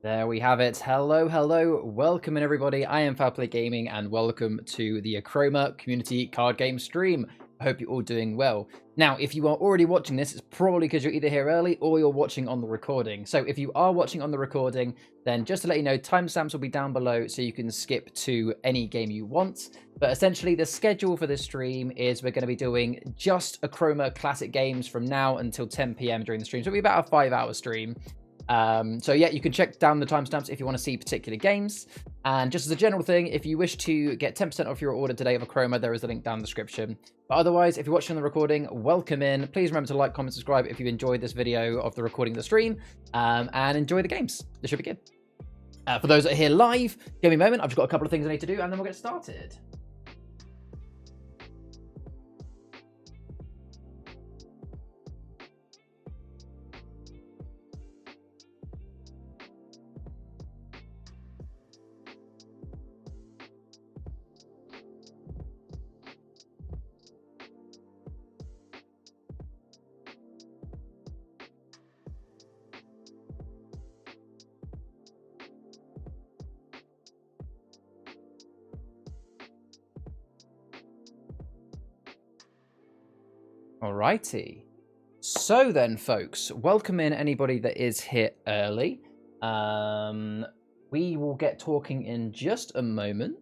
There we have it. Hello, hello. Welcome in, everybody. I am Foul Play Gaming, and welcome to the Achroma Community Card Game stream. I hope you're all doing well. Now, if you are already watching this, it's probably because you're either here early or you're watching on the recording. So if you are watching on the recording, then just to let you know, timestamps will be down below so you can skip to any game you want. But essentially, the schedule for this stream is we're going to be doing just Achroma classic games from now until 10 PM during the stream. So it'll be about a 5-hour stream. So yeah, you can check down the timestamps if you want to see particular games. And just as a general thing, if you wish to get 10% off your order today of Achroma, there is a link down in the description. But otherwise, if you're watching on the recording, welcome in. Please remember to like, comment, subscribe if you enjoyed this video of the recording of the stream, and enjoy the games. This should be good. For those that are here live, give me a moment. I've just got a couple of things I need to do, and then we'll get started. Alrighty. So then, folks, welcome in anybody that is here early. We will get talking in just a moment.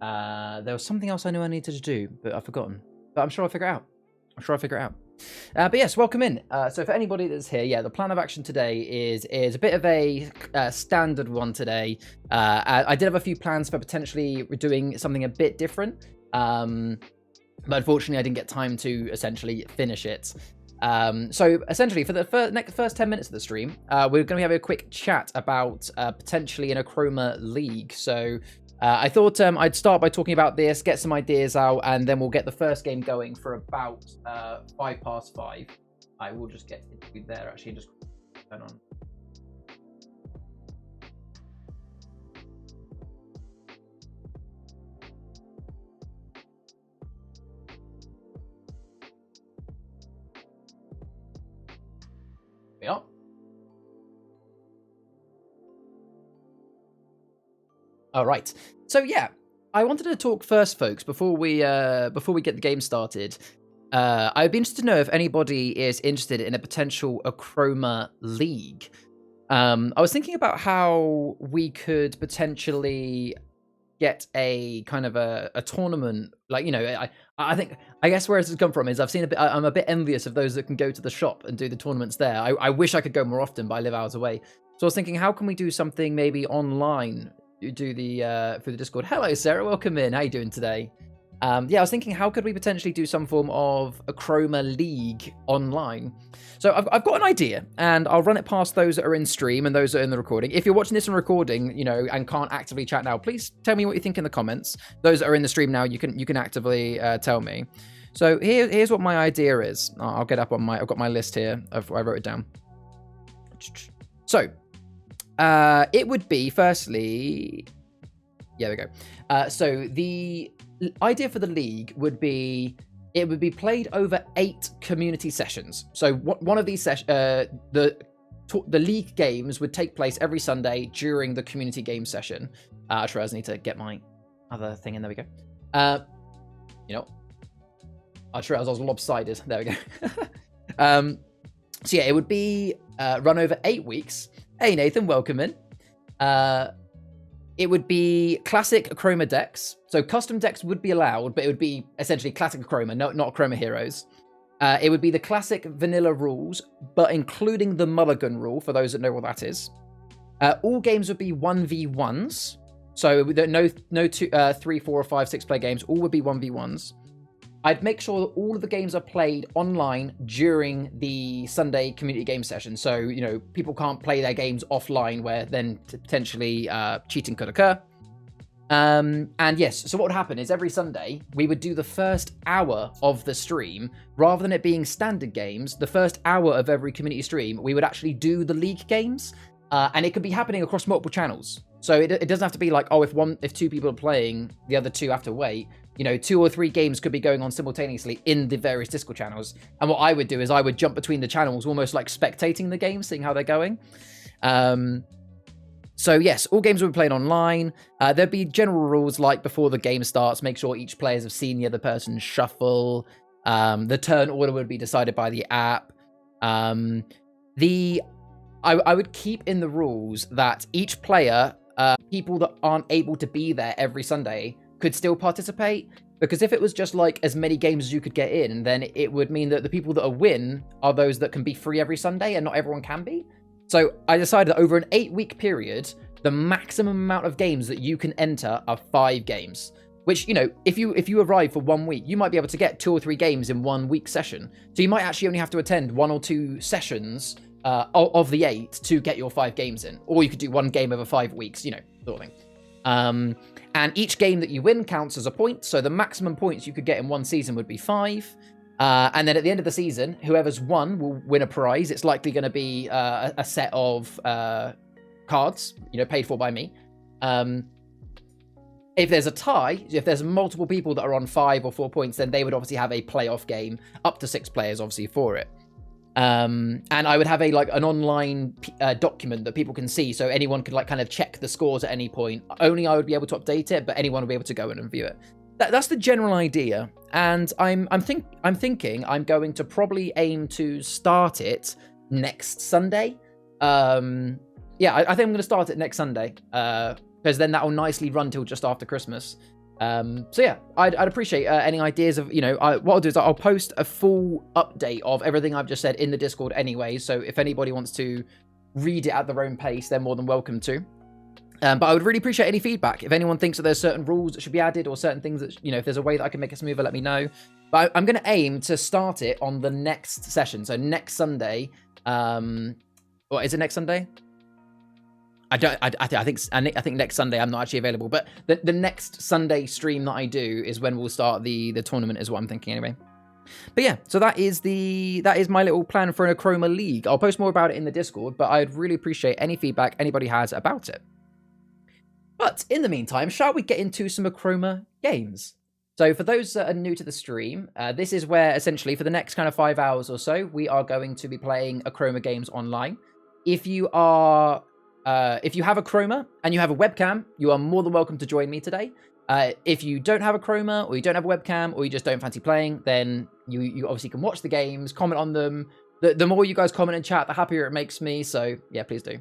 There was something else I knew I needed to do, but I've forgotten. But I'm sure I'll figure it out. But yes, welcome in. So for anybody that's here, yeah, the plan of action today is a bit of a standard one today. I did have a few plans for potentially doing something a bit different. But unfortunately, I didn't get time to essentially finish it. So essentially, for the first 10 minutes of the stream, we're going to have a quick chat about potentially an Achroma League. So I thought I'd start by talking about this, get some ideas out, and then we'll get the first game going for about 5:05. I will just get it there, actually, and just turn on. Yeah. All right. So yeah, I wanted to talk first, folks, before we get the game started. I'd be interested to know if anybody is interested in a potential Achroma League. I was thinking about how we could potentially get a kind of a tournament, like, you know, I guess where this has come from is I'm a bit envious of those that can go to the shop and do the tournaments there. I wish I could go more often, but I live hours away. So I was thinking, how can we do something maybe online? You do the through the Discord. Hello, Sarah. Welcome in. How you doing today? Yeah, I was thinking, how could we potentially do some form of Achroma League online? So I've got an idea, and I'll run it past those that are in stream and those that are in the recording. If you're watching this in recording, you know, and can't actively chat now, please tell me what you think in the comments. Those that are in the stream now, you can actively tell me. So here's what my idea is. I'll get up on I've got my list here. I wrote it down. So it would be, firstly, yeah, there we go. So the idea for the league would be, it would be played over 8 community sessions. So one of these sessions, the league games would take place every Sunday during the community game session. Actually, I need to get my other thing in. There we go. You know, I was lopsided. There we go. So yeah, it would be run over 8 weeks. Hey Nathan, welcome in. It would be classic Achroma decks. So custom decks would be allowed, but it would be essentially classic Achroma, not Achroma Heroes. It would be the classic vanilla rules, but including the mulligan rule, for those that know what that is. All games would be 1v1s. So no 3, 4, or 5, 6 player games. All would be 1v1s. I'd make sure that all of the games are played online during the Sunday community game session. So, you know, people can't play their games offline where then potentially cheating could occur. And yes, so what would happen is every Sunday we would do the first hour of the stream. Rather than it being standard games, the first hour of every community stream, we would actually do the league games. And it could be happening across multiple channels. So it doesn't have to be like, oh, if 2 people are playing, the other 2 have to wait. You know, 2 or 3 games could be going on simultaneously in the various Discord channels. And what I would do is I would jump between the channels, almost like spectating the game, seeing how they're going. So yes, all games will be played online. There'll be general rules like before the game starts, make sure each players have seen the other person's shuffle. The turn order would be decided by the app. I would keep in the rules that each player, people that aren't able to be there every Sunday could still participate. Because if it was just like as many games as you could get in, then it would mean that the people that win are those that can be free every Sunday and not everyone can be. So I decided that over an 8-week period, the maximum amount of games that you can enter are 5 games. Which, you know, if you arrive for 1 week, you might be able to get 2 or 3 games in 1 week session. So you might actually only have to attend 1 or 2 sessions of the 8 to get your 5 games in. Or you could do 1 game over 5 weeks, you know, sort of thing. And each game that you win counts as a point. So the maximum points you could get in 1 season would be 5. And then at the end of the season, whoever's won will win a prize. It's likely going to be a set of cards, you know, paid for by me. If there's a tie, if there's multiple people that are on 5 or 4 points, then they would obviously have a playoff game, up to 6 players, obviously, for it. And I would have an online document that people can see, so anyone could kind of check the scores at any point. Only I would be able to update it, but anyone would be able to go in and view it. That's the general idea, and I'm thinking I'm going to probably aim to start it next Sunday. I think I'm going to start it next Sunday, because then that will nicely run till just after Christmas. So yeah, I'd appreciate any ideas of, you know, what I'll do is I'll post a full update of everything I've just said in the Discord anyway, so if anybody wants to read it at their own pace, they're more than welcome to. But I would really appreciate any feedback. If anyone thinks that there's certain rules that should be added or certain things that, you know, if there's a way that I can make it smoother, let me know. But I'm going to aim to start it on the next session. So next Sunday, or is it next Sunday? I think next Sunday I'm not actually available, but the next Sunday stream that I do is when we'll start the tournament, is what I'm thinking anyway. But yeah, so that is my little plan for an Achroma League. I'll post more about it in the Discord, but I'd really appreciate any feedback anybody has about it. But in the meantime, shall we get into some Achroma games? So for those that are new to the stream, this is where essentially for the next kind of 5 hours or so, we are going to be playing Achroma games online. If you have Achroma and you have a webcam, you are more than welcome to join me today. If you don't have Achroma, or you don't have a webcam, or you just don't fancy playing, then you obviously can watch the games, comment on them. The more you guys comment and chat, the happier it makes me. So yeah, please do.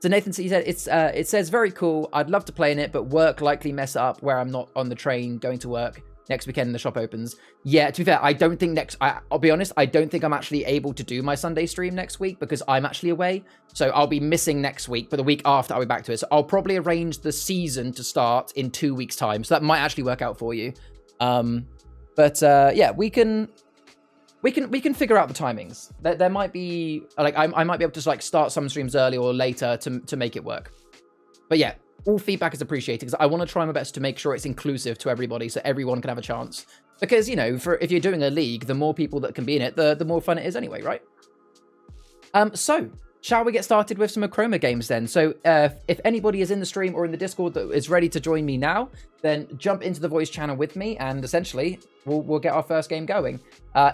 So Nathan, he said it says very cool. I'd love to play in it, but work likely mess up where I'm not on the train going to work next weekend and the shop opens. Yeah, to be fair, I don't think I'll be honest, I don't think I'm actually able to do my Sunday stream next week because I'm actually away. So I'll be missing next week, but the week after I'll be back to it. So I'll probably arrange the season to start in 2 weeks' time. So that might actually work out for you. Yeah, we can figure out the timings. There might be I might be able to start some streams early or later to make it work. But yeah, all feedback is appreciated because I want to try my best to make sure it's inclusive to everybody so everyone can have a chance. Because, you know, if you're doing a league, the more people that can be in it, the more fun it is anyway, right? So, shall we get started with some Achroma games then? So, if anybody is in the stream or in the Discord that is ready to join me now, then jump into the voice channel with me and essentially we'll get our first game going.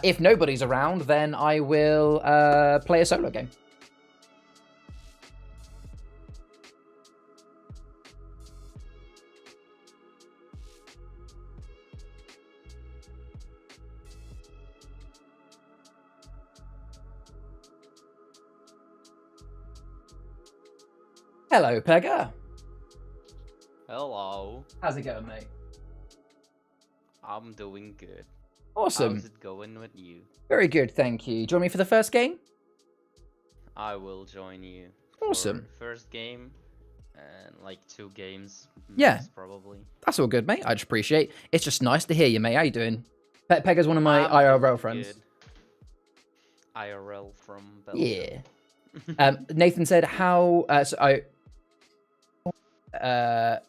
If nobody's around, then I will play a solo game. Hello, Pegger. Hello. How's it going, mate? I'm doing good. Awesome. How's it going with you? Very good, thank you. Join me for the first game? I will join you. Awesome. First game and like 2 games. Yeah. Probably. That's all good, mate. I just appreciate. It's just nice to hear you, mate. How you doing? Pegger's one of my IRL friends. Good. IRL from Belgium. Yeah. Nathan said, "How?"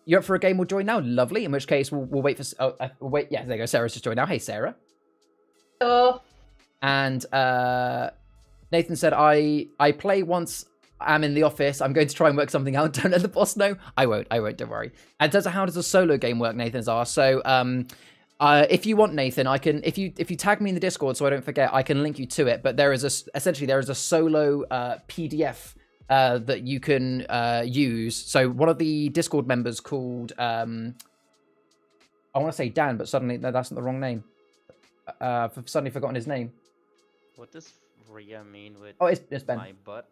You're up for a game? We'll join now. Lovely. In which case, we'll wait for. We'll wait. Yeah, there you go. Sarah's just joined now. Hey, Sarah. Hello. And Nathan said, "I play once. I'm in the office. I'm going to try and work something out. Don't let the boss know. I won't. Don't worry." And how does a solo game work? Nathan's asked. So, if you want, Nathan, I can. If you tag me in the Discord, so I don't forget, I can link you to it. But essentially there is a solo PDF that you can use. So one of the Discord members called, I want to say Dan, but suddenly that's not the wrong name. I've suddenly forgotten his name. What does Rhea mean with it's Ben. my butt?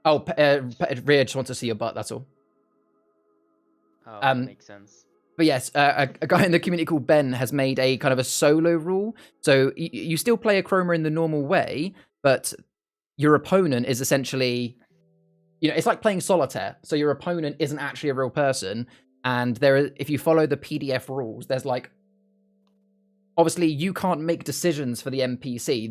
Oh, Rhea just wants to see your butt, that's all. Oh, makes sense. But yes, a guy in the community called Ben has made a kind of a solo rule. So you still play Achroma in the normal way, but your opponent is essentially, it's like playing solitaire. So your opponent isn't actually a real person. And if you follow the PDF rules, there's obviously you can't make decisions for the NPC,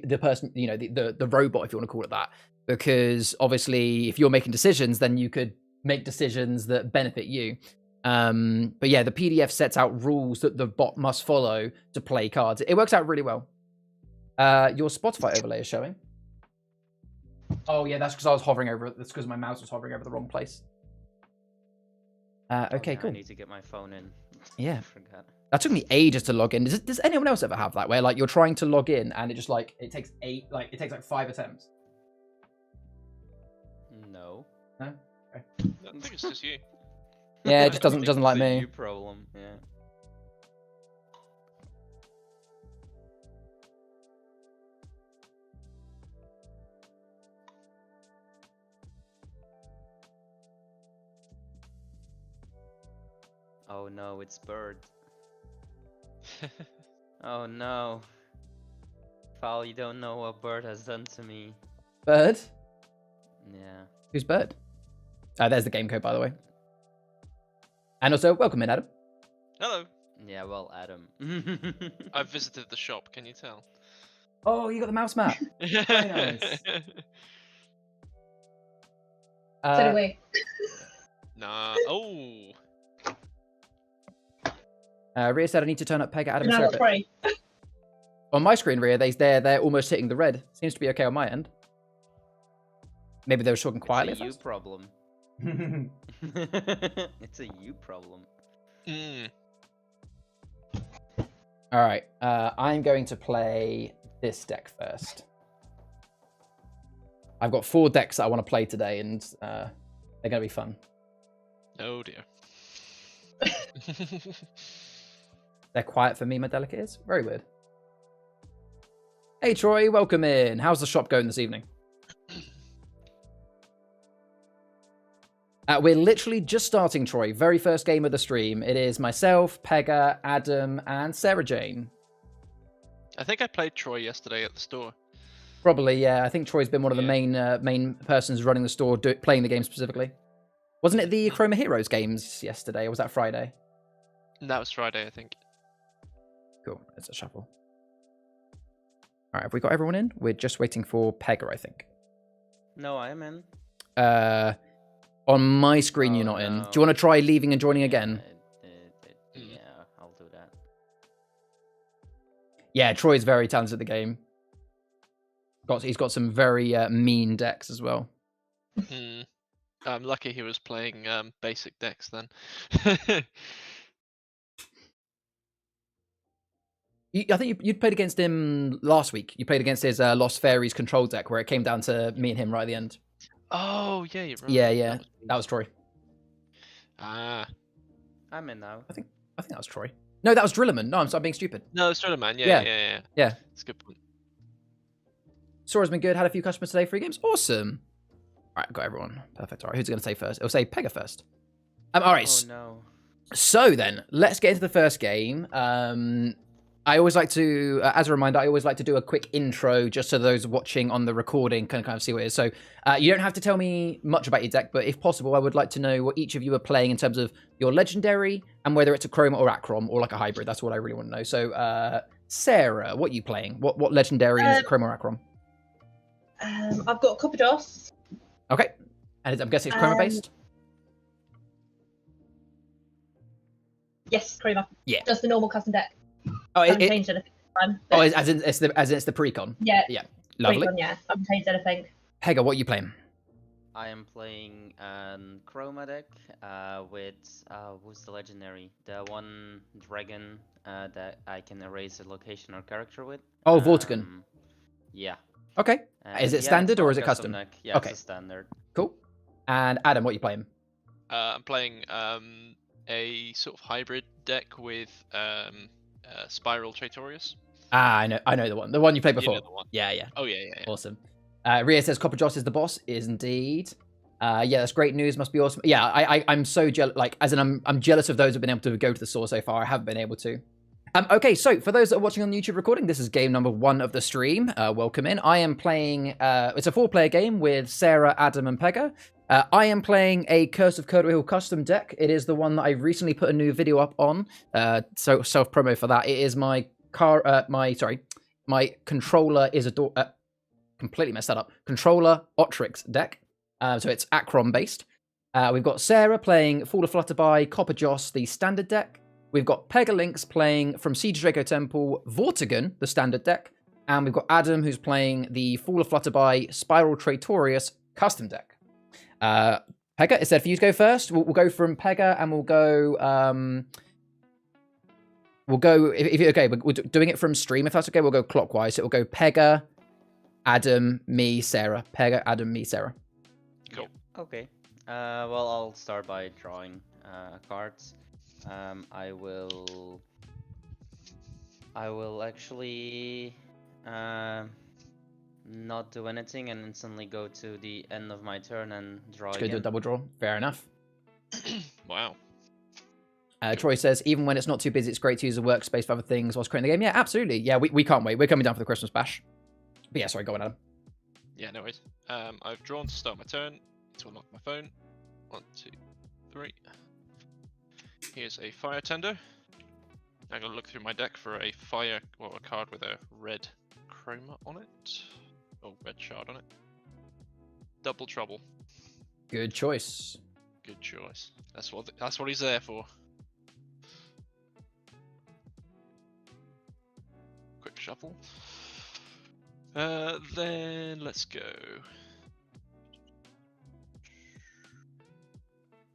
the person, the robot, if you want to call it that, because obviously if you're making decisions, then you could make decisions that benefit you. But yeah, the PDF sets out rules that the bot must follow to play cards. It works out really well. Your Spotify overlay is showing. Oh yeah, that's because I was hovering over it. That's because my mouse was hovering over the wrong place. Okay, yeah, cool. I need to get my phone in. Yeah. I forgot. That took me ages to log in. Does anyone else ever have that where you're trying to log in and it just it takes 5 attempts? No. No? Okay. I think it's just you. Yeah, it just doesn't like me. You problem, yeah. Oh no, it's Bird. Oh no. Foul, you don't know what Bird has done to me. Bird? Yeah. Who's Bird? There's the game code, by the way. And also, welcome in, Adam. Hello. Yeah, well, Adam. I've visited the shop, can you tell? Oh, you got the mouse map. Very nice. So do we. Nah. Oh. Rhea said I need to turn up Peg at Adam No, Circuit. sorry. On my screen, Rhea, they're almost hitting the red. Seems to be okay on my end. Maybe they were talking quietly. It's a you problem. It's a you problem. Mm. All right, I'm going to play this deck first. I've got 4 decks that I want to play today, and they're going to be fun. Oh dear. They're quiet for me, my delicate ears. Very weird. Hey, Troy, welcome in. How's the shop going this evening? We're literally just starting, Troy. Very first game of the stream. It is myself, Pega, Adam, and Sarah Jane. I think I played Troy yesterday at the store. Probably, yeah. I think Troy's been one of the main persons running the store, playing the game specifically. Wasn't it the Achroma Heroes games yesterday, or was that Friday? That was Friday, I think. Cool. It's a shuffle. All right, have we got everyone in? We're just waiting for Pega, I think. No, I am in. On my screen, you're not in. No. Do you want to try leaving and joining again? Yeah, I'll do that. Yeah, Troy's very talented at the game. He's got some very mean decks as well. I'm lucky he was playing basic decks then. I think you'd played against him last week. You played against his Lost Fairies control deck, where it came down to me and him right at the end. Oh, yeah, you're right. Yeah. That was Troy. Ah. I'm in now. I think that was Troy. No, that was Drillerman. No, I'm being stupid. No, it's Traitorous, man. Yeah. That's a good point. Sora's been good. Had a few customers today. 3 games. Awesome. All right, got everyone. Perfect. All right, who's going to say first? It'll say Pega first. All right. Oh no. So then, let's get into the first game. I always like to, as a reminder, I always like to do a quick intro just so those watching on the recording can kind of see what it is. So you don't have to tell me much about your deck, but if possible, I would like to know what each of you are playing in terms of your legendary and whether it's a Achroma or Achrom or like a hybrid. That's what I really want to know. So Sarah, what are you playing? What legendary is it, Achroma or Achrom? I've got CoDH. Okay. And I'm guessing it's Achroma based? Yes, Achroma. Yeah. Just the normal custom deck. Oh, I haven't changed anything this time. as in it's the precon. Yeah. Lovely. Precon, yeah. I haven't changed anything. Pega, what are you playing? I am playing an Achroma deck with who's the legendary? The one dragon that I can erase a location or character with. Oh, Vortigern. Yeah. Okay. Is it Yeah, standard it's or not is it custom? deck. Yeah, Okay. it's a standard. Cool. And Adam, what are you playing? I'm playing a sort of hybrid deck with Spiral Traitorous. Ah, I know the one you played You before. know the one. Yeah. Oh yeah. Awesome. Ria says Copper Joss is the boss. Is indeed. Yeah, that's great news. Must be awesome. Yeah, I'm so jealous. Like, as in, I'm jealous of those who've been able to go to the source so far. I haven't been able to. Okay, so for those that are watching on the YouTube recording, this is game number 1 of the stream. Welcome in. I am playing. It's a 4-player game with Sarah, Adam, and Pega. I am playing a Curse of Codewheel custom deck. It is the one that I recently put a new video up on. So self promo for that. It is my controller Isadora. Completely messed that up. Controller Otrix deck. So it's Achroma based. We've got Sarah playing Fall of Flutterby, Copper Joss, the standard deck. We've got Pegalinx playing from Siege Draco Temple, Vortigern, the standard deck. And we've got Adam who's playing the Fall of Flutterby, Spiral Traitorous custom deck. Pega, is that for you to go first? We'll go from Pega and we'll go... okay, we're doing it from stream. If that's okay, we'll go clockwise. So it will go Pega, Adam, me, Sarah. Pega, Adam, me, Sarah. Cool. Okay. Well, I'll start by drawing cards. I will actually not do anything and instantly go to the end of my turn and draw Just again. go do a double draw. Fair enough. Wow. Troy says, even when it's not too busy, it's great to use the workspace for other things whilst creating the game. Yeah, absolutely. Yeah, we can't wait. We're coming down for the Christmas bash. But yeah, sorry, go on, Adam. Yeah, no worries. I've drawn to start my turn. To unlock my phone. 1, 2, 3. Here's a fire tender. I'm gonna look through my deck for a fire or a card with a red chroma on it. Or red shard on it. Double trouble. Good choice. Good choice. That's what he's there for. Quick shuffle. Then let's go.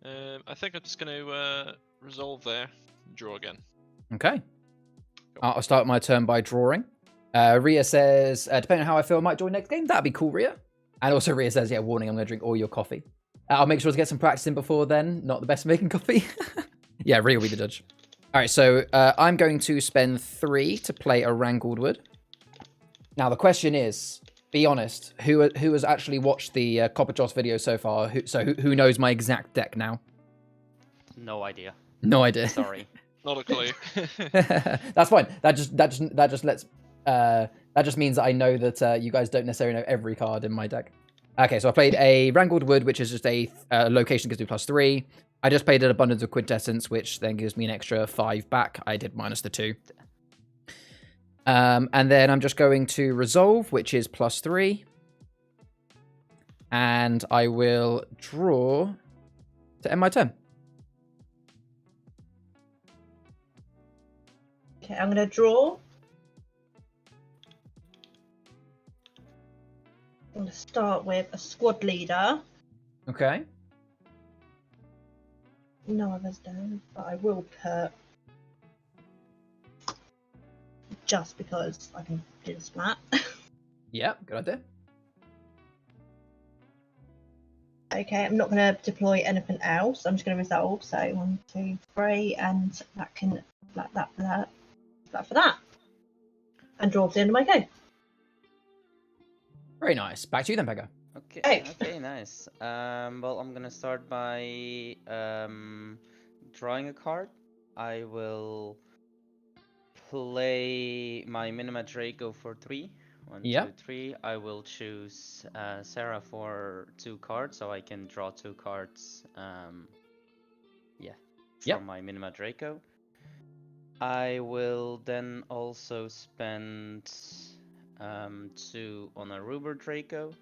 I think I'm just going to resolve there. Draw again. Okay. I'll start my turn by drawing. Ria says, depending on how I feel, I might join next game. That'd be cool, Ria. And also Ria says, yeah, warning, I'm going to drink all your coffee. I'll make sure to get some practice in before then. Not the best at making coffee. Yeah, Ria will be the judge. All right, so I'm going to spend 3 to play a Wrangled Wood. Now, the question is, be honest, who has actually watched the Copper Joss video so far? Who knows my exact deck now? No idea. No idea. Sorry. Not a clue. That's fine. That just means that I know that you guys don't necessarily know every card in my deck. Okay, so I played a Wrangled Wood, which is just a location that gives me +3. I just played an Abundance of Quintessence, which then gives me an extra 5 back. I did minus the 2. And then I'm just going to Resolve, which is +3. And I will draw to end my turn. Okay, I'm going to draw. I'm going to start with a squad leader. Okay. No others down, but I will put just because I can do the splat. Yeah, good idea. Okay, I'm not going to deploy anything else. I'm just going to resolve. So 1, 2, 3, and that can that for that, and draw to the end of my go. Very nice. Back to you then, Pega. Okay. Hey. Okay. Nice. Well, I'm gonna start by drawing a card. I will play my Minima Draco for 3. 1, Yeah. 2, 3. I will choose Sarah for 2 cards, so I can draw 2 cards. Yeah. Yep. From my Minima Draco. I will then also spend 2 on a Ruber Draco.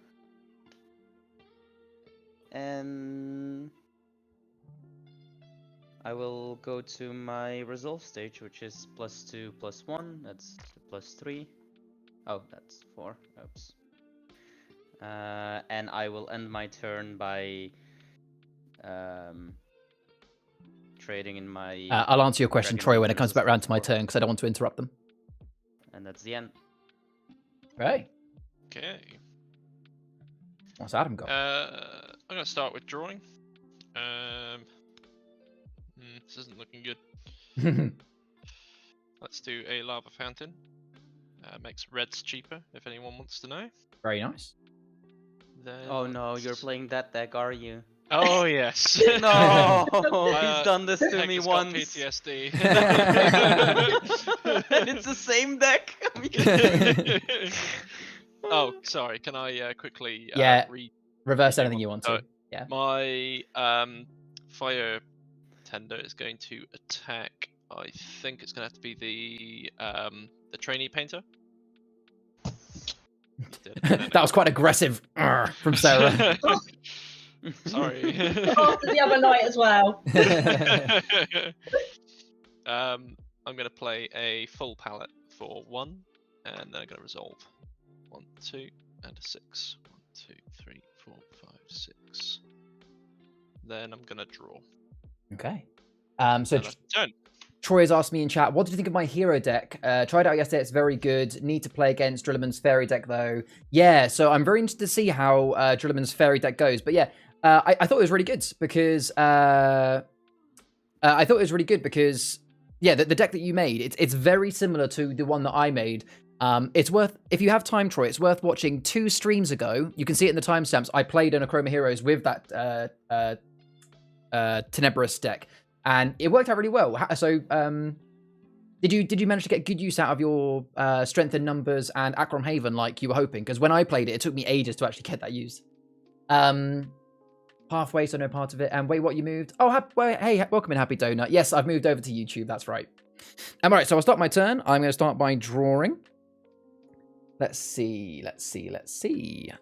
And I will go to my resolve stage, which is +2, +1. That's +3. Oh, that's 4. Oops. And I will end my turn by trading in my. I'll answer your question, Dragon Troy, when it Hunters comes back around to my for- turn, because I don't want to interrupt them. And that's the end. Right. Okay. What's Adam got? I'm gonna start with drawing. This isn't looking good. Let's do a lava fountain. Makes reds cheaper, if anyone wants to know. Very nice. Then Oh no, you're playing that deck, are you? Oh yes. No, he's done this to me Hector's got once. PTSD. And it's the same deck. Oh, sorry. Can I quickly Yeah. read Reverse anything you want to. Oh, Yeah. my fire tender is going to attack? I think it's going to have to be the trainee painter. That was quite aggressive from Sarah. Sorry. After the other night as well. I'm going to play a full palette for 1, and then I'm going to resolve 1, 2, and a 6. 1, 2, 3, 4, 5, 6. Then I'm going to draw. Okay. So And that's turn. Troy has asked me in chat, what did you think of my hero deck? Tried it out yesterday, it's very good. Need to play against Drilliman's fairy deck though. Yeah, so I'm very interested to see how Drilliman's fairy deck goes. But yeah, I thought it was really good because yeah, the deck that you made, it's very similar to the one that I made. It's worth, if you have time, Troy, it's worth watching 2 streams ago. You can see it in the timestamps. I played an Achroma Heroes with that Tenebrous deck, and it worked out really well. So, did you manage to get good use out of your strength in numbers and Achroma Haven like you were hoping? Because when I played it, it took me ages to actually get that use. Pathway, so no part of it. And wait, what you moved? Oh, hey, welcome in, Happy Donut. Yes, I've moved over to YouTube. That's right. All right, so I'll start my turn. I'm going to start by drawing. Let's see.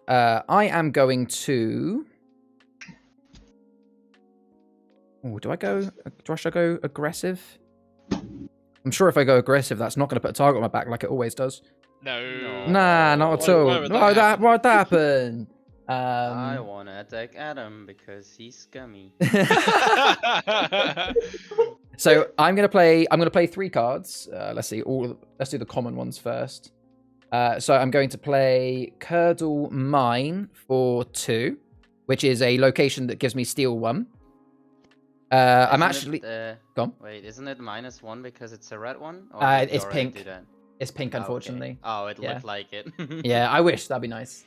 I am going to. Oh, should I go aggressive? I'm sure if I go aggressive, that's not going to put a target on my back like it always does. No. Nah, not at all. Why'd that happen? I wanna attack Adam because he's scummy. So I'm gonna play 3 cards. Let's see. Let's do the common ones first. So I'm going to play Curdle Mine for 2, which is a location that gives me steal 1. I'm actually gone. Wait, isn't it -1 because it's a red one? Or did you It's already pink. do that? It's pink, Oh, unfortunately. okay. Oh, it Yeah. looked like it. Yeah, I wish that'd be nice.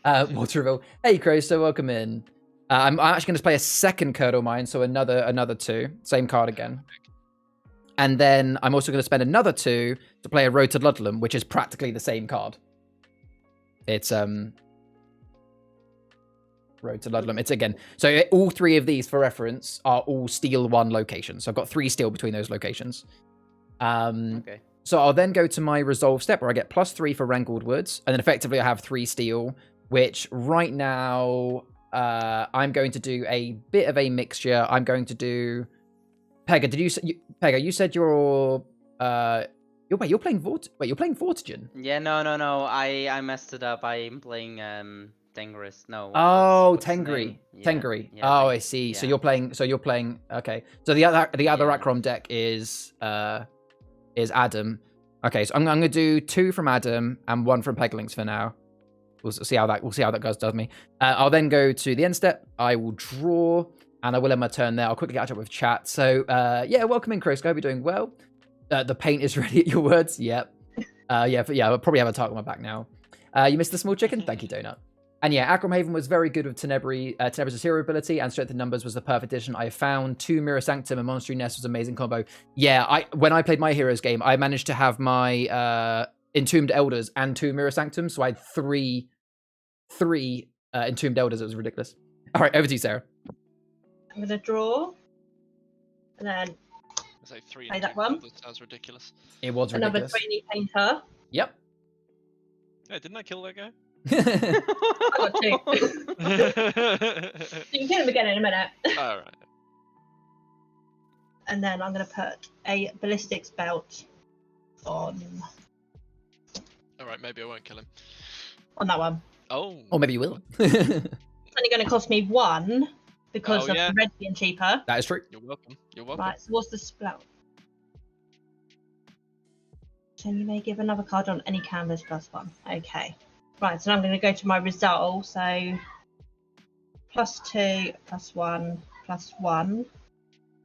Waterville. Hey, Crow, so welcome in. I'm actually going to play a second Curdle Mine, so another 2, same card again. And then I'm also going to spend another 2 to play a Road to Ludlam, which is practically the same card. It's Road to Ludlam. It's again. So all 3 of these, for reference, are all Steel 1 locations. So I've got 3 Steel between those locations. Okay. So I'll then go to my Resolve step where I get +3 for Rankled Woods, and then effectively I have 3 Steel, which right now I'm going to do a bit of a mixture. I'm going to do Pega. Pega? You said you're playing Vortigen. Yeah, no. I messed it up. I'm playing Tengris. No. Oh, what's his Tengri. name? Yeah, Tengri. yeah, Oh, I Tengri, see. yeah. So you're playing. Okay. So the other Yeah. Achroma deck is Adam. Okay, so I'm gonna do 2 from Adam and 1 from Peglings for now. We'll see how that does me. I'll then go to the end step. I will draw, and I will end my turn there. I'll quickly catch up with chat. So yeah, welcome in, Chris. I hope you're doing well. The paint is ready at your words. Yep. Yeah. I'll probably have a target on my back now. You missed the small chicken. Thank you, Donut. And yeah, Achroma Haven was very good with Tenebrous hero ability, and Strength in Numbers was the perfect addition. I found 2 Mirror Sanctum and Monastery Nest was an amazing combo. Yeah, when I played my Heroes game, I managed to have my Entombed Elders and 2 Mirror Sanctums, so I had 3 Entombed Elders. It was ridiculous. All right, over to you, Sarah. I'm going to draw. And then I say 3 Play that and 2. one. That sounds ridiculous. It was another ridiculous. trainee painter. Yep. Hey, didn't I kill that guy? I got 2. You can kill him again in a minute. Alright. And then I'm going to put a ballistics belt on Alright, maybe I won't kill him. that one. Oh. Or maybe you will. It's only going to cost me 1 because of yeah. the red being cheaper. That is true. You're welcome. You're welcome. Right, so what's the spell? So you may give another card on any canvas +1. Okay. Right, so I'm going to go to my resolve. So +2, +1, +1.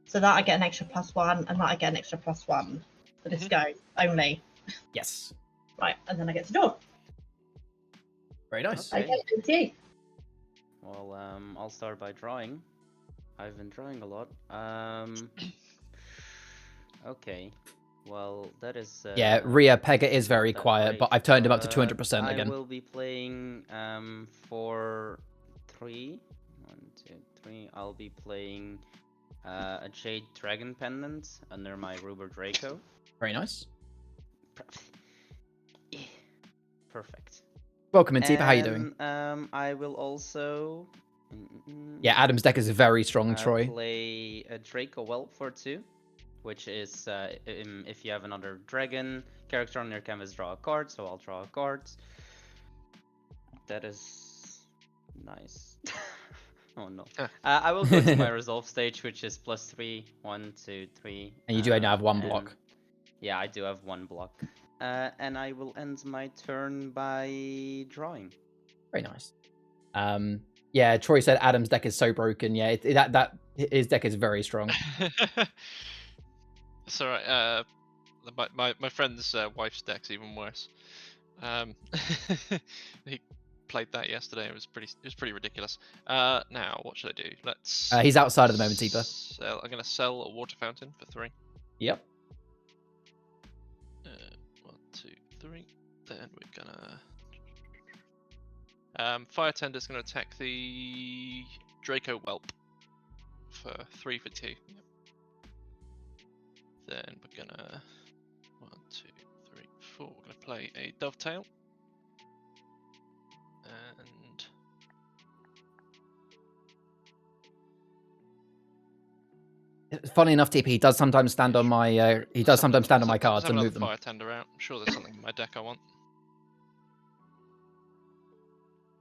So that I get an extra +1, and that I get an extra +1 for this go only. Yes. Right, and then I get to draw. Very nice. Okay. Okay, over to you. Well, I'll start by drawing. I've been drawing a lot. Okay. Well, that is. Yeah, Rhea Pega is very that's quiet, right. but I've turned him up to 200% I again. will be playing for 3. 1, 2, 3. I'll be playing a Jade Dragon Pendant under my Ruber Draco. Very nice. Perfect. Welcome, Intiba. How you doing? I will also. Yeah, Adam's deck is very strong, Troy. Play a Draco Whelp for 2, which is if you have another dragon character on your canvas, draw a card. So I'll draw a card. That is nice. Oh no. I will go to my resolve stage, which is +3. 1, 2, 3. And you do now have 1 and- block. Yeah, I do have 1 block. And I will end my turn by drawing. Very nice. Yeah, Troy said Adam's deck is so broken. Yeah, that his deck is very strong. It's alright. My friend's wife's deck's even worse. He played that yesterday. It was pretty ridiculous. Now what should I do? Let's. He's outside at the moment, Tiba. I'm gonna sell a water fountain for 3. Yep. 1, 2, 3. Then we're gonna. Fire Tender's gonna attack the Draco Whelp for 3 for 2. Yep. Then we're gonna 1, 2, 3, 4. We're gonna play a Dovetail. And Funny enough, TP, he does sometimes stand on my cards let's and have move another them. Fire Tender out. I'm sure there's something in my deck I want.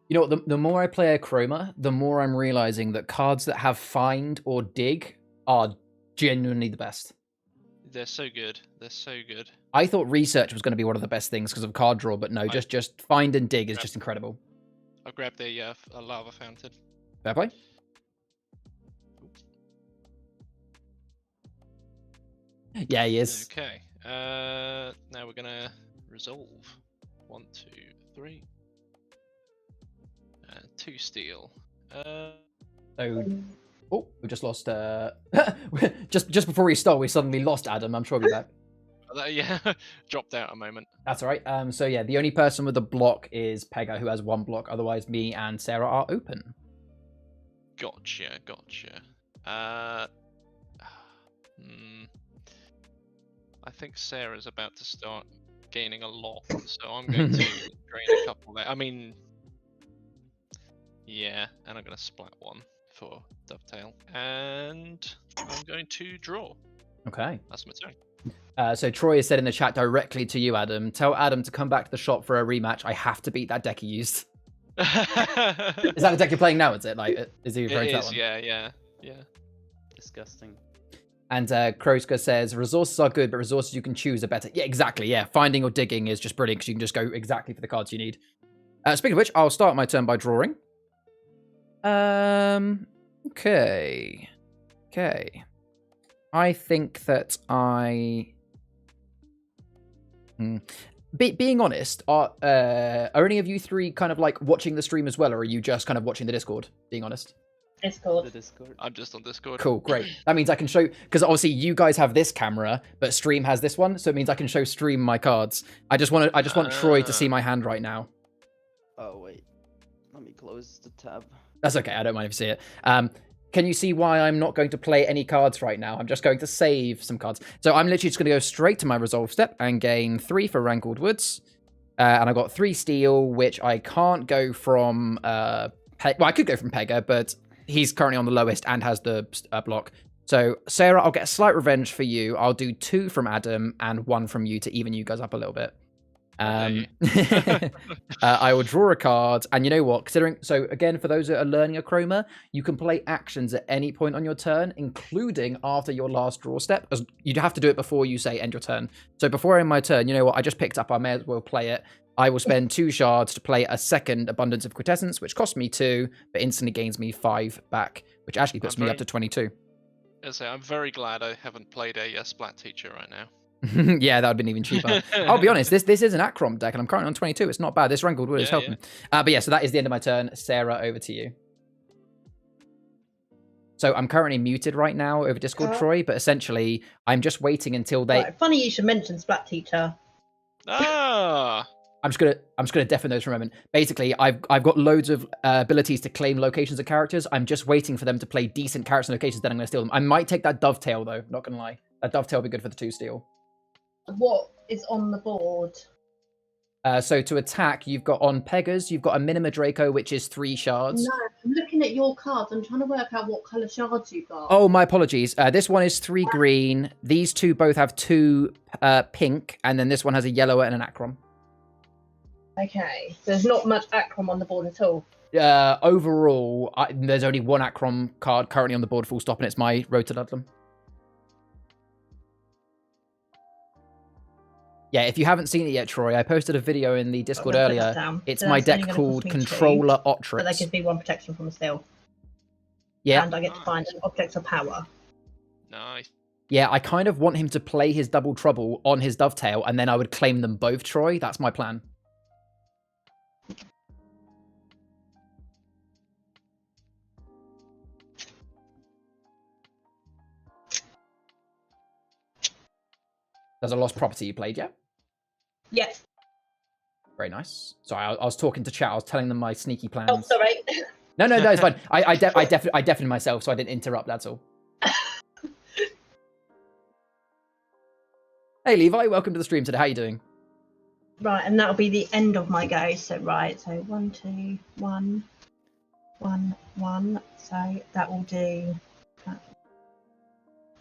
You know what? The more I play Achroma, the more I'm realizing that cards that have Find or Dig are genuinely the best. They're so good. They're so good. I thought Research was going to be one of the best things because of card draw, but no, just Find and Dig is just incredible. I'll grab the a lava fountain. Fair play. Yeah, he is. Okay. Now we're gonna resolve. 1, 2, 3. 2 steel. So, oh, we just lost. just before we start, we suddenly lost Adam. I'm sure we'll be back. Yeah, dropped out a moment. That's all right. So yeah, the only person with a block is Pega, who has 1 block. Otherwise, me and Sarah are open. Gotcha. I think Sarah's about to start gaining a lot, so I'm going to drain a couple there. I mean, yeah, and I'm going to splat 1 for Dovetail, and I'm going to draw. Okay. That's my turn. So Troy has said in the chat directly to you, Adam. Tell Adam to come back to the shop for a rematch. I have to beat that deck he used. Is that the deck you're playing now? Is it is he referring to that one? Yeah. Disgusting. And Kroska says resources are good, but resources you can choose are better. Yeah, exactly. Yeah, finding or digging is just brilliant because you can just go exactly for the cards you need. Speaking of which, I'll start my turn by drawing. Okay. I think that being honest, are any of you 3 kind of like watching the stream as well, or are you just kind of watching the Discord? Being honest. Discord. The Discord. I'm just on Discord. Cool, great. That means I can show, because obviously you guys have this camera, but stream has this one, so it means I can show stream my cards. I just want Troy to see my hand right now. Oh wait, let me close the tab. That's okay. I don't mind if you see it. Can you see why I'm not going to play any cards right now? I'm just going to save some cards. So I'm literally just going to go straight to my resolve step and gain 3 for Rankled Woods. And I got 3 steel, which I can't go from... well, I could go from Pega, but he's currently on the lowest and has the block. So, Sarah, I'll get a slight revenge for you. I'll do 2 from Adam and 1 from you to even you guys up a little bit. I will draw a card, and you know what? So again, for those that are learning Achroma, you can play actions at any point on your turn, including after your last draw step. You'd have to do it before you say end your turn. So before I end my turn, you know what? I just picked up. I may as well play it. I will spend 2 shards to play a second Abundance of Quintessence, which costs me 2, but instantly gains me 5 back, which actually puts me up to 22. I'm very glad I haven't played a Splat Teacher right now. Yeah, that would have been even cheaper. I'll be honest, this is an Achroma deck, and I'm currently on 22. It's not bad. This Rankled Wood is helping. But yeah, so that is the end of my turn. Sarah, over to you. So I'm currently muted right now over Discord, Troy, but essentially I'm just waiting until they... Right, funny you should mention Splat Teacher. Ah! I'm just gonna deafen those for a moment. Basically, I've got loads of abilities to claim locations of characters. I'm just waiting for them to play decent characters and locations, then I'm gonna steal them. I might take that Dovetail though, not gonna lie. That Dovetail will be good for the 2 steal. What is on the board? So to attack, you've got on Peggers, you've got a Minima Draco, which is 3 shards. No, I'm looking at your cards. I'm trying to work out what colour shards you've got. Oh, my apologies. This one is 3 green. These 2 both have 2 pink, and then this one has a yellow and an Achroma. Okay, so there's not much Achroma on the board at all. Overall, there's only 1 Achroma card currently on the board, full stop, and it's my Road to Ludlam. Yeah, if you haven't seen it yet, Troy, I posted a video in the Discord earlier. It's my deck called Controller Otrix. But that gives me 1 protection from a steal. Yeah. And I get to find an object of power. Nice. Yeah, I kind of want him to play his Double Trouble on his Dovetail, and then I would claim them both, Troy. That's my plan. There's a lost property you played, yeah? Yes. Very nice. Sorry, I was talking to chat. I was telling them my sneaky plans. Oh, sorry. No, it's fine. I deafened myself, so I didn't interrupt. That's all. Hey, Levi, welcome to the stream today. How you doing? Right, and that'll be the end of my go. So right, so 1, 2, 1, 1, 1. So that will do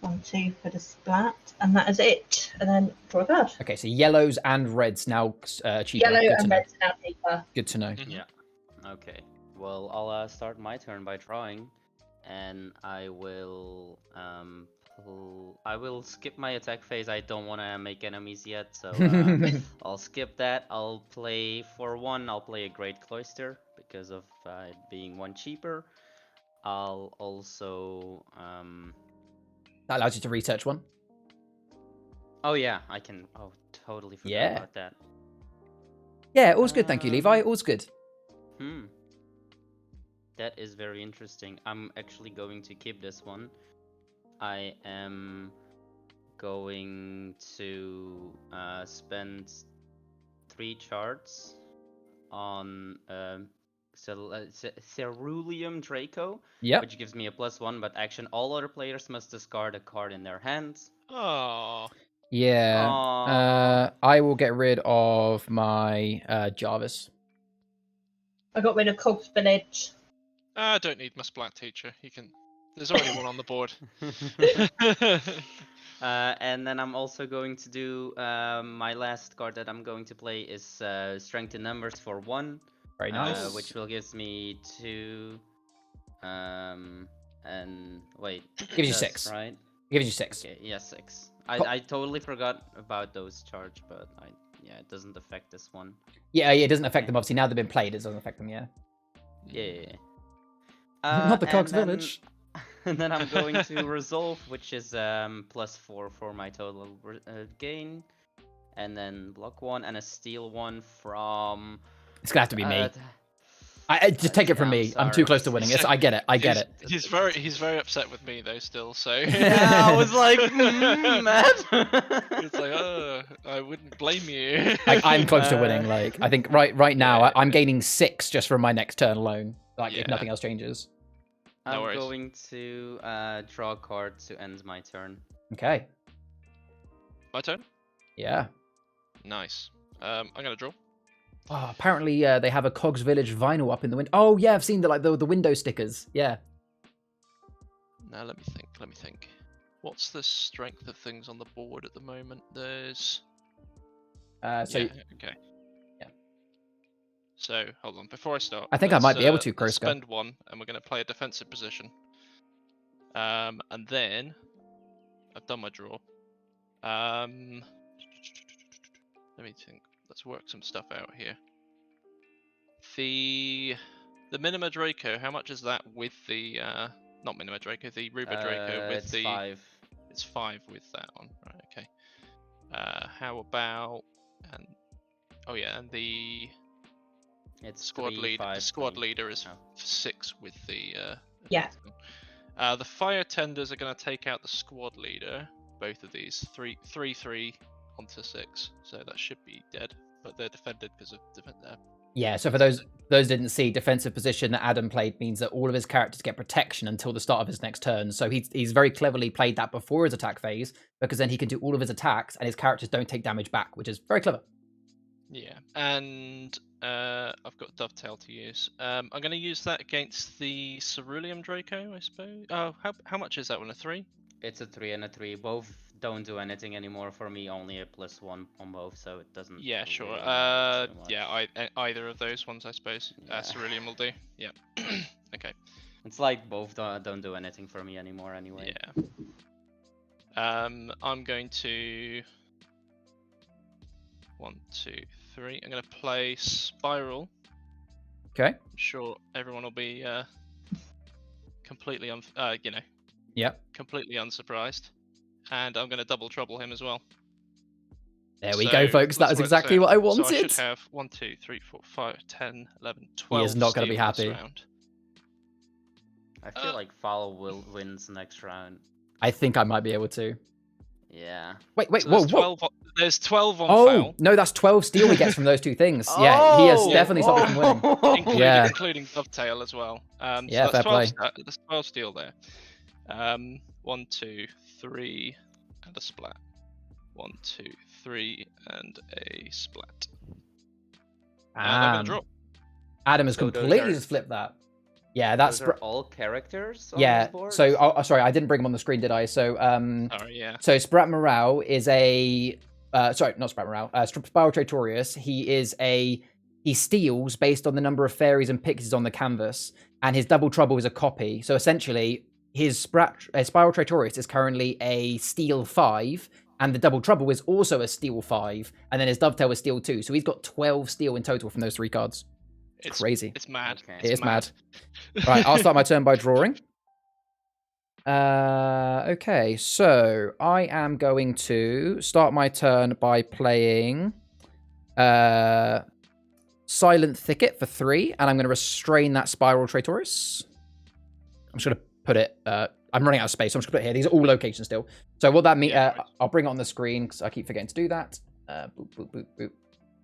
1, 2 for the splat, and that is it. And then draw a card. Okay, so yellows and reds now cheaper. Yellow Good and reds now cheaper. Good to know. Yeah. Okay. Well, I'll start my turn by drawing, and I will skip my attack phase. I don't want to make enemies yet, so I'll skip that. I'll play for 1. I'll play a Great Cloister because of it being 1 cheaper. I'll also That allows you to research 1. Oh yeah, I can. Oh, totally forgot about that. Yeah, all's good. Thank you, Levi. All's good. That is very interesting. I'm actually going to keep this one. I am going to spend 3 charts on Cerulean Draco, which gives me a +1, but action all other players must discard a card in their hands. Oh. Yeah. I will get rid of my Jarvis. I got rid of CoG's Village. I don't need my Splat Teacher. There's already 1 on the board. And then I'm also going to do my last card that I'm going to play is Strength in Numbers for 1. Very nice. Which will give me 2. And wait. Gives you 6. Right? Gives you 6. Okay. Yeah, 6. I totally forgot about those charge, but it doesn't affect this one. Yeah, it doesn't affect them. Obviously, now they've been played, it doesn't affect them. Yeah. Yeah. Not the CoG's Village. And then I'm going to resolve, which is +4 for my total gain, and then block 1 and a steal 1 from. It's gonna have to be me. I just take it from me. I'm too close to winning. I get it. I get it. He's very upset with me though still. So yeah, I was like, mad. It's like, oh, I wouldn't blame you. I'm close to winning. Like I think right now I'm gaining 6 just from my next turn alone. Like if nothing else changes. I'm going to draw a card to end my turn. Okay. My turn? Yeah. Nice. I'm gonna draw. Oh, apparently they have a CoG's Village vinyl up in the window. Oh yeah, I've seen the window stickers. Yeah. Now let me think. What's the strength of things on the board at the moment? There's. Okay. Yeah. So hold on. Before I start, I think I might be able to, Kroska. Spend 1, and we're going to play a defensive position. And then I've done my draw. Let me think. let's work some stuff out here. The Minima Draco, how much is that with the not Minima Draco, the Ruba Draco with it's the 5. It's 5 with that one. Right, okay. How about and the It's squad 3, leader. 5, The squad 3. leader is Oh. 6 with the Yeah. the fire tenders are going to take out the squad leader. Both of these 3 onto 6, so that should be dead. But they're defended because of Yeah, so for those didn't see, defensive position that Adam played means that all of his characters get protection until the start of his next turn. So he's very cleverly played that before his attack phase, because then he can do all of his attacks and his characters don't take damage back, which is very clever. Yeah, and I've got Dovetail to use. I'm going to use that against the Cerulean Draco, I suppose. Oh, how much is that one? A 3? It's a 3 and a 3. Both don't do anything anymore for me. Only a +1 on both, so it doesn't. Yeah, sure. really matter too much. Yeah, either of those ones, I suppose. Yeah. Cerulean will do. Yeah. Okay. It's like both don't do anything for me anymore anyway. Yeah. I'm going to 1, 2, 3. I'm going to play Spiral. Okay. I'm sure everyone will be completely Yep. completely unsurprised. And I'm going to double trouble him as well. There we go, folks. That let's is work exactly this what I out. wanted. So I should have 1, 2, 3, 4, 5, 10, 11, 12. He is not going to be steals happy. round. I feel like Foul wins next round. I think I might be able to. Yeah. Wait, So whoa, there's whoa. There's 12 on Oh, Foul, no, that's 12 steel he gets from those two things. Yeah, he has Oh! definitely stopped me from winning. including, Yeah. including Dovetail as well. So Yeah, that's fair 12, there's 12 steel there. 1, 2, 3, and a splat. 1, 2, 3, and a splat. And I'm gonna drop. Adam has So those completely are- just flipped that. Yeah, that's... Those are all characters on Yeah, this board? so... sorry, I didn't bring him on the screen, did I? So, Sorry, yeah. So Sprat Morale is a... sorry, not Sprat Morale. Spiral Traitorous. He steals based on the number of fairies and pixies on the canvas, and his Double Trouble is a copy. So essentially, his Spiral Traitorous is currently a Steel 5, and the Double Trouble is also a Steel 5, and then his Dovetail is Steel 2. So he's got 12 Steel in total from those 3 cards. It's crazy. It's mad. Okay. It is mad. Right, I'll start my turn by drawing. Okay, so I am going to start my turn by playing Silent Thicket for 3, and I'm going to restrain that Spiral Traitorous. I'm just going to put it... I'm running out of space, so I'm just going to put it here. These are all locations still. So what that means... Yeah, right. I'll bring it on the screen, because I keep forgetting to do that. Boop, boop, boop, boop.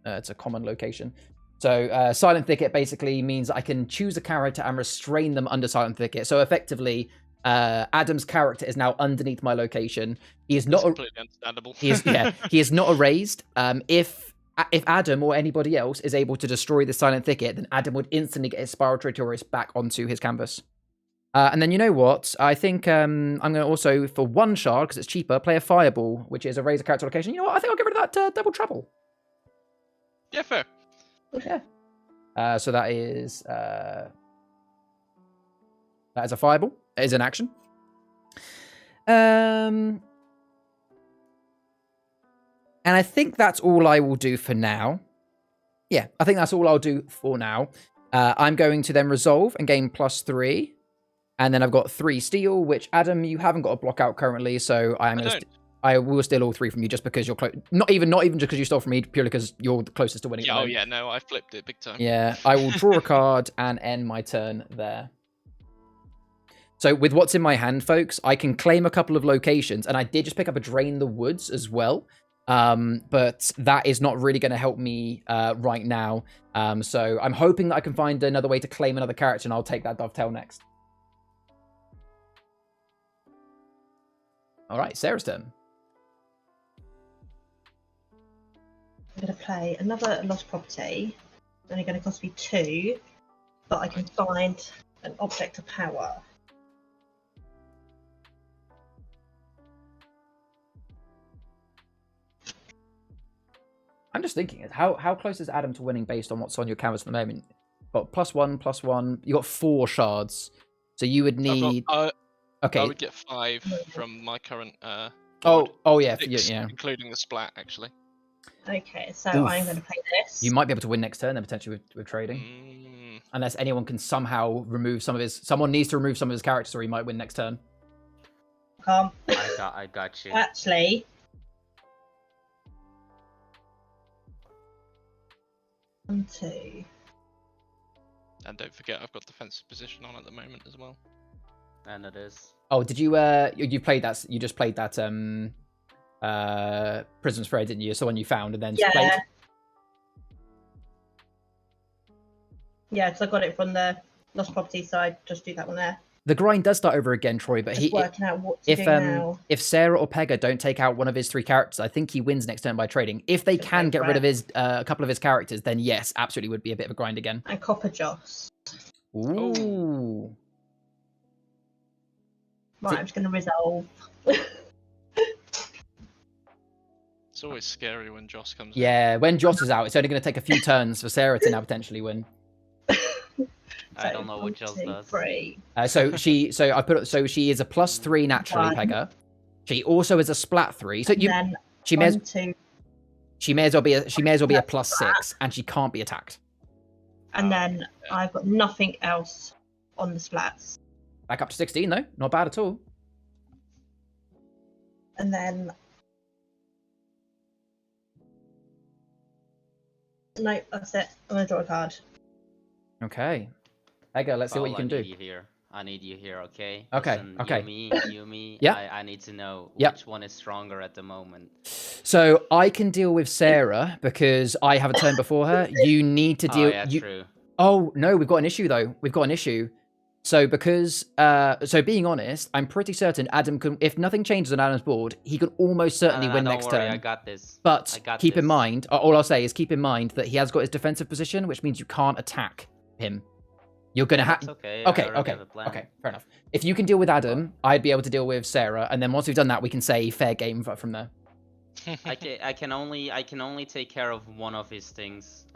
It's a common location. So Silent Thicket basically means I can choose a character and restrain them under Silent Thicket. So effectively, Adam's character is now underneath my location. He is not completely understandable. he is not erased. If Adam or anybody else is able to destroy the Silent Thicket, then Adam would instantly get his Spiral Traitorous back onto his canvas. And then you know what? I think I'm going to also, for 1 shard, because it's cheaper, play a Fireball, which is a razor character location. You know what? I think I'll get rid of that Double Trouble. Yeah, fair. Yeah. So that is a Fireball. It is an action. And I think that's all I will do for now. Yeah, I think that's all I'll do for now. I'm going to then resolve and gain +3. And then I've got 3 steel, which, Adam, you haven't got a block out currently, so I will steal all 3 from you just because you're close. Not even just because you stole from me, purely because you're the closest to winning. Yeah, yeah, no, I flipped it big time. Yeah, I will draw a card and end my turn there. So with what's in my hand, folks, I can claim a couple of locations, and I did just pick up a Drain the Woods as well. But that is not really going to help me right now. So I'm hoping that I can find another way to claim another character, and I'll take that Dovetail next. All right, Sarah's turn. I'm going to play another Lost Property. It's only going to cost me 2, but I can find an Object of Power. I'm just thinking, how close is Adam to winning based on what's on your canvas at the moment? Got +1/+1. You got 4 shards, so you would need. Okay. I would get 5 from my current. Oh, yeah, 6, yeah. including the splat, actually. Okay, so Oof. I'm going to play this. You might be able to win next turn, then potentially with trading. Unless anyone can somehow remove some of his... Someone needs to remove some of his characters, or he might win next turn. Calm. I got you. Actually, 1, 2. And don't forget, I've got defensive position on at the moment as well. And it is. Oh, did you... you played that... You just played that... Prisoners Parade, didn't you? So when you found and then just played... Yeah, because I got it from the Lost Property side. Just do that one there. The grind does start over again, Troy, but Just working out what to do now. if Sarah or Pega don't take out one of his 3 characters, I think he wins next turn by trading. If they can get rid of his a couple of his characters, then yes, absolutely would be a bit of a grind again. And Copper Joss. Ooh. Right, I'm just going to resolve. It's always scary when Joss comes. Yeah, when Joss is out, it's only going to take a few turns for Sarah to now potentially win. I don't know what Joss does. So she is a +3 naturally, Pega. She also is a splat 3. So she may as well be a +6, and she can't be attacked. And then I've got nothing else on the splats. Back up to 16 though, not bad at all. And then no, that's it. I'm gonna draw a card. Okay. Pega, let's see what you can do. I need you here, okay? Okay, Listen, okay. You, me. Yeah. I need to know Yep. which one is stronger at the moment. So I can deal with Sarah because I have a turn before her. You need to deal. Oh, yeah, true. Oh no, we've got an issue though. We've got an issue. So because, so being honest, I'm pretty certain Adam can, if nothing changes on Adam's board, he can almost certainly win next turn. I got this. But keep in mind, all I'll say is keep in mind that he has got his defensive position, which means you can't attack him. You're gonna have. Okay. Okay. Fair enough. If you can deal with Adam, I'd be able to deal with Sarah, and then once we've done that, we can say fair game from there. I can only take care of one of his things.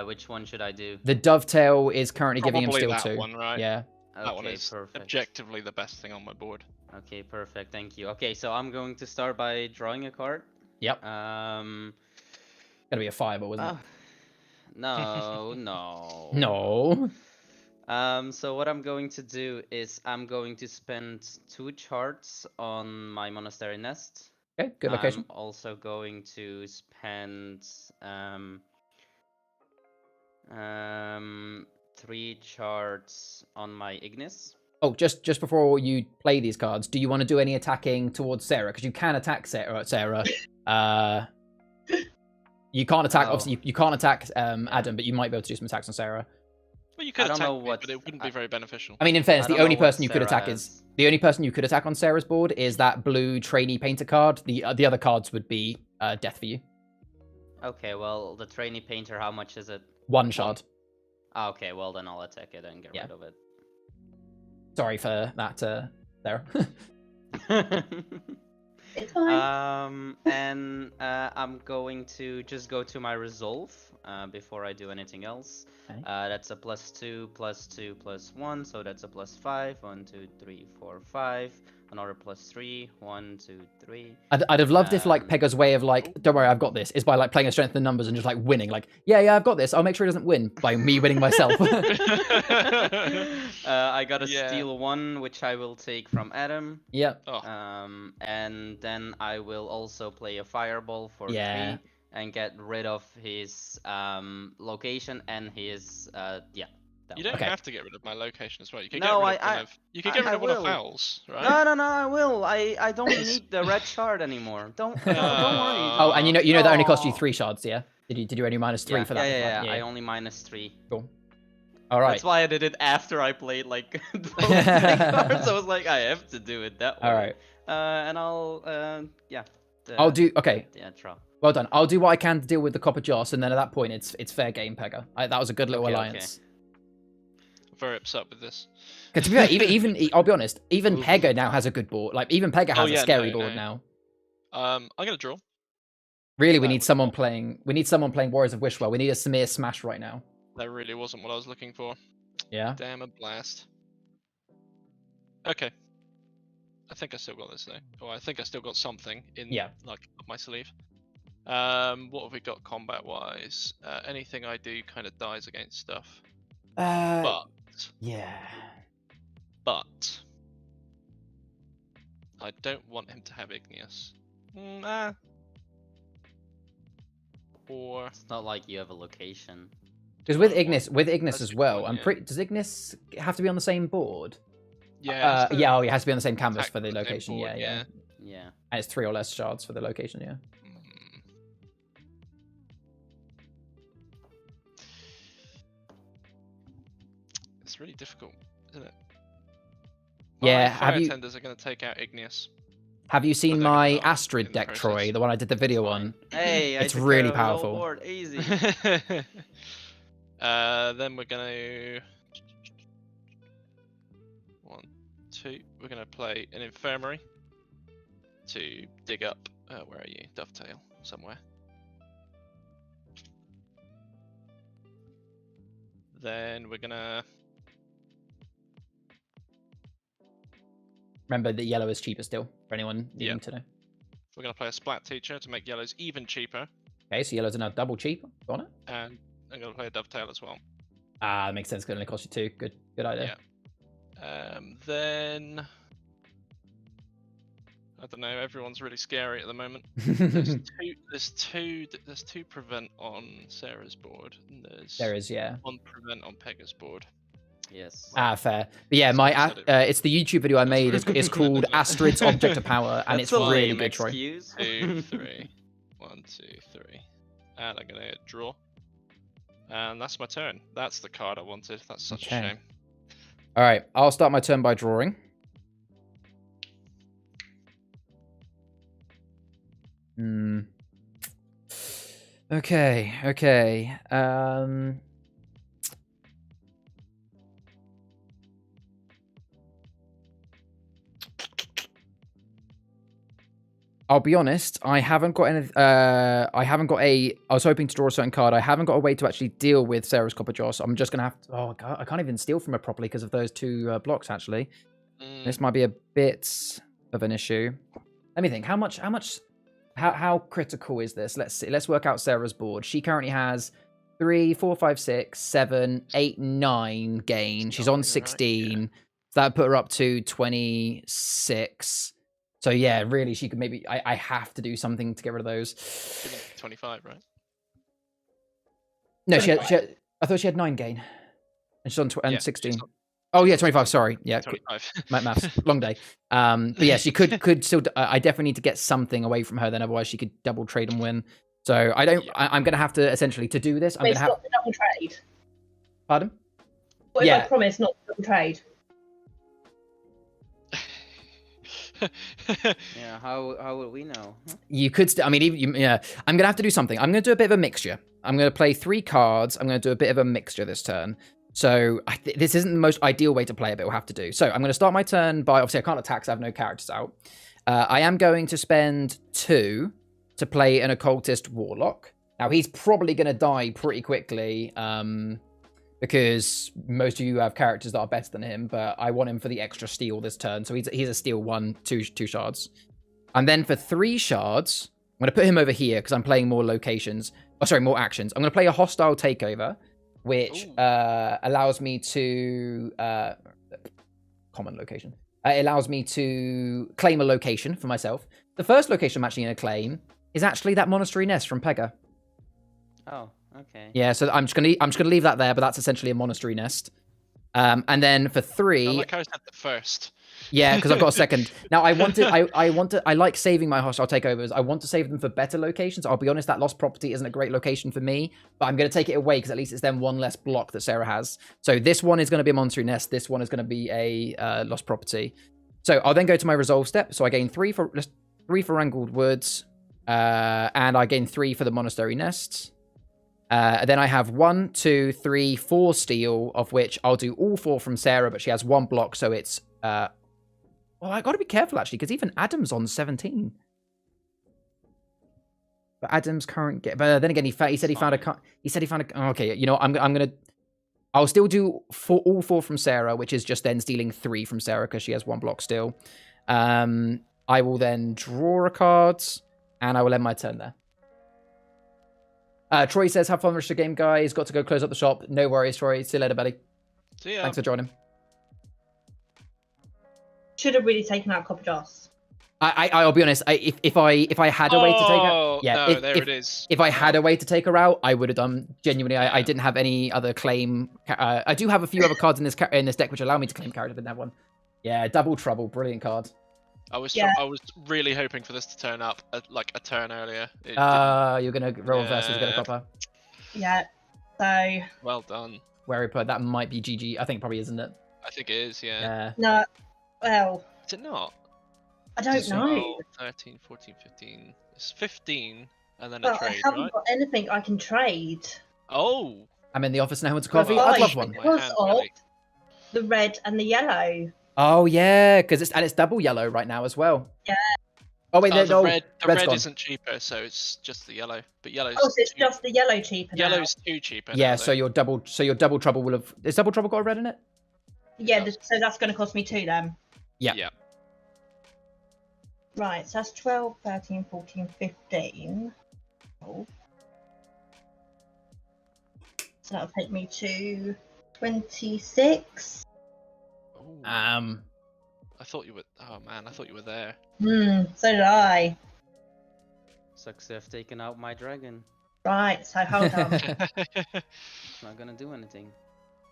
Which one should I do? The dovetail is currently giving him Probably Steel that 2. one, right? Yeah. That one Okay, is perfect. objectively the best thing on my board. Okay, perfect. Thank you. Okay, so I'm going to start by drawing a card. Yep. Gonna be a fireball, isn't it? No, no. No. So what I'm going to do is I'm going to spend 2 charts on my monastery nest. Okay, good location. I'm also going to spend 3 charts on my Ignis. Oh, just before you play these cards, do you want to do any attacking towards Sarah? Because you can attack Sarah. You can't attack. Obviously, you can't attack Adam, but you might be able to do some attacks on Sarah. Well, you could attack me, but it wouldn't be very beneficial. I mean, in fairness, the only person you could attack on Sarah's board is that blue trainee painter card. The other cards would be death for you. Okay, well, the trainee painter, how much is it? 1 shard. Ah, okay, well then I'll attack it and get rid of it. Sorry for that, Sarah. It's fine. And I'm going to just go to my resolve before I do anything else. Okay. That's a +2, +2, +1, so that's a +5. 1, 2, 3, 4, 5. Another +3. 1, 2, 3. I'd have loved if like Pega's way of like, don't worry, I've got this, is by like playing a strength in numbers and just like winning. Like, yeah, I've got this. I'll make sure he doesn't win by me winning myself. I got a steal 1, which I will take from Adam. Yep. And then I will also play a fireball for 3 and get rid of his location and his You don't have to get rid of my location as well. You can you can get rid of one of Owl's, right? No, I will. I don't need the red shard anymore. Don't worry. Oh, and you know that only cost you 3 shards, yeah? Did you only -3 for that? Yeah. I only -3. Cool. All right. That's why I did it after I played like those cards. I was like, I have to do it that way. All right. And I'll I'll do okay. Yeah, draw. Well done. I'll do what I can to deal with the Copper Joss, and then at that point, it's fair game, Pega. That was a good little alliance. Okay. Very upset with this. Because to be fair, even I'll be honest, even Pega now has a good board. Like even Pega has a scary board now. I'm gonna draw. Really, we need someone playing. We need someone playing Warriors of Wishwell. We need a Samir Smash right now. That really wasn't what I was looking for. Yeah. Damn a blast. Okay. I think I still got this though. Or I think I still got something in like up my sleeve. What have we got combat-wise? Anything I do kind of dies against stuff. Yeah. But I don't want him to have igneous. Or It's not like you have a location. Because with Ignis That's as a good well, point, I'm yeah. pretty. Does Ignis have to be on the same board? yeah, Yeah. Oh, it has to be on the same canvas attack for the with the same location. board, Yeah. Yeah. And it's 3 or less shards for the location. Yeah. It's really difficult, isn't it? Yeah, My have fire you- tenders are going to take out igneous. Have you seen they're gonna my die Astrid in the deck, Troy? process. The one I did the video Fine. on. Hey, I It's took really care of the powerful. whole board. Easy. Then we're gonna 1, 2. We're gonna play an infirmary to dig up. Where are you? Dovetail somewhere. Then we're gonna. Remember that yellow is cheaper still for anyone needing Yeah. to know. We're gonna play a splat teacher to make yellows even cheaper, Okay, so yellows are now double cheap on it. and I'm gonna play a dovetail as well. Ah, that makes sense. It's going to only cost you 2. Good idea. Then I don't know. Everyone's really scary at the moment. There's two prevent on Sarah's board, and there's There is, yeah. 1 prevent on Pega's board. Yes. Ah, fair. But yeah, it's the YouTube video I made. It's called Astrid's Object of Power, and That's it's a really lame good, Troy. excuse. 2, 3. 1, 2, 3. And I'm gonna draw. And that's my turn. That's the card I wanted. That's such Okay. a shame. All right, I'll start my turn by drawing. Okay. I'll be honest, I haven't got any. I was hoping to draw a certain card. I haven't got a way to actually deal with Sarah's Copper Joss. I'm just gonna have to. Oh God, I can't even steal from her properly because of those 2 blocks. Actually, this might be a bit of an issue. Let me think. How critical is this? Let's see. Let's work out Sarah's board. She currently has 3, 4, 5, 6, 7, 8, 9 gain. She's on 16. So that put her up to 26. So yeah, really, she could maybe. I have to do something to get rid of those. 25, right? No, she had. I thought she had 9 gain, and she's on Yeah, 16. she's on Oh yeah, 25. Sorry, yeah, 25. maths, long day. But yeah, she could still. I definitely need to get something away from her. Then otherwise, she could double trade and win. So I don't. Yeah. I'm gonna have to essentially to do this. I'm Promise gonna have. not to double trade. Pardon? What if Yeah. I promise not to double trade? Yeah. How would we know? Huh? You could. I mean, yeah. I'm gonna have to do something. I'm gonna do a bit of a mixture. I'm gonna play 3 cards. I'm gonna do a bit of a mixture this turn. So this isn't the most ideal way to play it, but we'll have to do. So I'm gonna start my turn by. Obviously, I can't attack, so I have no characters out. I am going to spend 2 to play an occultist warlock. Now he's probably gonna die pretty quickly. Because most of you have characters that are better than him, but I want him for the extra steal this turn. So he's a steal 1, 2 shards. And then for 3 shards, I'm going to put him over here because I'm playing more locations. Oh, sorry, more actions. I'm going to play a hostile takeover, which allows me to... common location. It allows me to claim a location for myself. The first location I'm actually going to claim is actually that monastery nest from Pega. Oh, okay. Yeah, so I'm just gonna leave that there, but that's essentially a monastery nest. And then for 3, I like how I said the first. yeah, because I've got a second. Now I like saving my hostile takeovers. I want to save them for better locations. I'll be honest, that lost property isn't a great location for me, but I'm gonna take it away because at least it's then 1 less block that Sarah has. So this one is gonna be a monastery nest. This one is gonna be a lost property. So I'll then go to my resolve step. So I gain 3 for Wrangled Woods, and I gain 3 for the monastery nests. Then I have 1, 2, 3, 4 steel, of which I'll do all 4 from Sarah, but she has 1 block, so it's... well, I got to be careful, actually, because even Adam's on 17. But Adam's current... But then again, he said he found a... He said he found a... Okay, you know, I'm going to... I'll still do all 4 from Sarah, which is just then stealing 3 from Sarah, because she has 1 block still. I will then draw a card, and I will end my turn there. Troy says, have fun with the game, guys. Got to go close up the shop. No worries, Troy. See you later, buddy. See ya. Thanks for joining. Should have really taken out CoCH. I'll be honest. If I had a way to take her, yeah, no, there it is. If I had a way to take her out, I would have done. Genuinely, I didn't have any other claim. I do have a few other cards in this deck which allow me to claim character. Didn't have one. Yeah, Double Trouble, brilliant card. I was really hoping for this to turn up like a turn earlier. You're gonna roll versus get a copper. Yeah. So. Well done. Where we put that might be GG. I think probably isn't it. I think it is. Yeah. Yeah. No. Well. Is it not? I don't know. 13, 14, 15. It's 15, and then Well, a trade, I haven't right? got anything I can trade. Oh. I'm in the office now. Wants a coffee? Well, I'd love one. Because of the red and the yellow. Oh yeah, because it's double yellow right now as well. Yeah. Oh wait, the red gone. isn't cheaper, so it's just the yellow. But yellow's Oh, so it's just the yellow cheaper now. yellow's too cheaper. Yeah, now, so though. your double trouble will have. Is double trouble got a red in it? Yeah, so that's going to cost me 2 then. Yeah. Right, so that's 12, 13, 14, 15. Oh. So that'll take me to 26. Ooh. Um. I thought you were. Oh man, I thought you were there. So did I. Sucks to have taken out my dragon. Right, so hold on. It's not gonna do anything.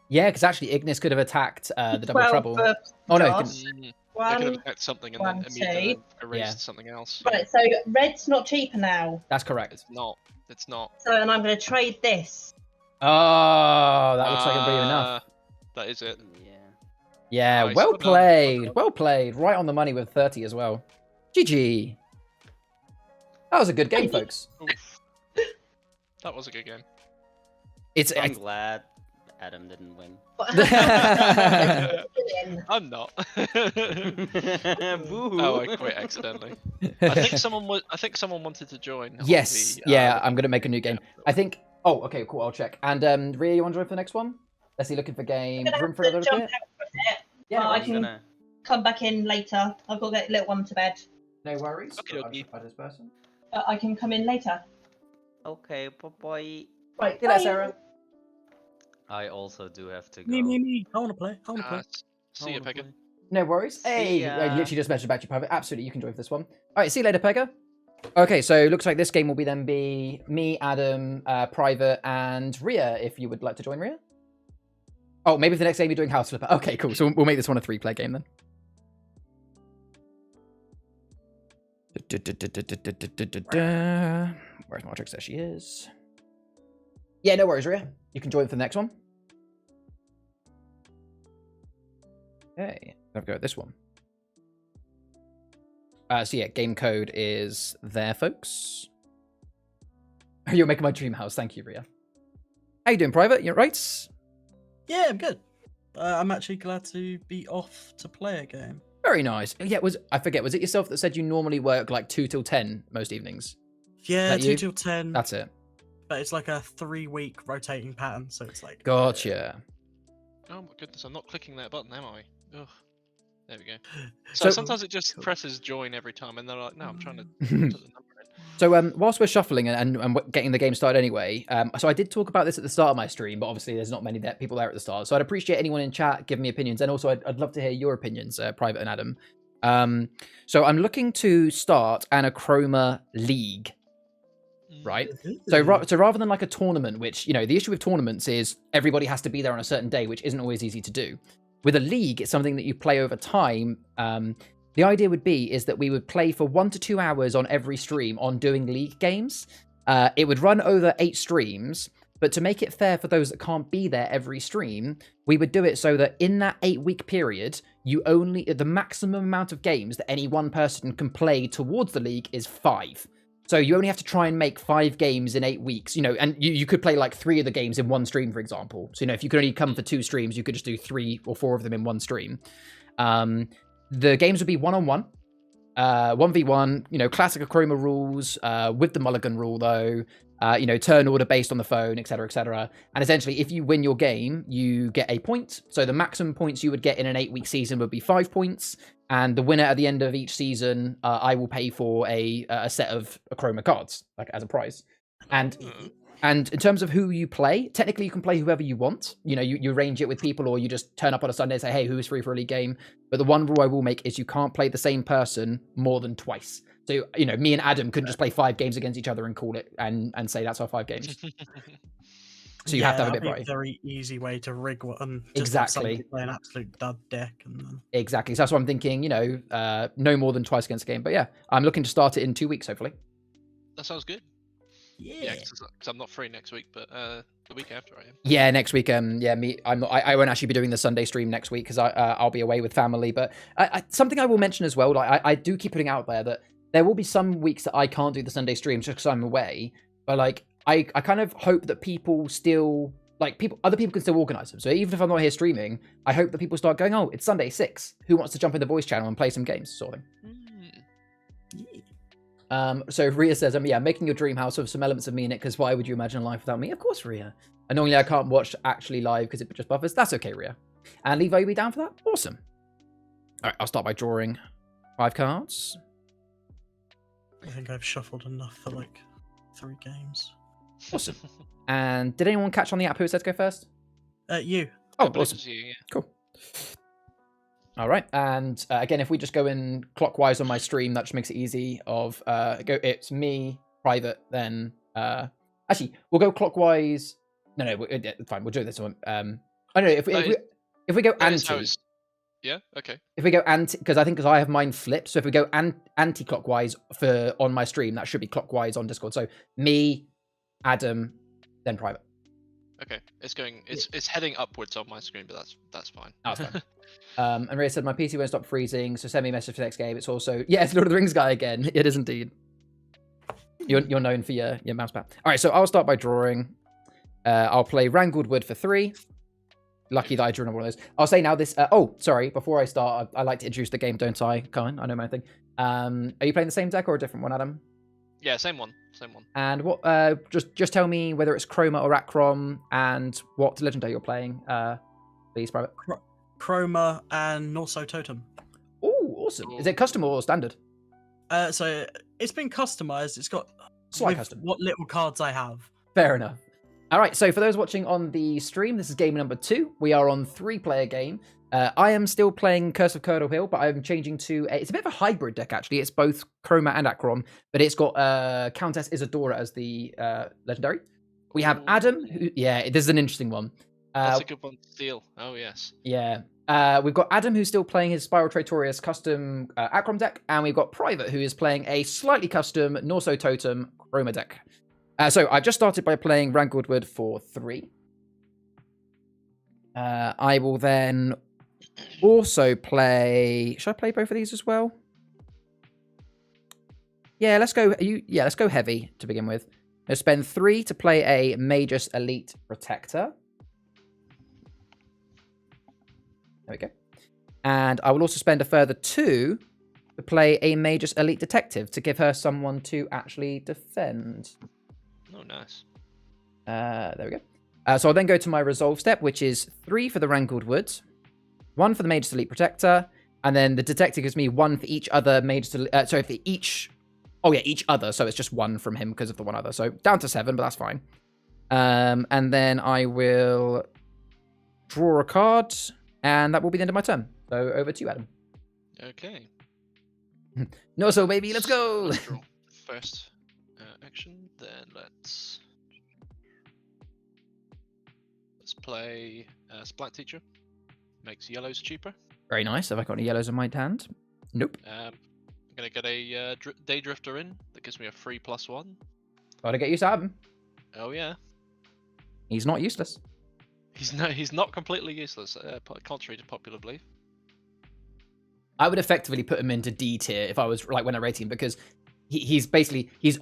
Yeah, because actually Ignis could have attacked the double 12 trouble. for Oh no, Joss. They could have 1. attacked something and one, then immediately two. erased Yeah. something else. Right, so red's not cheaper now. that's correct. It's not. It's not. So, and I'm going to trade this. Oh, that looks like it'll be enough. That is it. Yeah. Yeah, Nice, well well done. played. Well played. Right on the money with 30 as well. GG. That was a good game, folks. Oof. That was a good game. It's I'm glad Adam didn't win. I'm not. Boo. Oh, I quit accidentally. I think someone wanted to join. on Yes. the, Yeah, I'm gonna make a new game. I think. Oh, okay, cool. I'll check. And Ria, you want to join for the next one? Let's see. Looking for game. I'm gonna Room have for a to little jump bit. out for a bit. Yeah, Well, I I'm can gonna. come back in later. I've got to get the little one to bed. No worries. Okay, I'll okay. just add this person. But I can come in later. Okay, bye. Right, See you later, bye. Sarah. I also do have to go. Me. I want to play. I want to play. See you, Pega. No worries. Hey, ya. I literally just mentioned about you, Private. Absolutely, you can join for this one. All right, see you later, Pega. Okay, so looks like this game will be me, Adam, Private, and Ria, if you would like to join Ria. Oh, maybe for the next game you're doing House Flipper. Okay, cool. So we'll make this one a 3-player game then. Where's my Otrix? There she is. Yeah, no worries, Ria. You can join for the next one. Okay, I've got this one. So yeah, game code is there, folks. You're making my dream house. Thank you, Ria. How you doing, Private? You right? Yeah, I'm good. I'm actually glad to be off to play a game. Very nice. Yeah, I forget, was it yourself that said you normally work like 2 till 10 most evenings? Yeah, That 2 you? till 10. That's it. But it's like a 3-week rotating pattern, so it's like. Gotcha. Oh my goodness, I'm not clicking that button, am I? Ugh. There we go. So- So sometimes it just presses join every time, and they're like, "No, I'm trying to put the number in." So whilst we're shuffling and getting the game started anyway, so I did talk about this at the start of my stream, but obviously there's not many people there at the start. So I'd appreciate anyone in chat giving me opinions, and also I'd love to hear your opinions, Private and Adam. So I'm looking to start an Achroma League, right? So rather than like a tournament, which, you know, the issue with tournaments is everybody has to be there on a certain day, which isn't always easy to do. With a league, it's something that you play over time. The idea would be is that we would play for 1 to 2 hours on every stream on doing league games. It would run over 8 streams, but to make it fair for those that can't be there every stream, we would do it so that in that 8-week period, the maximum amount of games that any one person can play towards the league is 5. So you only have to try and make 5 games in 8 weeks, you know, and you could play like 3 of the games in one stream, for example. So, you know, if you could only come for 2 streams, you could just do 3 or 4 of them in one stream. The games would be 1-on-1, 1v1, you know, classic Achroma rules, with the mulligan rule though, you know, turn order based on the phone, etc., etc. And essentially, if you win your game, you get a point. So the maximum points you would get in an 8-week season would be 5 points. And the winner at the end of each season, I will pay for a set of Achroma cards, like as a prize. And And in terms of who you play, technically you can play whoever you want. You know, you arrange it with people, or you just turn up on a Sunday and say, hey, who's free for a league game? But the one rule I will make is you can't play the same person more than twice. So, you know, me and Adam couldn't just play 5 games against each other and call it and say that's our 5 games. So you have to have a bit of variety. A very easy way to rig one. Just Exactly. Play an absolute dud deck. And then... Exactly. So that's what I'm thinking, you know, no more than twice against a game. But yeah, I'm looking to start it in 2 weeks, hopefully. That sounds good. Yeah. Because I'm not free next week, but the week after I am. Yeah, next week. Yeah, I won't actually be doing the Sunday stream next week because I'll be away with family. But something I will mention as well, like I do keep putting out there that there will be some weeks that I can't do the Sunday streams just because I'm away. But like, I kind of hope that people still other people can still organize them. So even if I'm not here streaming, I hope that people start going, oh, it's Sunday 6. Who wants to jump in the voice channel and play some games, sort of thing. Yeah. So Rhea says, yeah, making your dream house with some elements of me in it, because why would you imagine a life without me? Of course, Rhea. And normally I can't watch actually live because it just buffers. That's okay, Rhea. And Levi, you be down for that? Awesome. All right, I'll start by drawing 5 cards. I think I've shuffled enough for like 3 games. Awesome. And did anyone catch on the app who said to go first? You. Oh, I believe awesome. it's you, yeah. Cool. All right, and again, if we just go in clockwise on my stream, that just makes it easy. It's me, private, then actually we'll go clockwise. No, fine. We'll do this one. I don't know if we go anti. Yeah. Okay. If we go anti, because I have mine flipped. So if we go anti-clockwise on my stream, that should be clockwise on Discord. So me, Adam, then private. Okay. It's heading upwards on my screen, but that's fine. Oh, that's fine. And Rhea said, my PC won't stop freezing, so send me a message for the next game. It's also, yeah, it's Lord of the Rings guy again. It is indeed. You're known for your mouse pad. All right, so I'll start by drawing. I'll play Wrangled Wood for 3. Lucky that I drew one of those. I'll say now this. Sorry, before I start, I like to introduce the game, don't I? Colin, I know my thing. Are you playing the same deck or a different one, Adam? Yeah, same one. And what? Just tell me whether it's Achroma or Acrom and what legendary you're playing, please, private. Achroma and Norse Totem. Oh, awesome! Is it custom or standard? So it's been customized. It's got Slight custom. What little cards I have. Fair enough. All right, so for those watching on the stream, this is game number 2. We are on 3-player game. I am still playing Curse of Curdle Hill, but I'm changing to it's a bit of a hybrid deck actually. It's both Chroma and Acrom, but it's got Countess Isadora as the legendary. We have Adam, who, this is an interesting one. That's a good one to steal. Oh yes. Yeah. We've got Adam, who's still playing his Spiral Traitorous custom Acrom deck, and we've got Private, who is playing a slightly custom Norse Totem Chroma deck. So I just started by playing Wrangled Wood for 3. I will then also play. Should I play both of these as well? Yeah, let's go. Let's go heavy to begin with. I'll spend 3 to play a Magus Elite Protector. There we go. And I will also spend a further 2 to play a Magus Elite Detective to give her someone to actually defend. Oh, nice. There we go. So I'll then go to my Resolve step, which is 3 for the Wrangled Wood, 1 for the Magus Elite Protector, and then the Detector gives me 1 for each other Magus for each... Oh, yeah, each other, so it's just 1 from him because of the one other. So down to 7, but that's fine. And then I will draw a card, and that will be the end of my turn. So over to you, Adam. Okay. No, so baby, let's go! Let's draw first action, then let's play Splat Teacher. Makes yellows cheaper. Very nice. Have I got any yellows in my hand? Nope. I'm going to get a Day Drifter in. That gives me a free +1. Gotta get used to having him. Oh, yeah. He's not useless. He's not completely useless, contrary to popular belief. I would effectively put him into D tier if I was like when I rate him, because he's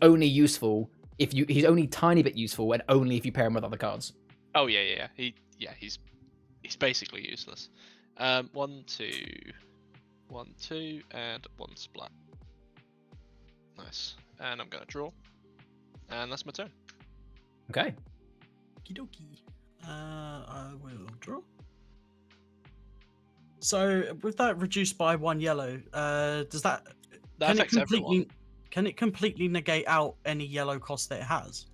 only useful if he's only tiny bit useful and only if you pair him with other cards. Oh yeah. He's basically useless. 1, 2, 1, 2, and 1 splat. Nice. And I'm gonna draw. And that's my turn. Okay. Okie dokie. I will draw. So with that reduced by 1 yellow, does that affects everyone. Can it completely negate out any yellow cost that it has?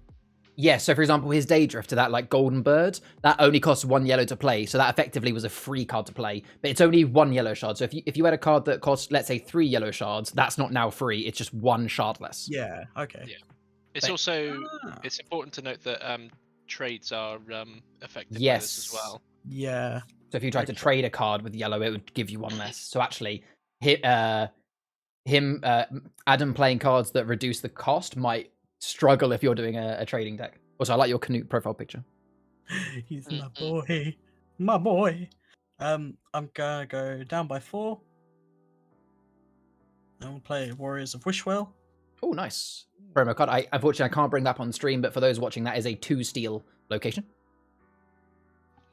Yeah, so for example, his Daydrifter, that like golden bird, that only costs 1 yellow to play. So that effectively was a free card to play, but it's only 1 yellow shard. So if you had a card that costs, let's say, 3 yellow shards, that's not now free. It's just 1 shard less. Yeah. Okay. Yeah. It's it's important to note that trades are affected by this as well. Yeah. So if you tried to trade a card with yellow, it would give you 1 less. So actually, Adam playing cards that reduce the cost might struggle if you're doing a trading deck. Also, I like your Canute profile picture. He's my boy. My boy. I'm gonna go down by 4. And we'll play Warriors of Wishwell. Oh, nice. Promo card. Unfortunately, I can't bring that up on stream, but for those watching, that is a 2 steel location.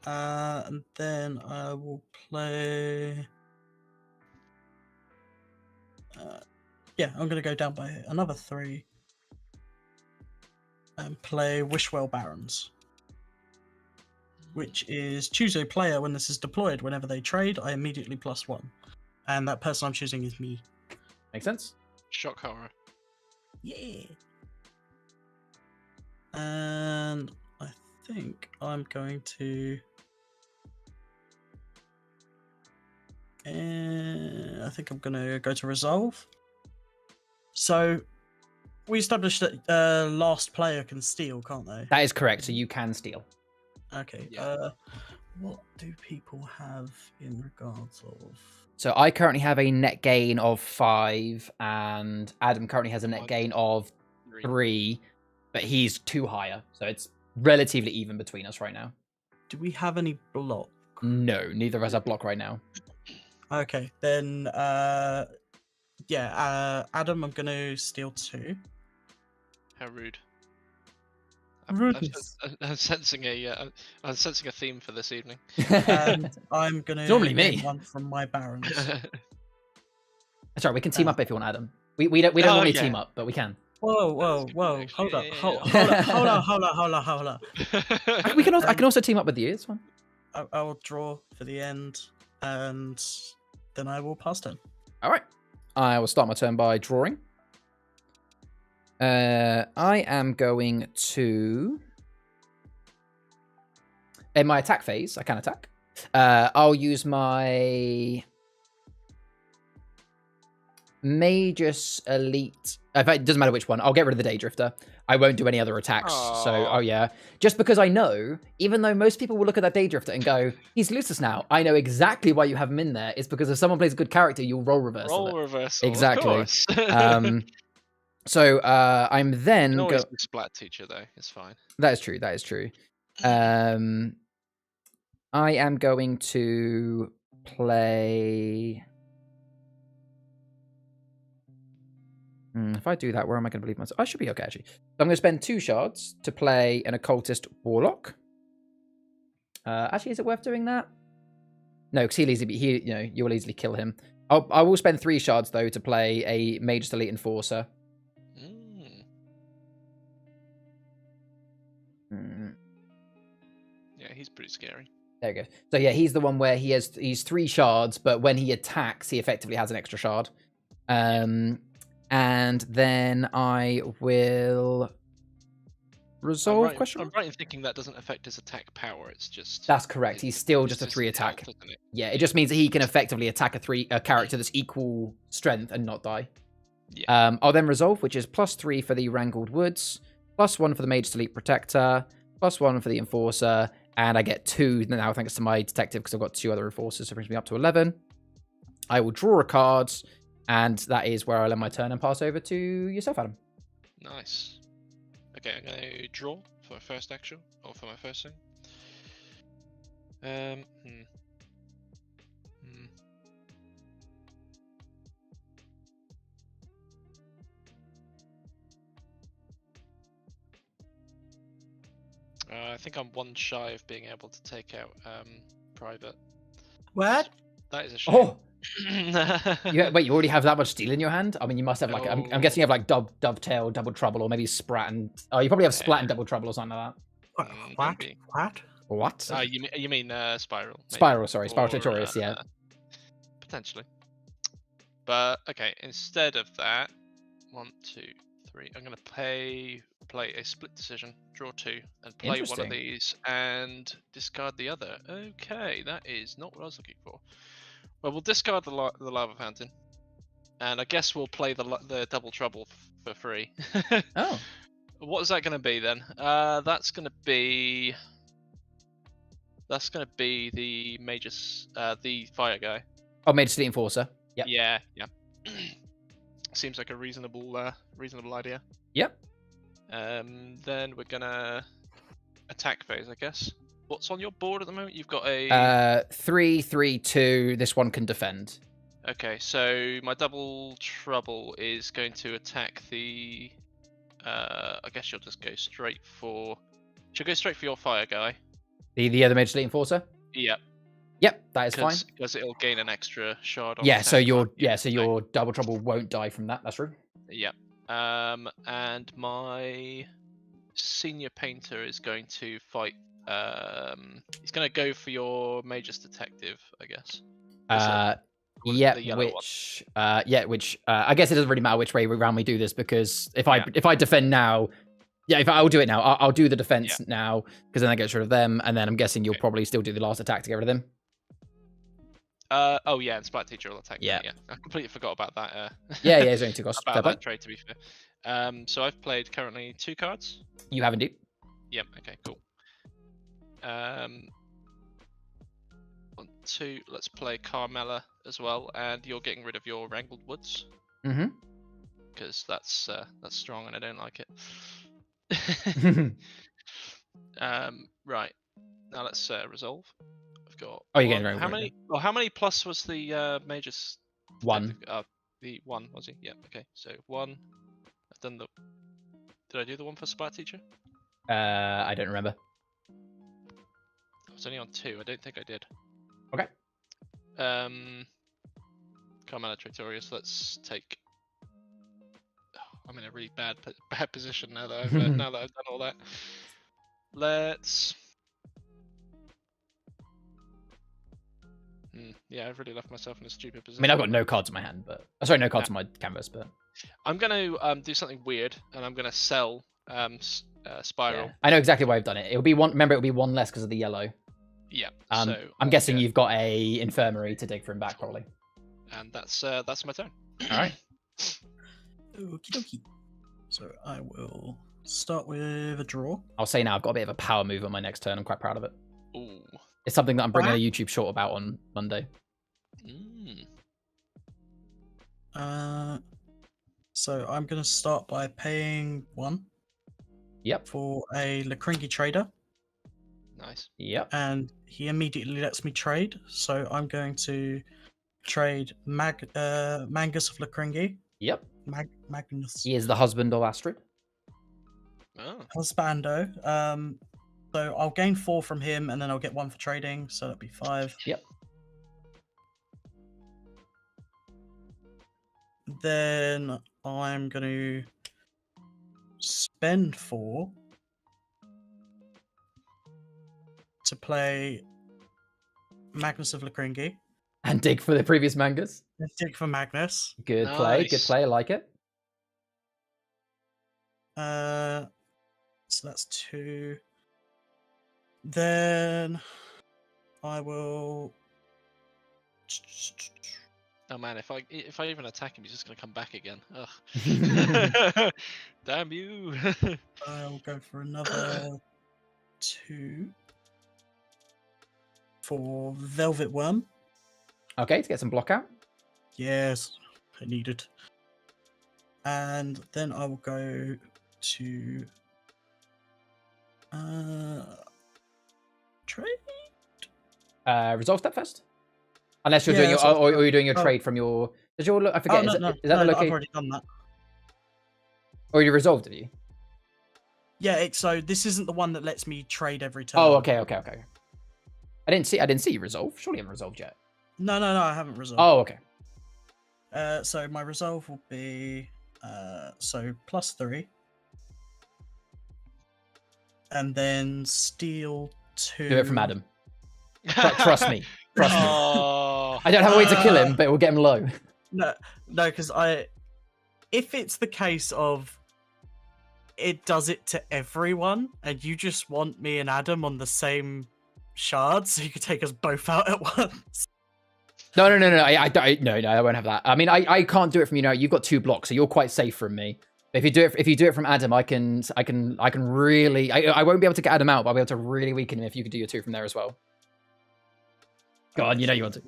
And then I will play. Yeah, I'm going to go down by another 3 and play Wishwell Barons, which is choose a player when this is deployed. Whenever they trade, I immediately +1. And that person I'm choosing is me. Makes sense? Shock horror. Yeah. And I think I'm going to. I think I'm going to go to Resolve. So, we established that last player can steal, can't they? That is correct. So you can steal. Okay. Yeah. What do people have in regards of? So I currently have a net gain of 5, and Adam currently has a net gain of 3, but he's 2 higher. So it's relatively even between us right now. Do we have any block? No, neither of us have block right now. Okay, then Adam, I'm gonna steal 2. How rude. Rudeness. I'm sensing I'm sensing a theme for this evening. And I'm gonna Normally me. get 1 from my barons. That's right. We can team up if you want, Adam. We don't normally team up, but we can. Whoa! actually. Hold up! Yeah. Hold up! I can also team up with you. It's fine. I will draw for the end, and then I will pass turn. All right. I will start my turn by drawing. I am going to... In my attack phase, I can attack. I'll use my... Magus Elite... In fact, it doesn't matter which one. I'll get rid of the Daydrifter. I won't do any other attacks. Aww. So, oh yeah. Just because I know, even though most people will look at that Daydrifter and go, he's Lucis now. I know exactly why you have him in there. It's because if someone plays a good character, you'll roll reversal. Roll reversal. Exactly. Of course. So I'm then... You can always be Splat Teacher, though. It's fine. That is true. That is true. I am going to play... if I do that, where am I going to believe myself? I should be okay, actually. So I'm going to spend 2 shards to play an Occultist Warlock. Actually, is it worth doing that? No, because you will easily kill him. I will spend 3 shards, though, to play a Magus Elite Enforcer. Yeah, he's pretty scary. There you go. So yeah, he's the one where he's 3 shards, but when he attacks, he effectively has an extra shard. And then I will resolve question. I'm right in thinking that doesn't affect his attack power. It's just that's correct. He's still just a 3 attack. Yeah, it just means that he can effectively attack a character that's equal strength and not die. Yeah. I'll then resolve, which is +3 for the Wrangled Woods, +1 for the Magus Elite Protector, +1 for the Enforcer, and I get 2 now thanks to my Detective because I've got 2 other Enforcers, so it brings me up to 11. I will draw a card, and that is where I'll end my turn and pass over to yourself, Adam. Nice. Okay, I'm going to draw for my first action, or for my first thing. I think I'm 1 shy of being able to take out Private. What? That is a shame. Oh! Wait, you already have that much steel in your hand? I mean, you must have like... I'm guessing you have like Dovetail, Double Trouble, or maybe Sprat and... Oh, you probably have Splat and Double Trouble or something like that. Maybe. What? You mean Spiral? Maybe. Spiral, sorry. Spiral Or, Traitorous, yeah. Potentially. But, okay, instead of that... 1, 2, 3... I'm going to play play a split decision, draw 2, and play one of Interesting. these and discard the other. Okay, that is not what I was looking for. Well, we'll discard the lava fountain, and I guess we'll play the double trouble for free. Oh. What is that going to be then? That's going to be the Magus, the fire guy. Oh, Mage City Enforcer. Yep. Yeah. Seems like a reasonable idea. Yep. Then we're gonna attack phase, I guess. What's on your board at the moment? You've got a 3/3/2. This one can defend. Okay, so my double trouble is going to attack the. I guess you'll just go straight for. She'll go straight for your fire guy. The other Mage City Enforcer. Yep. Yep, that is fine. Because it'll gain an extra shard. On Yeah, attack. so your double trouble won't die from that. That's true. Yep. And my senior painter is going to fight. He's going to go for your Magus detective, I guess. Yeah, the yellow which I guess it doesn't really matter which way around we do this, because if I defend now, if I'll do it now, I'll do the defense now, because then I get rid of them, and then I'm guessing you'll probably still do the last attack to get rid of them. Oh yeah, and Splat Teacher will attack. Yeah. Me, yeah. I completely forgot about that. Yeah, it's only 2 costs. About that trade, to be fair. So I've played currently 2 cards. You have indeed. Yep. Okay. Cool. 1, 2. Let's play Carmella as well, and you're getting rid of your Wrangled Woods. Mm-hmm. Because that's strong, and I don't like it. Right. Now let's resolve. I've got. Oh, you're getting rid of how many? Well, how many plus was the Magus? 1. The 1 was he? Yeah. Okay. So 1. I've done the. Did I do the one for Splat Teacher? I don't remember. I was only on 2. I don't think I did. Okay. Carmella Traitorous. Let's take. I'm in a really bad position now that I've done all that. Let's. Yeah, I've really left myself in a stupid position. I mean, I've got no cards in my hand, but sorry, no cards on my canvas, but I'm gonna do something weird, and I'm gonna sell Spiral. yeah. I know exactly why I've done it. It'll be one. Remember, it'll be 1 less because of the yellow. Yeah. So so I'm guessing you've got a infirmary to dig from back, probably. And that's my turn. All right. Okie dokie. So I will start with a draw. I'll say now I've got a bit of a power move on my next turn. I'm quite proud of it. Ooh. It's something that I'm bringing a YouTube short about on Monday. So I'm going to start by paying 1. Yep. For a Lakringi trader. Nice. Yep. And he immediately lets me trade. So I'm going to trade Mangus of Lakringi. Yep. Magnus. He is the husband of Astrid. Oh. Husbando. So I'll gain 4 from him, and then I'll get 1 for trading. So that'd be 5. Yep. Then I'm going to spend 4 to play Magnus of Lakringi. And dig for the previous mangas. Dig for Magnus. Good play. Good Nice. play. I like it. So that's 2. Then I will. Oh man, if I even attack him, he's just gonna come back again. Ugh. Damn you! I'll go for another 2 for Velvet Worm. Okay, to get some block out. Yes, I needed. And then I will go to trade. Resolve step first. Unless you're doing your, or you're doing your trade from your. Does your I forget? No, is that the I've location? already done that. Or you resolved, have you? Yeah, so this isn't the one that lets me trade every turn. Oh, okay. I didn't see you resolve. Surely you haven't resolved yet. No, I haven't resolved. Oh, okay. So my resolve will be so +3. And then steal 2. Do it from Adam. Trust me. Trust me. Oh. I don't have a way to kill him, but it will get him low. No, because if it's the case of it does it to everyone, and you just want me and Adam on the same shard, so you could take us both out at once. No. I won't have that. I mean, I can't do it from you now. You've got 2 blocks, so you're quite safe from me. But if you do it from Adam, I can really. I won't be able to get Adam out, but I'll be able to really weaken him if you could do your 2 from there as well. Go on, you know you want to.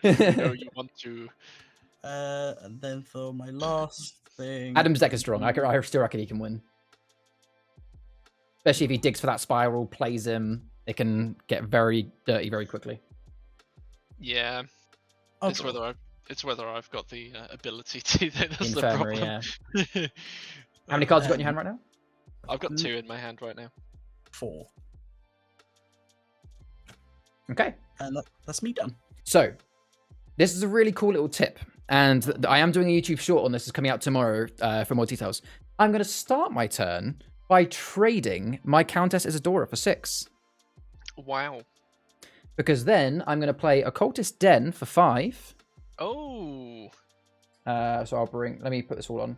You want to. And then for my last thing, Adam's deck is strong. I still reckon he can win. Especially if he digs for that spiral, plays him, it can get very dirty very quickly. Yeah. I'll It's draw. whether I've got the ability to. That's the Infirmary, problem. yeah. How many cards you got in your hand right now? I've got 2 in my hand right now. 4. Okay. And that's me done. So, this is a really cool little tip. And I am doing a YouTube short on this. It's coming out tomorrow for more details. I'm going to start my turn by trading my Countess Isadora for 6. Wow. Because then I'm going to play Occultist Den for 5. Oh. So let me put this all on.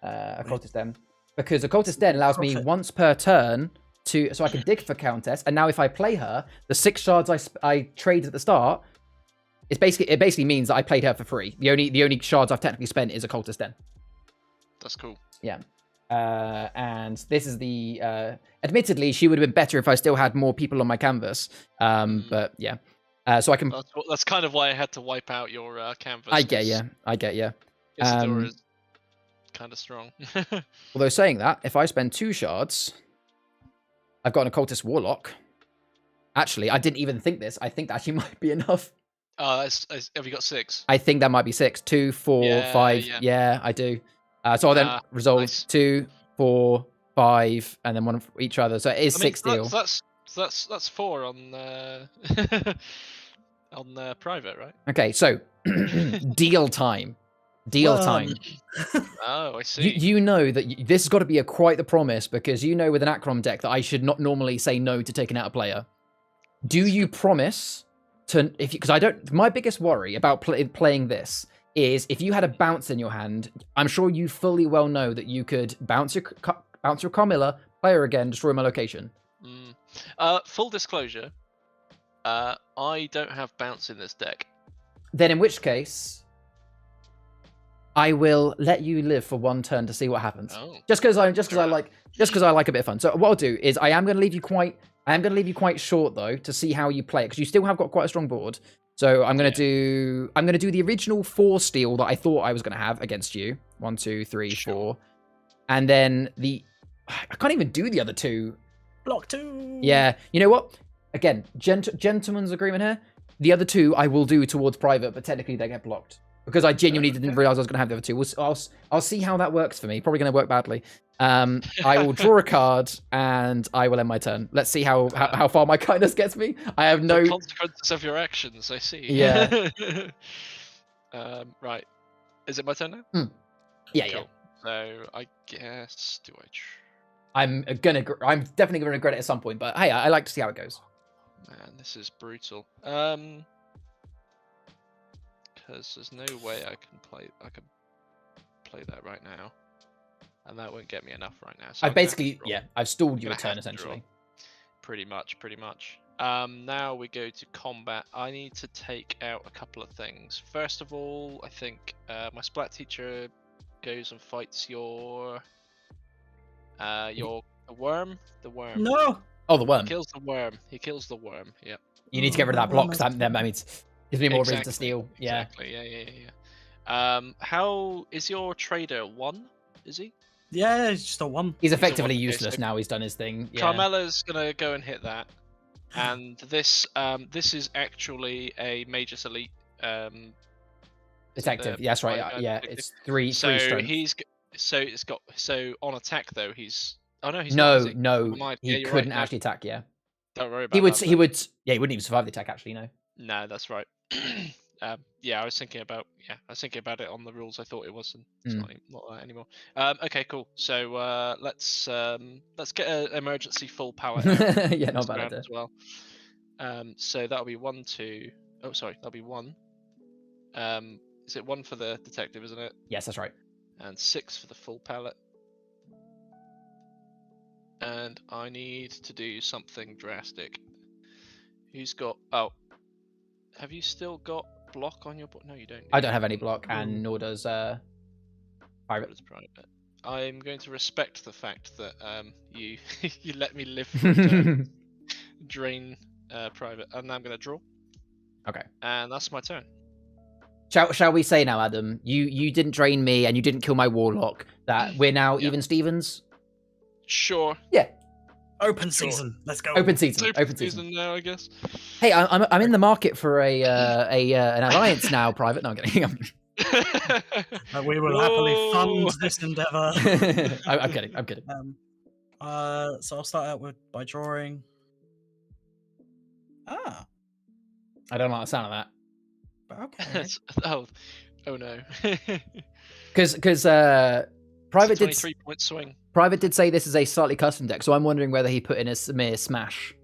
Occultist Den. Because Occultist Den allows me once per turn so I can dig for Countess. And now if I play her, the 6 shards I traded at the start, it basically means that I played her for free. The only shards I've technically spent is Occultist Den. That's cool. Yeah. And this is the admittedly she would have been better if I still had more people on my canvas. But yeah. So I can That's kind of why I had to wipe out your canvas. I get you. Isadora is kind of strong. Although saying that, if I spend 2 shards, I've got an Occultist Warlock. Actually, I didn't even think this. I think that actually might be enough. Have you got 6? I think that might be 6. 2, 4, Yeah, 5. yeah. Yeah, I do. So I'll then resolve nice. 2, 4, 5, and then 1 for each other. So it is 6 deal. That's 4 on on private, right? Okay, so deal time. Deal time. Oh, I see. You know that this has got to be quite the promise, because you know with an Achroma deck that I should not normally say no to taking out a player. Do you promise to, because I don't, my biggest worry about playing this is if you had a bounce in your hand, I'm sure you fully well know that you could bounce your Carmilla, play her again, destroy my location. Full disclosure, I don't have bounce in this deck. Then in which case, I will let you live for 1 turn to see what happens. Oh. Just because I like a bit of fun. So what I'll do is I am going to leave you quite short though to see how you play it, because you still have got quite a strong board. So I'm gonna do the original 4 steal that I thought I was gonna have against you. 1, 2, 3, 4, and then I can't even do the other 2. Block 2. Yeah, you know what? Again, gentleman's agreement here. The other 2 I will do towards private, but technically they get blocked because I genuinely didn't realize I was gonna have the other 2. I'll see how that works for me. Probably gonna work badly. I will draw a card and I will end my turn. Let's see how far my kindness gets me. I have no The consequences of your actions. I see. Yeah. Right. Is it my turn now? Yeah, Cool. So I guess I'm definitely gonna regret it at some point, but hey, I like to see how it goes. Man, this is brutal. Because there's no way I can play that right now. And that won't get me enough right now. So I've stalled you a Gonna turn have to draw. essentially. Pretty much. Now we go to combat. I need to take out a couple of things. First of all, I think my Splat teacher goes and fights your the worm. No. Oh, the worm. He kills the worm. Yep. You need to get rid of that block. That means gives me more reason to steal. Yeah. Exactly. Yeah. How is your trader 1? Is he? Yeah, it's just a 1. He's effectively Okay, useless so now. He's done his thing. Yeah. Carmella's gonna go and hit that, and this is actually a Magus Elite Detective. That's right. Private Yeah, detective. it's 3 So strength. so on attack though he's he's No, not, is he? no, Never mind. he Yeah, you're couldn't right, no. actually attack. Yeah, Don't worry about he that. wouldn't even survive the attack. Actually, no. No, that's right. I was thinking about it on the rules. I thought it was, and it's not that anymore. Okay, cool. So let's get an emergency full palette out Yeah, not this bad round idea. as well. So that'll be 1, 2. Oh, sorry, that'll be 1. Is it 1 for the detective, isn't it? Yes, that's right. and 6 for the full pallet. And I need to do something drastic. Who's got... Oh. Have you still got block on your board? No, you don't. I don't have any block, and nor does Pirate. Private. I'm going to respect the fact that you you let me live for a turn. Drain Private, and now I'm going to draw. Okay. And that's my turn. Shall we say now, Adam, you didn't drain me and you didn't kill my Warlock, that we're now even Stevens? Sure. Yeah. Open season. Let's go. Open season. Open season now, I guess. Hey, I'm in the market for an alliance now, Private. No, I'm kidding. We will happily fund this endeavour. I'm kidding. So I'll start out by drawing. Ah. I don't like the sound of that. Okay. oh no. Because Private did 23-point swing. Private did say this is a slightly custom deck, so I'm wondering whether he put in a mere smash.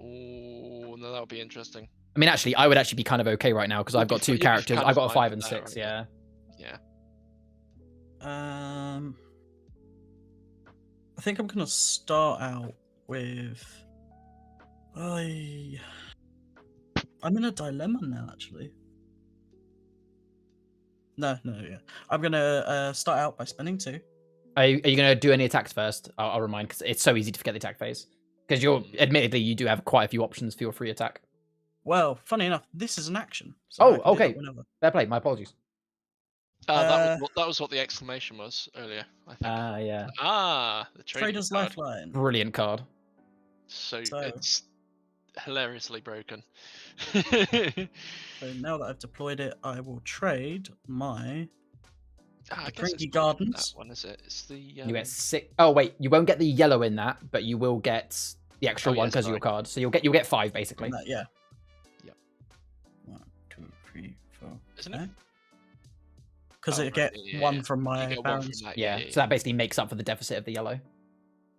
Oh, no, that would be interesting. I mean, actually, I would actually be kind of okay right now because I've got 2 characters. I've got a 5 and 6. Yeah. Yeah. I think I'm gonna start out with. I'm in a dilemma now, actually. No, yeah. I'm gonna start out by spending 2. Are you going to do any attacks first? I'll remind, because it's so easy to forget the attack phase. Because admittedly, you do have quite a few options for your free attack. Well, funny enough, this is an action. So I can do okay. that whenever. Fair play. My apologies. That was what the exclamation was earlier, I think. Yeah. The Trader's card. Lifeline. Brilliant card. So it's hilariously broken. So now that I've deployed it, I will trade my I guess Tengri it's Gardens. that one, is it? It's the You get 6. Oh wait, you won't get the yellow in that, but you will get the extra one yes, because of your card. So you'll get 5 basically. Yeah. Yep. 1, 2, 3, 4. Isn't it? Because Oh, it right, get yeah, one yeah. from my You get one from barons. that, Yeah. So that basically makes up for the deficit of the yellow.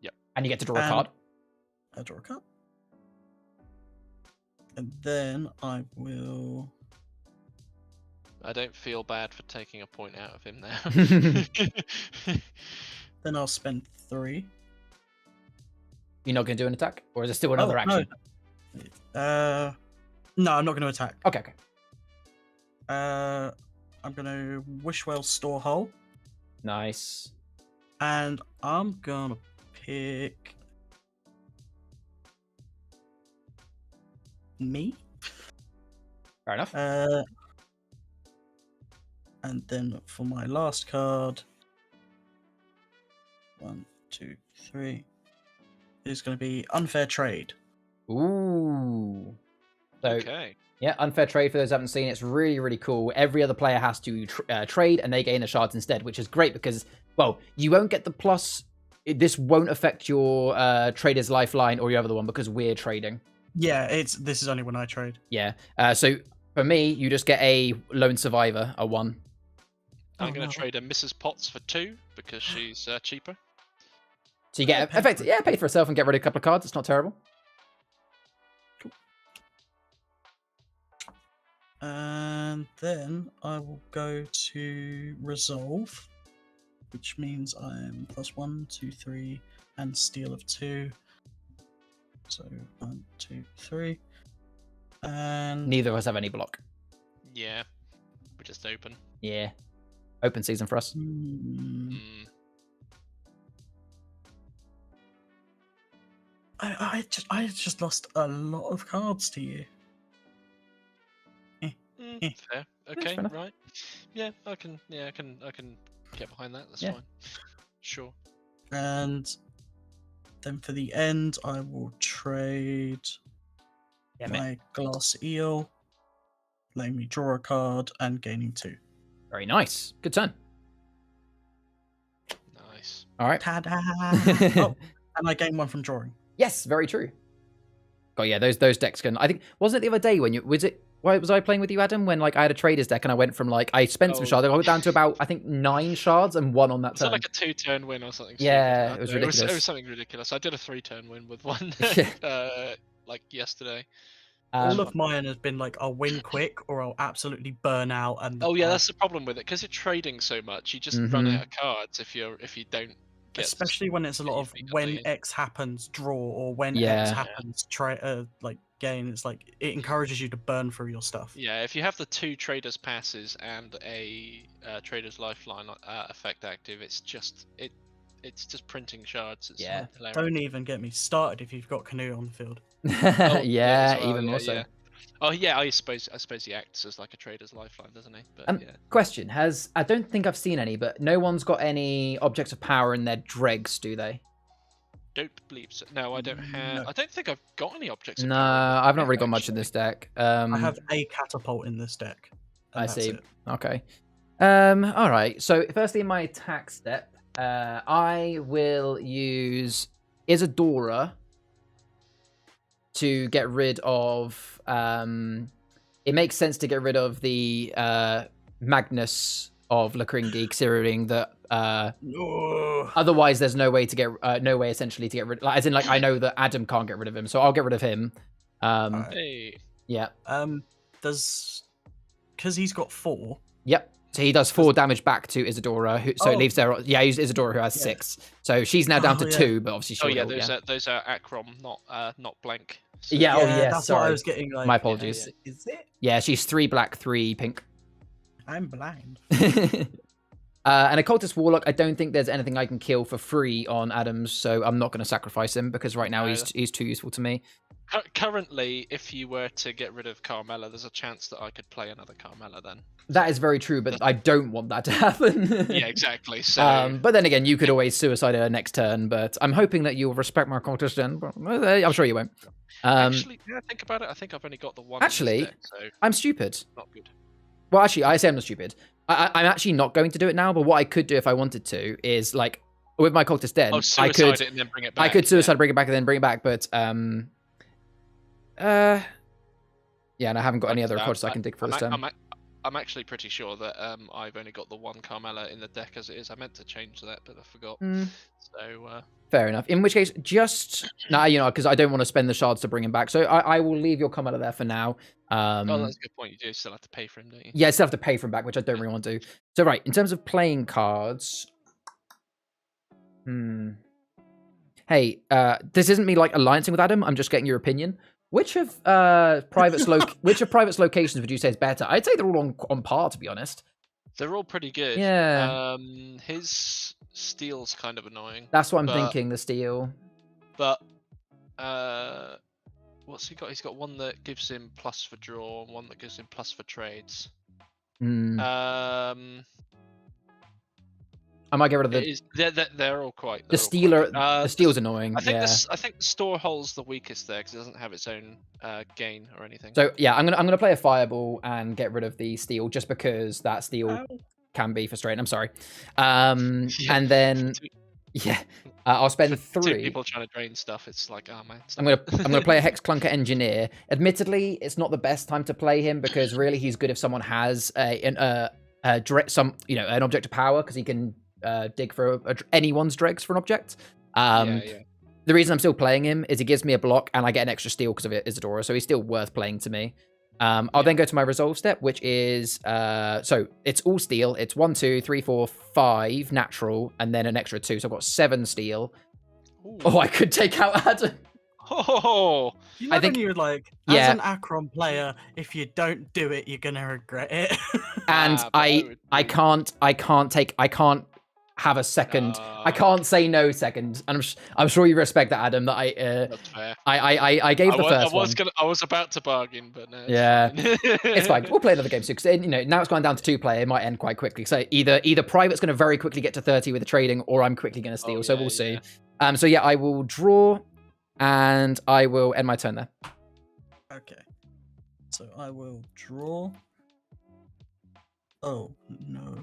Yep. And you get to draw a card. I draw a card. And then I will. I don't feel bad for taking a point out of him now. Then I'll spend 3. You're not going to do an attack, or is there still another action? No. No, I'm not going to attack. Okay. I'm going to Wishwell Storehole, Nice. and I'm going to pick me. Fair enough. And then for my last card, 1, 2, 3, is going to be Unfair Trade. Ooh. So Okay. yeah, Unfair Trade, for those who haven't seen, it's really, really cool. Every other player has to trade, and they gain the shards instead, which is great because, well, you won't get the plus. This won't affect your Trader's Lifeline or your other one because we're trading. Yeah, this is only when I trade. Yeah. So for me, you just get a Lone Survivor, a 1. I'm going to trade a Mrs. Potts for 2 because she's cheaper. So you get pay for yourself and get rid of a couple of cards. It's not terrible. Cool. And then I will go to Resolve, which means I'm +1, 2, 3, and steal of 2. So 1, 2, 3. And Neither of us have any block. Yeah. We're just open. Yeah. Open season for us. I just lost a lot of cards to you. Fair. Okay, fair enough. right. Yeah, I can get behind that. That's Yeah. fine. Sure. And then for the end, I will trade my Glass Eel, letting me draw a card and gaining 2. Very nice. Good turn. Nice. All right. Ta-da! Oh, and I gain 1 from drawing. Yes, very true. God, yeah, those decks can. I think wasn't it the other day when why was I playing with you, Adam? When I had a Trader's deck and I went from I spent some shards, I went down to about I think 9 shards and 1 on that Was turn. it like a 2-turn win or something? Yeah, stupid? it was It ridiculous. was something ridiculous. I did a 3-turn win with one yesterday. All of mine has been like, I'll win quick or I'll absolutely burn out. And Oh yeah, that's the problem with it because you're trading so much. You just run out of cards if you don't get. Especially when it's a lot of when X happens, draw, or when X Yeah. happens, try like gain. It's like it encourages you to burn through your stuff. Yeah, if you have the 2 traders passes and a trader's lifeline effect active, it's just printing shards. It's Yeah. hilarious. Don't even get me started if you've got Canoe on the field. Yeah, as well, even more so. Oh yeah, I suppose he acts as like a trader's lifeline, doesn't he? But yeah. Question: I don't think I've seen any, but no one's got any objects of power in their dregs, do they? Don't believe so. No, I don't have. No. I don't think I've got any objects. No, I've not really got much in actually. this deck. I have a catapult in this deck. and I that's see. it. Okay. All right. So firstly, in my attack step, I will use Isadora to get rid of. It makes sense to get rid of the Magnus of Lakringi, considering that No. otherwise there's no way to get essentially to get rid. As in, like, I know that Adam can't get rid of him, so I'll get rid of him. Hey. Yeah. Because he's got 4. Yep. So he does 4 damage back to Isadora, so it leaves there. Yeah, he's Isadora who has 6. So she's now down to 2, but obviously she'll those are Achroma, not blank. So. Yeah. Oh yeah. That's Sorry. what I was getting. Like, My apologies. Is it? Yeah, she's 3 black, 3 pink. I'm blind. And a cultist warlock, I don't think there's anything I can kill for free on Adams, so I'm not going to sacrifice him because right now he's too useful to me. Currently, if you were to get rid of Carmella, there's a chance that I could play another Carmella then. That is very true, but I don't want that to happen. Yeah, exactly. So, but then again, you could always suicide her next turn, but I'm hoping that you'll respect my cultist then. But I'm sure you won't. Actually, yeah, think about it. I think I've only got the one. Actually, deck, so I'm stupid. not good. Well, actually, I say I'm not stupid. I'm actually not going to do it now, but what I could do if I wanted to is, like, with my cultist den, I could it and then bring it back. I could suicide, bring it back, and then bring it back, but yeah, and I haven't got any other cultists I can dig for this turn. I'm actually pretty sure that I've only got the one Carmella in the deck as it is. I meant to change that, but I forgot. So fair enough. In which case, just because I don't want to spend the shards to bring him back, so I will leave your Carmella there for now. oh, that's a good point. You do still have to pay for him, don't you? Yeah, I still have to pay for him back, which I don't really want to do. So right, in terms of playing cards, hey, this isn't me like alliancing with Adam. I'm just getting your opinion. Which of Private's locations would you say is better? I'd say they're all on par, to be honest. They're all pretty good. Yeah. His steel's kind of annoying. That's what I'm thinking. The steel. But what's he got? He's got one that gives him plus for draw, and one that gives him plus for trades. I might get rid of the. They're all quite. The stealer. The steel's annoying. I think yeah. I think the store hole's the weakest there because it doesn't have its own gain or anything. So yeah, I'm gonna play a fireball and get rid of the steel just because that steel can be frustrating. I'm sorry. And then I'll spend 3. 2 people trying to drain stuff. It's like, oh man. I'm gonna play a Hex Clunker Engineer. Admittedly, it's not the best time to play him because really he's good if someone has an object of power because he can dig for anyone's dregs for an object. The reason I'm still playing him is he gives me a block and I get an extra steal because of Isadora, so he's still worth playing to me. I'll then go to my resolve step, which is so it's all steel. It's 1, 2, 3, 4, 5 natural, and then an extra 2. So I've got 7 steel. Ooh. Oh, I could take out Adam. Oh, I think you're like, as an Achroma player, if you don't do it, you're gonna regret it. And I can't have a second. I can't say no second. And I'm sure you respect that, Adam. That that's fair. I gave the first one. I was about to bargain, but no. Yeah, it's fine. We'll play another game soon because now it's gone down to 2 player. It might end quite quickly. So either Private's going to very quickly get to 30 with the trading, or I'm quickly going to steal. So we'll see. So yeah, I will draw, and I will end my turn there. Okay. So I will draw. Oh no.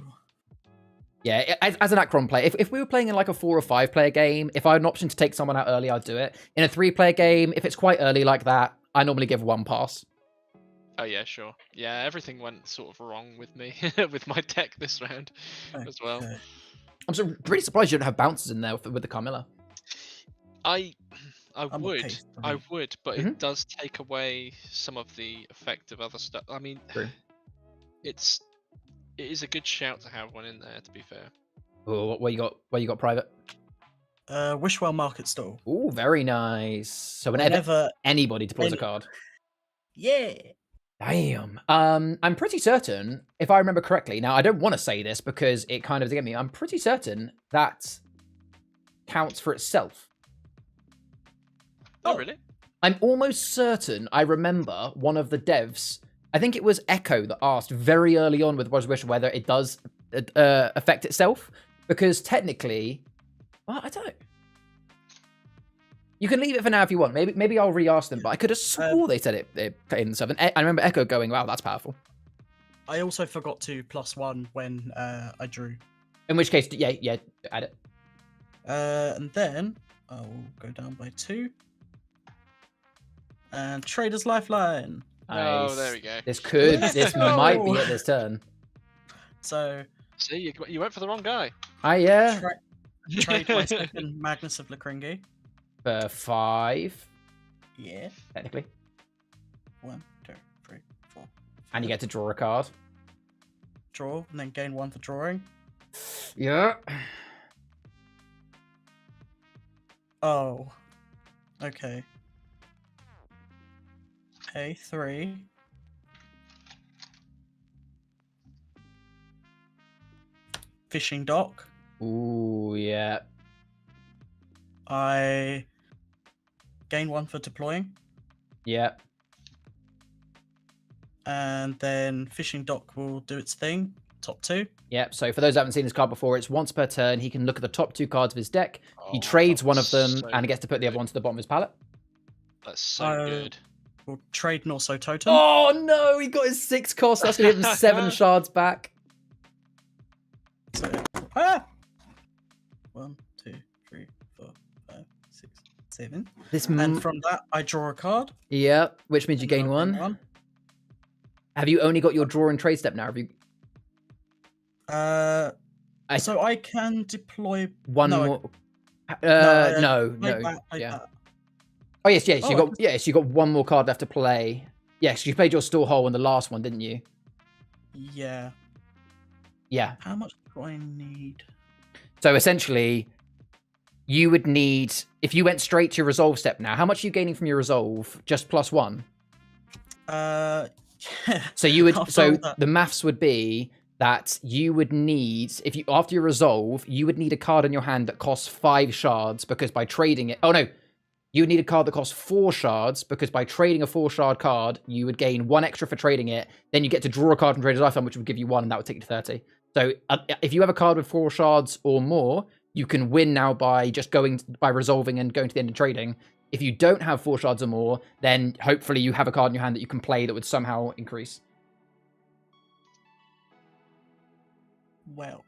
Yeah, as an Achroma player, if we were playing in like a 4 or 5 player game, if I had an option to take someone out early, I'd do it. In a 3 player game, if it's quite early like that, I normally give 1 pass. Oh yeah, sure. Yeah, everything went sort of wrong with me with my deck this round as well. I'm pretty surprised you don't have bounces in there with the Carmilla. I I I'm would, okay, I sorry. would, but Mhm. it does take away some of the effect of other stuff. I mean, True. it is a good shout to have one in there. To be fair. Oh, what you got? What you got, private? Wishwell Market Stall. Oh, very nice. So whenever Whenever anybody deploys a any- card. Yeah. Damn. I'm pretty certain, if I remember correctly. Now, I don't want to say this because it kind of get me. I'm pretty certain that counts for itself. Oh, really? I'm almost certain I remember one of the devs. I think it was Echo that asked very early on with Was Wish whether it does affect itself, because technically, well, I don't know. You can leave it for now if you want. Maybe I'll re-ask them, but I could have swore they said it in the stuff. And I remember Echo going, "Wow, that's powerful." I also forgot to +1 when I drew. In which case, yeah, add it. And then I'll go down by 2. And Trader's Lifeline. Oh, Nice. there we go. This Let's might be go. it this turn. So See, you went for the wrong guy. Yeah. trade my second Magnus of Lacringi. For 5, Yeah. technically. 1, 2, 3, 4. And you get to draw a card. Draw, and then gain 1 for drawing. Yeah. Oh. Okay. A3. Fishing dock. Ooh, yeah. I gain 1 for deploying. Yeah. And then fishing dock will do its thing. Top 2. Yep. So for those who haven't seen this card before, it's once per turn. He can look at the top 2 cards of his deck. He Oh, trades one of that's them so and he gets to put the other good. one to the bottom of his palette. That's so good. We'll trade Norse Totem. Oh no, he got his 6 cost. That's gonna give him 7 shards back. So, ah! 1, 2, 3, 4, 5, 6, 7. This And from that, I draw a card. yeah, which means you gain I'll 1. Have you only got your draw and trade step now? Have you So I can deploy one no, more? no, No. Yeah. Oh yes. Oh, You got one more card left to play. Yes, you played your store hole in the last one, didn't you? Yeah. Yeah. How much do I need? So essentially, you would need, if you went straight to your resolve step now, how much are you gaining from your resolve? Just +1? Yeah. So you would, After so all that. the maths would be that you would need, if you, after your resolve, you would need a card in your hand that costs 5 shards, because by trading it, oh no, you would need a card that costs 4 shards, because by trading a 4 shard card, you would gain 1 extra for trading it. Then you get to draw a card from Trader's Lifetime, which would give you 1, and that would take you to 30. So if you have a card with 4 shards or more, you can win now by just by resolving and going to the end of trading. If you don't have 4 shards or more, then hopefully you have a card in your hand that you can play that would somehow increase. Well.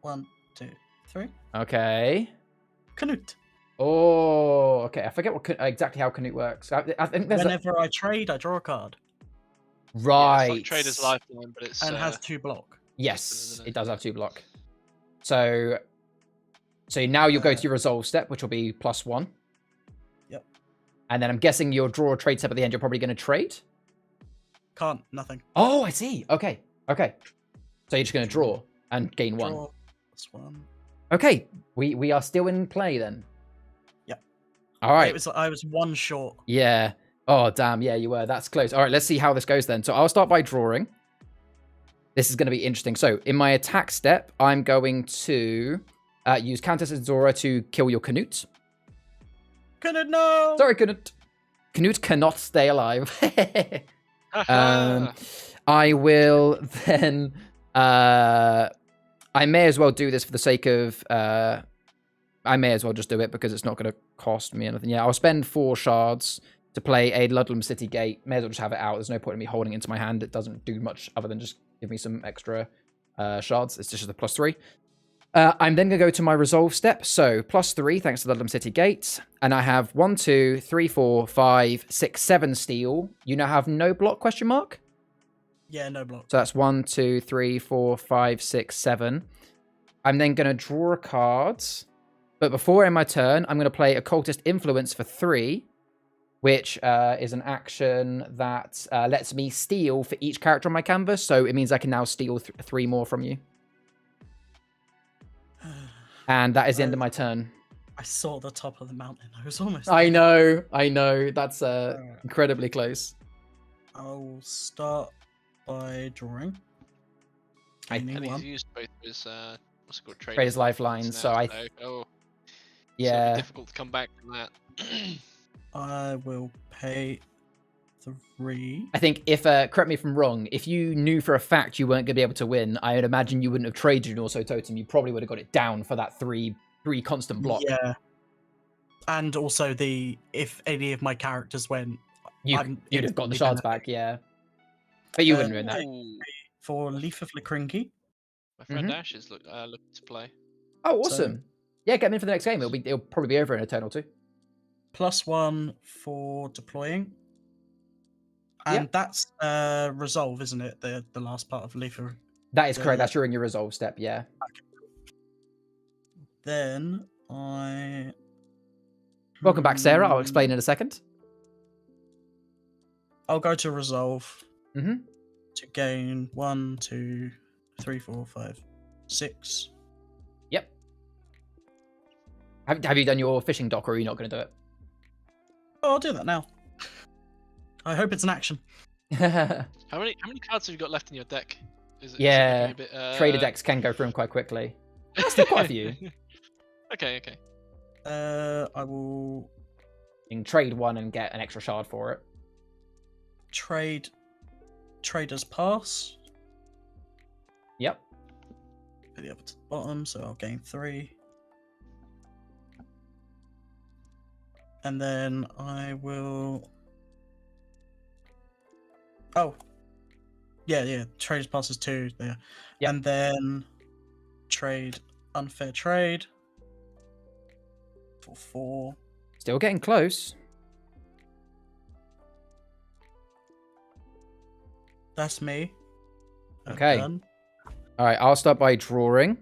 1, 2, 3. Okay. Canute. Oh, okay. I forget exactly how Canute works. I think there's Whenever I trade, I draw a card. right. Yeah, it's like Trader's Lifeline, but it's And has 2 block. Yes, isn't it? it does have 2 block. So now you'll go to your resolve step, which will be +1. Yep. And then I'm guessing your draw or trade step at the end, you're probably going to trade. Can't. Nothing. Oh, I see. Okay. So you're just going to draw and gain 1. Draw +1. Okay, we are still in play then. Yep. All right. I was 1 short. Yeah. Oh, damn. Yeah, you were. That's close. All right, let's see how this goes then. So I'll start by drawing. This is going to be interesting. So in my attack step, I'm going to use Countess Isadora to kill your Canute. Canute, no! Sorry, Canute. Canute cannot stay alive. I will then... I may as well do this for the sake of... I may as well just do it because it's not going to cost me anything. Yeah, I'll spend 4 shards to play a Ludlam City Gate. May as well just have it out. There's no point in me holding it into my hand. It doesn't do much other than just give me some extra shards. It's just a +3. I'm then going to go to my resolve step. So +3 thanks to Ludlam City Gate. And I have 1, 2, 3, 4, 5, 6, 7 steel. You now have no block, question mark? Yeah, no block. So that's 1, 2, 3, 4, 5, 6, 7. I'm then going to draw a card. But before in my turn, I'm going to play Occultist Influence for 3, which is an action that lets me steal for each character on my canvas. So it means I can now steal 3 more from you. And that is the end of my turn. I saw the top of the mountain. I was almost. I know. That's incredibly close. I'll start by drawing. And Gaining he's one. used both his what's it called? Trader's Lifeline. So now, I. so, oh, Yeah. so it'll be difficult to come back from that. I will pay 3. I think if, correct me if I'm wrong, if you knew for a fact you weren't going to be able to win, I would imagine you wouldn't have traded an also totem. You probably would have got it down for that three constant block. Yeah. And also if any of my characters went, You'd have got the shards back, yeah. But you wouldn't win that. Ooh, for Leaf of Lakringi. my friend Ash is looking to play. Oh, awesome. Yeah, get him in for the next game. It'll probably be over in a turn or 2. +1 for deploying. And that's resolve, isn't it? The last part of Leaf of... That is correct. That's during your resolve step, yeah. Then I... Welcome back, Sarah. I'll explain in a second. I'll go to resolve Mm-hmm. to gain 1, 2, 3, 4, 5, 6. Yep. Have you done your fishing dock, or are you not going to do it? Oh, I'll do that now. I hope it's an action. How many cards have you got left in your deck? Is it Yeah, a bit, trader decks can go through them quite quickly. That's still quite a few. Okay. I will You can trade 1 and get an extra shard for it. trade Trader's Pass. Yep. Put the other to the bottom, so I'll gain 3. And then I will... Oh. Yeah. Trader's Pass is 2 there. Yep. And then trade Unfair Trade for 4. Still getting close. That's me. Okay. Done. All right, I'll start by drawing.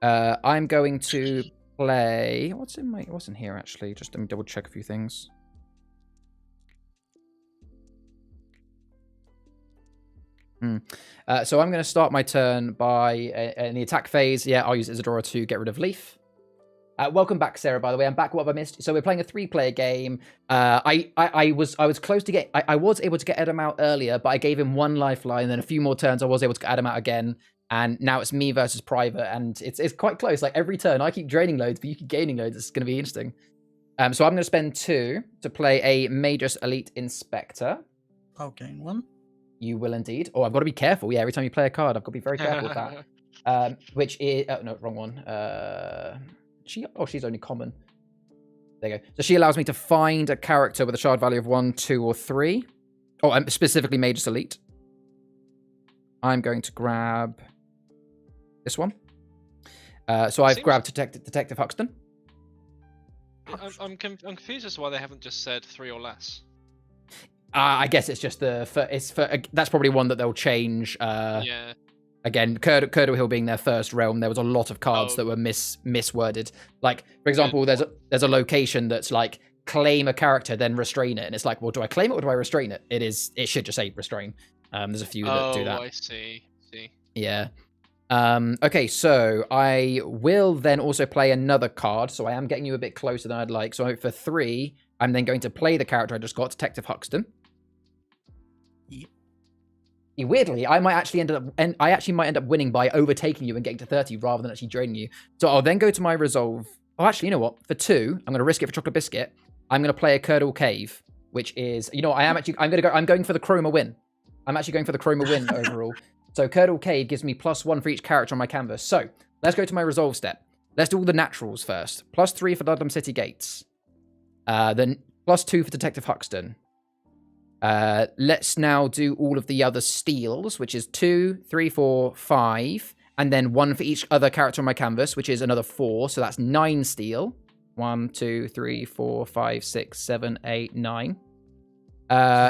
I'm going to play... What's in here, actually? Just let me double check a few things. So I'm going to start my turn by, in the attack phase, I'll use Isadora to get rid of Leaf. Welcome back, Sarah, by the way. I'm back. What have I missed? So we're playing a 3-player game. I was close to get... I was able to get Adam out earlier, but I gave him 1 lifeline. Then a few more turns, I was able to get Adam out again. And now it's me versus Private, and it's quite close. Like, every turn, I keep draining loads, but you keep gaining loads. It's going to be interesting. So I'm going to spend 2 to play a Magus Elite Inspector. I'll gain 1. You will indeed. Oh, I've got to be careful. Yeah, every time you play a card, I've got to be very careful with that. Which is... Oh, no, wrong one. She's only common. There you go. So she allows me to find a character with a shard value of 1, 2, or 3. Oh, I'm specifically Magus Elite. I'm going to grab this one. So I've grabbed Detective Huxton. I'm confused as to why they haven't just said 3 or less. I guess it's just that's probably one that they'll change. Yeah. Again, Curdle Hill being their first realm, there was a lot of cards that were misworded. Like, for example, there's a location that's like, claim a character, then restrain it. And it's like, well, do I claim it or do I restrain it? It should just say restrain. There's a few that do that. Oh, I see. Yeah. Okay, so I will then also play another card. So I am getting you a bit closer than I'd like. So for 3, I'm then going to play the character I just got, Detective Huxton. Weirdly, I might actually end up winning by overtaking you and getting to 30 rather than actually draining you. So I'll then go to my resolve. Oh, actually, you know what? For 2, I'm going to risk it for Chocolate Biscuit. I'm going to play a Curdle Cave, which is, I'm going for the Chroma win. I'm actually going for the Chroma win overall. So Curdle Cave gives me +1 for each character on my canvas. So let's go to my resolve step. Let's do all the naturals first. +3 for Ludlam City Gates. Then +2 for Detective Huxton. Let's now do all of the other steals, which is 2, 3, 4, 5, and then 1 for each other character on my canvas, which is another 4. So that's 9 steal. 1, 2, 3, 4, 5, 6, 7, 8, 9.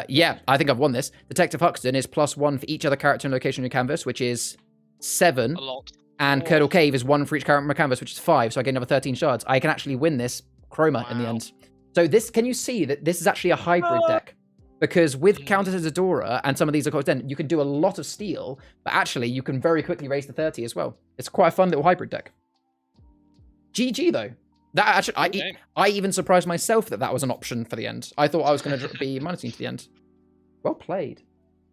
Yeah, I think I've won this. Detective Huxton is +1 for each other character and location on your canvas, which is 7. A lot. And Curdle Cave is 1 for each character on my canvas, which is 5, so I get another 13 shards. I can actually win this Achroma in the end. So this, can you see that this is actually a hybrid deck? Because with Countess Isadora and some of these, then you can do a lot of steal, but actually you can very quickly raise to 30 as well. It's quite a fun little hybrid deck. GG though. That actually, I even surprised myself that was an option for the end. I thought I was going to be -2 to the end. Well played.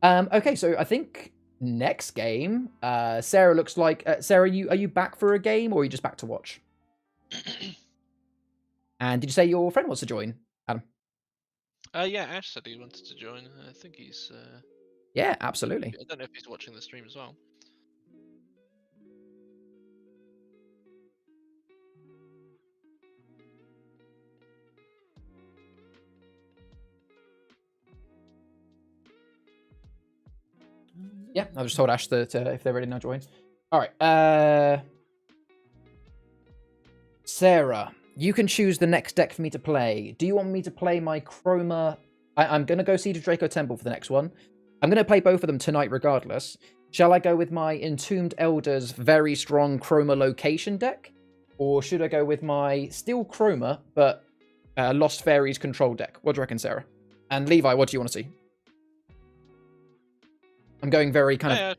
Okay, so I think next game, Sarah looks like Sarah. Are you back for a game, or are you just back to watch? And did you say your friend wants to join, Adam? Yeah, Ash said he wanted to join. I think he's. Yeah, absolutely. I don't know if he's watching the stream as well. Yeah, I just told Ash that if they're ready now, join. All right. Sarah, you can choose the next deck for me to play. Do you want me to play my Achroma? I'm going to go see the Draco Temple for the next one. I'm going to play both of them tonight regardless. Shall I go with my Entombed Elders very strong Achroma location deck? Or should I go with my still Achroma, but Lost Fairies control deck? What do you reckon, Sarah? And Levi, what do you want to see? I'm going very kind of...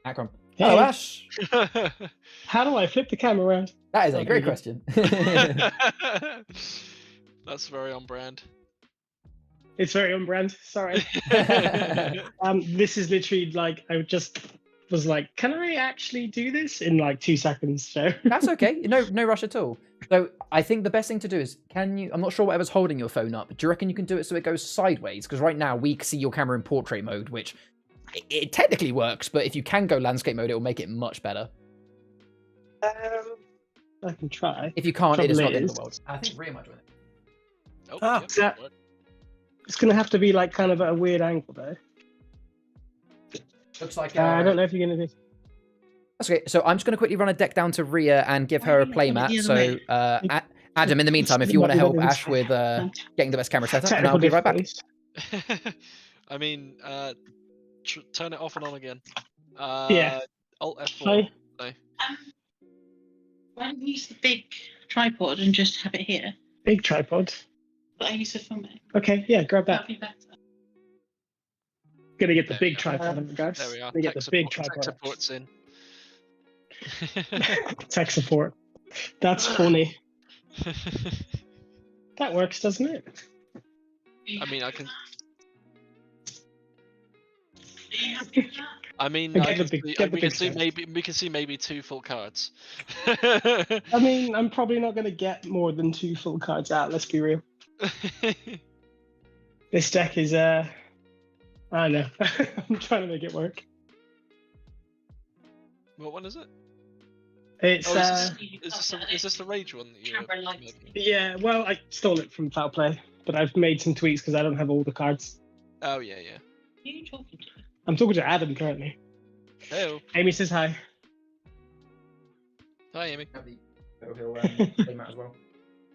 Akron. Hey. Hello, Ash. How do I flip the camera around? That is a great question. That's very on brand. It's very on brand. Sorry. This is literally like I just was like, can I actually do this in like 2 seconds? So that's okay. No rush at all. So I think the best thing to do is, can you? I'm not sure whatever's holding your phone up. Do you reckon you can do it so it goes sideways? Because right now we see your camera in portrait mode, which it technically works, but if you can go landscape mode, it will make it much better. I can try. If you can't, it is not the end of Trouble the world. I think Rhea might join it. Oh, yep, It's gonna have to be like kind of at a weird angle though. Looks like I don't know if you're gonna do. That's okay. So I'm just going to quickly run a deck down to Rhea and give her a playmat. So Adam, in the meantime, if you want to help Ash with getting the best camera setup, and I'll be right back. I mean, turn it off and on again. Yeah. Alt F4. Hi. No. Why don't you use the big tripod and just have it here? Big tripod. But I use it for me. Okay, yeah, grab that. That'd be better. Gonna get the There big we go. tripod in regards. There we are. Gonna get Tech the big support- tripod. Tech support's in. Tech support. That's funny. That works, doesn't it? I mean, I can. Get I the can big- see, get the we can big see size. we can see maybe 2 full cards. I mean, I'm probably not gonna get more than 2 full cards out. Let's be real. This deck is I don't know. I'm trying to make it work. What one is it? It's Oh, is this the rage one that you're Camera lights. making? yeah. Well, I stole it from Foul Play, but I've made some tweaks because I don't have all the cards. Oh yeah, yeah. Who are you talking to? I'm talking to Adam currently. Hello. Amy says hi. Hi, Amy. Have the playmat as well.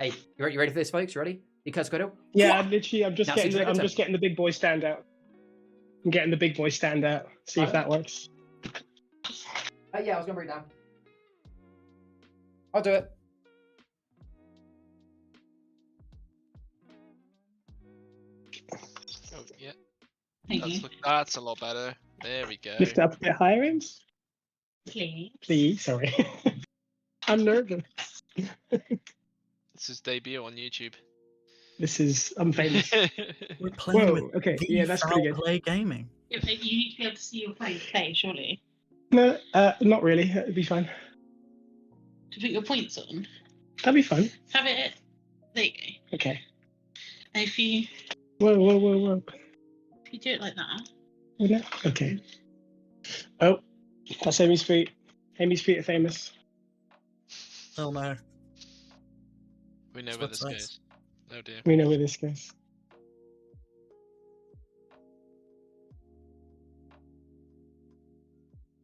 Hey, you ready for this, folks? You ready? Because Cordell? Yeah, I'm literally. I'm just Now getting. see I'm Dragon just getting the big boy stand out. I'm getting the big boy stand out. See if that works. Yeah, I was gonna bring it down. I'll do it. Oh yeah. Thank you. That's a lot better. There we go. Lift it up a bit higher, Ames. Please. Please, sorry. I'm nervous. This is debut on YouTube. I'm famous. We're playing Whoa, with okay, the yeah, that's pretty Foul good. Play Gaming. Yeah, but you need to be able to see your face play, surely. No, not really. It'd be fine. To put your points on. That'd be fun. Have it. There you go. Okay. And if you Whoa. do it like that. Oh, no. Okay. Oh, that's Amy's feet. Amy's feet are famous. Oh no. We know That's where what this it goes. says. Oh dear. We know where this goes.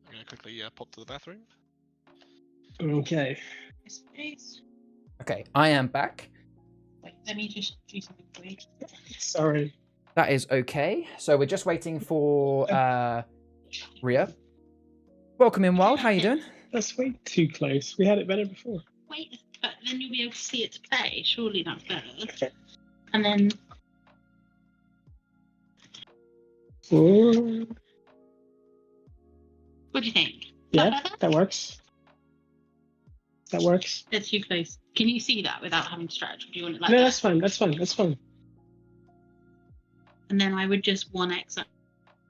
I'm gonna quickly pop to the bathroom. Okay. Yes, please. Okay, I am back. Wait, let me just do something for you. Sorry. That is okay. So we're just waiting for Rhea. Welcome in, Wild. How you doing? That's way too close. We had it better before. Wait, but then you'll be able to see it to play. Surely that's better. Okay. And then Ooh. what do you think? Yeah, that works. That works. It's too close. Can you see that without having to stretch? Or do you want it like No, that? that's fine. That's fine. That's fine. And then I would just 1x up.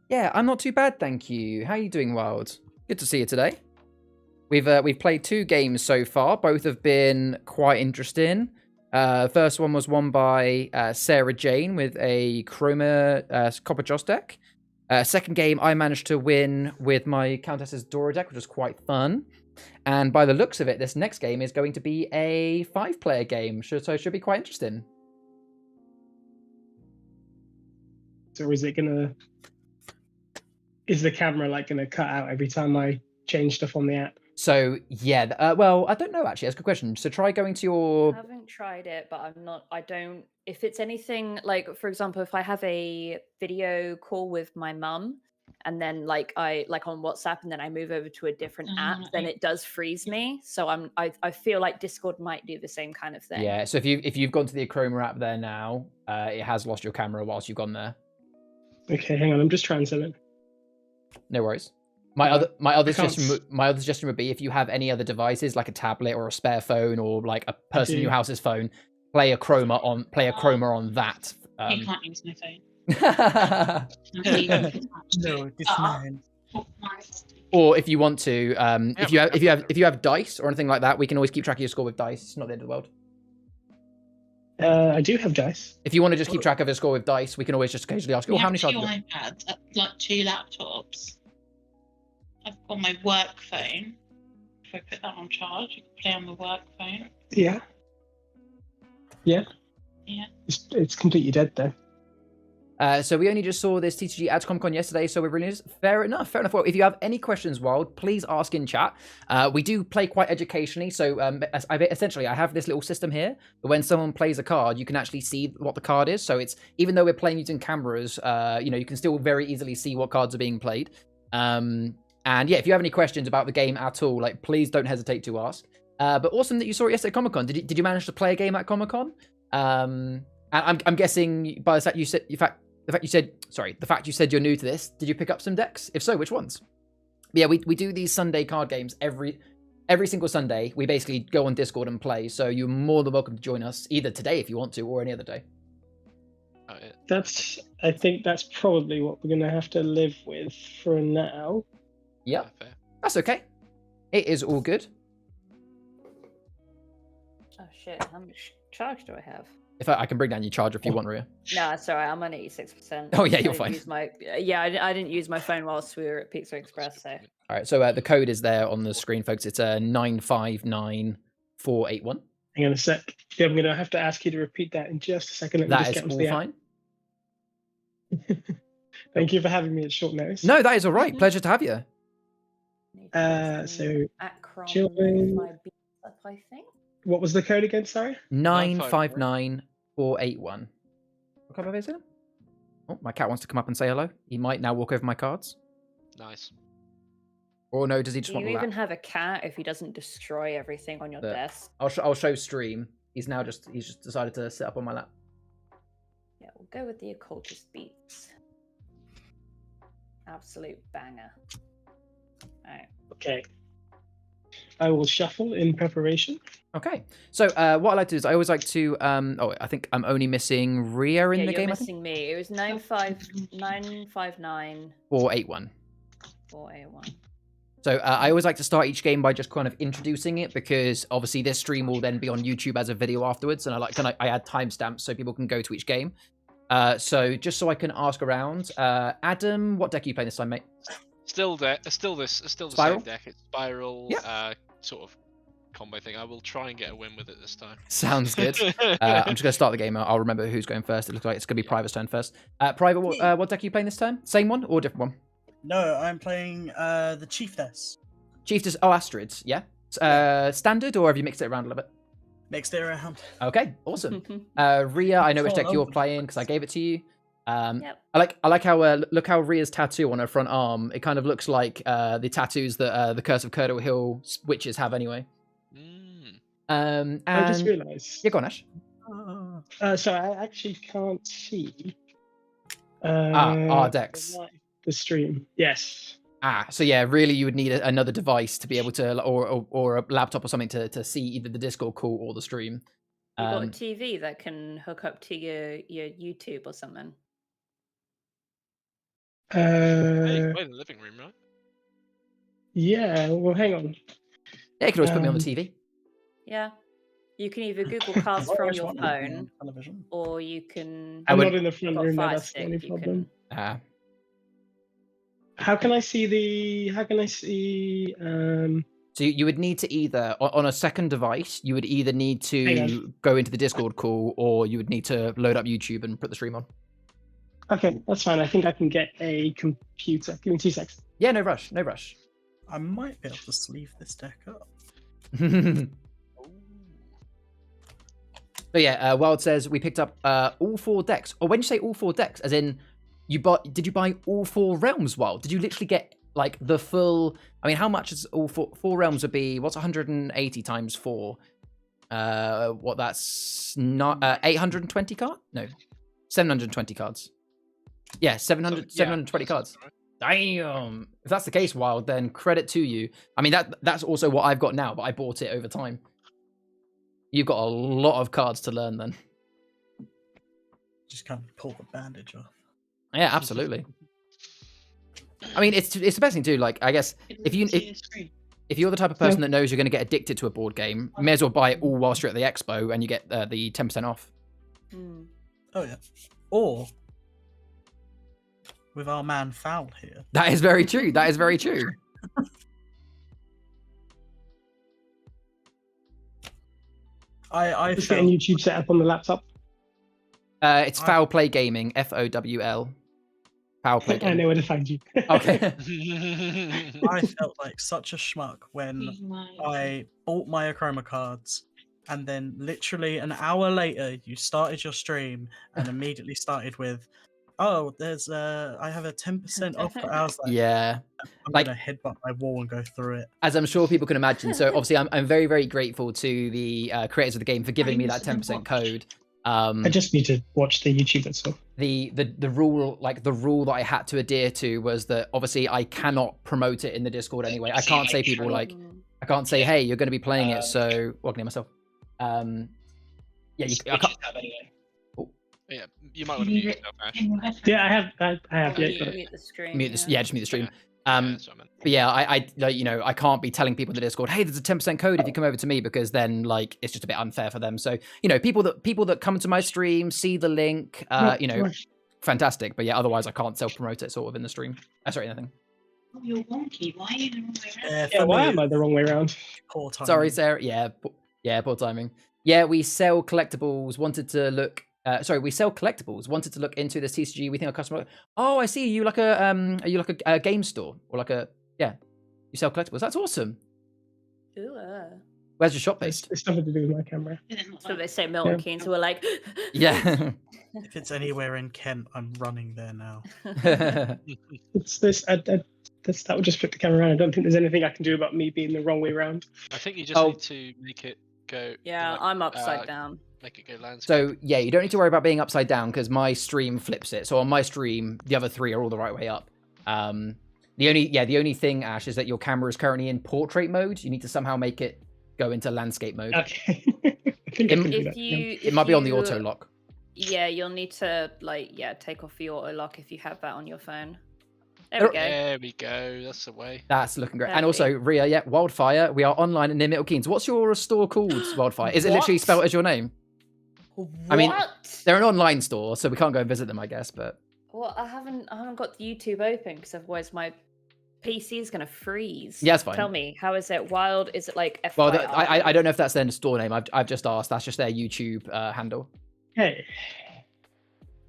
Yeah, I'm not too bad, thank you. How are you doing, Wild? Good to see you today. We've played 2 games so far. Both have been quite interesting. First one was won by Sarah Jane with a Achroma Copper Joss deck. Second game, I managed to win with my Countess Isadora deck, which was quite fun. And by the looks of it, this next game is going to be a 5-player game, so it should be quite interesting. So is it gonna? Is the camera like gonna cut out every time I change stuff on the app? So yeah, well, I don't know actually. That's a good question. So try going to your. I haven't tried it, but I don't. If it's anything like, for example, if I have a video call with my mum, and then I on WhatsApp, and then I move over to a different app, then it does freeze me. So I feel like Discord might do the same kind of thing. Yeah. So if you've gone to the Achroma app there now, it has lost your camera whilst you've gone there. Okay, hang on. I'm just trying something. No worries. My other suggestion would be if you have any other devices like a tablet or a spare phone or like a person in your house's phone, play Achroma on that. You can't use my phone. No, it's mine. Or if you want to, if you have dice or anything like that, we can always keep track of your score with dice. It's not the end of the world. I do have dice. If you want to just keep track of your score with dice, we can always just occasionally ask, how many two cards? iPads, like 2 laptops. I've got my work phone. If I put that on charge, you can play on the work phone. Yeah. Yeah. Yeah. It's completely dead though. So we only just saw this TTG at Comic-Con yesterday, so we're really fair enough. Well, if you have any questions, Wild, please ask in chat. We do play quite educationally, so essentially I have this little system here. When someone plays a card, you can actually see what the card is. So it's even though we're playing using cameras, you can still very easily see what cards are being played. And yeah, if you have any questions about the game at all, please don't hesitate to ask. But awesome that you saw it yesterday at Comic-Con. Did you manage to play a game at Comic-Con? And I'm guessing by the fact you said you're new to this, did you pick up some decks? If so, which ones? But yeah, we do these Sunday card games every single Sunday. We basically go on Discord and play, so you're more than welcome to join us either today if you want to, or any other day. I think that's probably what we're gonna have to live with for now. Yeah, that's okay. It is all good. Oh shit! How much charge do I have? In fact, I can bring down your charger if you want, Ria. No, it's alright. I'm on 86%. Oh yeah, you're fine. I didn't use my phone whilst we were at Pizza Express. So. All right, so the code is there on the screen, folks. It's 959481. Hang on a sec. Yeah, I'm gonna have to ask you to repeat that in just a second. That is all fine. Thank you for having me at short notice. No, that is all right. Pleasure to have you. So Achroma, I think. What was the code again? Sorry. 959481. What kind of is it? Oh, my cat wants to come up and say hello. He might now walk over my cards. Nice. Or no, does he just Do want you to even lap? have a cat if he doesn't destroy everything on your desk? I'll show stream. He's just decided to sit up on my lap. Yeah, we'll go with the occultist beats. Absolute banger. Alright. Okay. I will shuffle in preparation. Okay. So what I like to do is I always like to I think I'm only missing Ria in the game. You're missing me. It was 959 481. 481. So I always like to start each game by just kind of introducing it, because obviously this stream will then be on YouTube as a video afterwards, and I add timestamps so people can go to each game. So just so I can ask around, Adam, what deck are you playing this time, mate? Still the Spiral? same deck. It's Spiral, Yep. sort of combo thing. I will try and get a win with it this time. Sounds good. I'm just going to start the game. I'll remember who's going first. It looks like it's going to be Private's turn first. Private, what deck are you playing this time? Same one or different one? No, I'm playing the Chieftess. Chieftess, Astrid, yeah? Standard, or have you mixed it around a little bit? Mixed it around. Okay, awesome. Ria, I know which deck you're playing because I gave it to you. Yep. I like how look how Rhea's tattoo on her front arm. It kind of looks like the tattoos that the Curse of Curdle Hill witches have anyway. And I just realised. Yeah, go on, Ash. So I actually can't see. Our decks. The stream. Yes. So yeah, really, you would need another device to be able to, or a laptop or something to see either the Discord call or the stream. You got a TV that can hook up to your YouTube or something. Hey, play in the living room, right? Yeah. Well, hang on. Yeah, you can always put me on the TV. Yeah. You can either Google Cast from your phone, or you can. I'm not in the front room. That's the only problem. How can I see the? How can I see? So you would need to either on a second device, you would either need to go into the Discord call, or you would need to load up YouTube and put the stream on. Okay, that's fine. I think I can get a computer. Give me 2 seconds. Yeah, no rush, no rush. I might be able to sleeve this deck up. But yeah, Wild says we picked up all 4 decks. Or when you say all 4 decks, as in did you buy all 4 realms, Wild? Did you literally get like the full? I mean, how much is all 4 realms would be? What's 180 times 4? What that's not 820 cards? No, 720 cards. Yeah, 720 cards. Damn. If that's the case, Wild, then credit to you. I mean, that's also what I've got now, but I bought it over time. You've got a lot of cards to learn then. Just kind of pull the bandage off. Yeah, absolutely. I mean, it's the best thing to do. Like, I guess if you're the type of person that knows you're going to get addicted to a board game, you may as well buy it all whilst you're at the expo and you get the 10% off. Oh yeah. Or with our man Foul here. That is very true. That is very true. I just getting YouTube set up on the laptop. It's Foul Play Gaming, FOWL. Foul Play Gaming. I know where to find you. Okay. I felt like such a schmuck when I bought my Achroma cards, and then literally an hour later you started your stream and immediately started with, "Oh, there's I have a 10% off." I was like, yeah, I'm gonna headbutt my wall and go through it. As I'm sure people can imagine. So obviously, I'm very, very grateful to the creators of the game for giving me that 10% code. I just need to watch the YouTube itself. The rule, like the rule that I had to adhere to was that obviously I cannot promote it in the Discord anyway. I can't say people like, I can't say, hey, you're going to be playing it, so well, I can hear myself. Yeah, I can't. Yeah, you might want to mute yourself, Ash. Yeah, I have. Yeah, Mute the stream. Just mute the stream. But yeah, I you know, I can't be telling people in the Discord, hey, there's a 10% code if you come over to me, because then like it's just a bit unfair for them. So, you know, people that come to my stream, see the link, you know, fantastic. But yeah, otherwise I can't self-promote it sort of in the stream. Sorry, nothing. Oh, you're wonky. Why are you the wrong way around? Yeah, why am I the wrong way around? Poor timing. Sorry, Sarah. Yeah, poor timing. Yeah, we sell collectibles, wanted to look into this TCG. We think our customer. Oh, I see. Are you like a game store or like a you sell collectibles? That's awesome. Ooh, Where's your shop based? It's nothing to do with my camera. So they say Milton Keynes, so we're like, yeah. If it's anywhere in Kent, I'm running there now. It's this. That would just flip the camera around. I don't think there's anything I can do about me being the wrong way around. I think you just need to make it go. Yeah, I'm upside down. Make it go landscape. So yeah, you don't need to worry about being upside down because my stream flips it. So on my stream, the other 3 are all the right way up. The only thing, Ash, is that your camera is currently in portrait mode. You need to somehow make it go into landscape mode. Okay. It might be on the auto lock. Yeah, you'll need to take off the auto lock if you have that on your phone. There we go. There we go. That's the way. That's looking great. And also, Rhea, Wildfire. We are online and near Milton Keynes. What's your store called, Wildfire? Is it literally spelled as your name? What? I mean, they're an online store, so we can't go and visit them, I guess. But well, I haven't got the YouTube open because otherwise my PC is gonna freeze. Yeah, that's fine. Tell me, how is it? Wild? Is it like FYI? Well, I don't know if that's their store name. I've just asked. That's just their YouTube handle. Hey.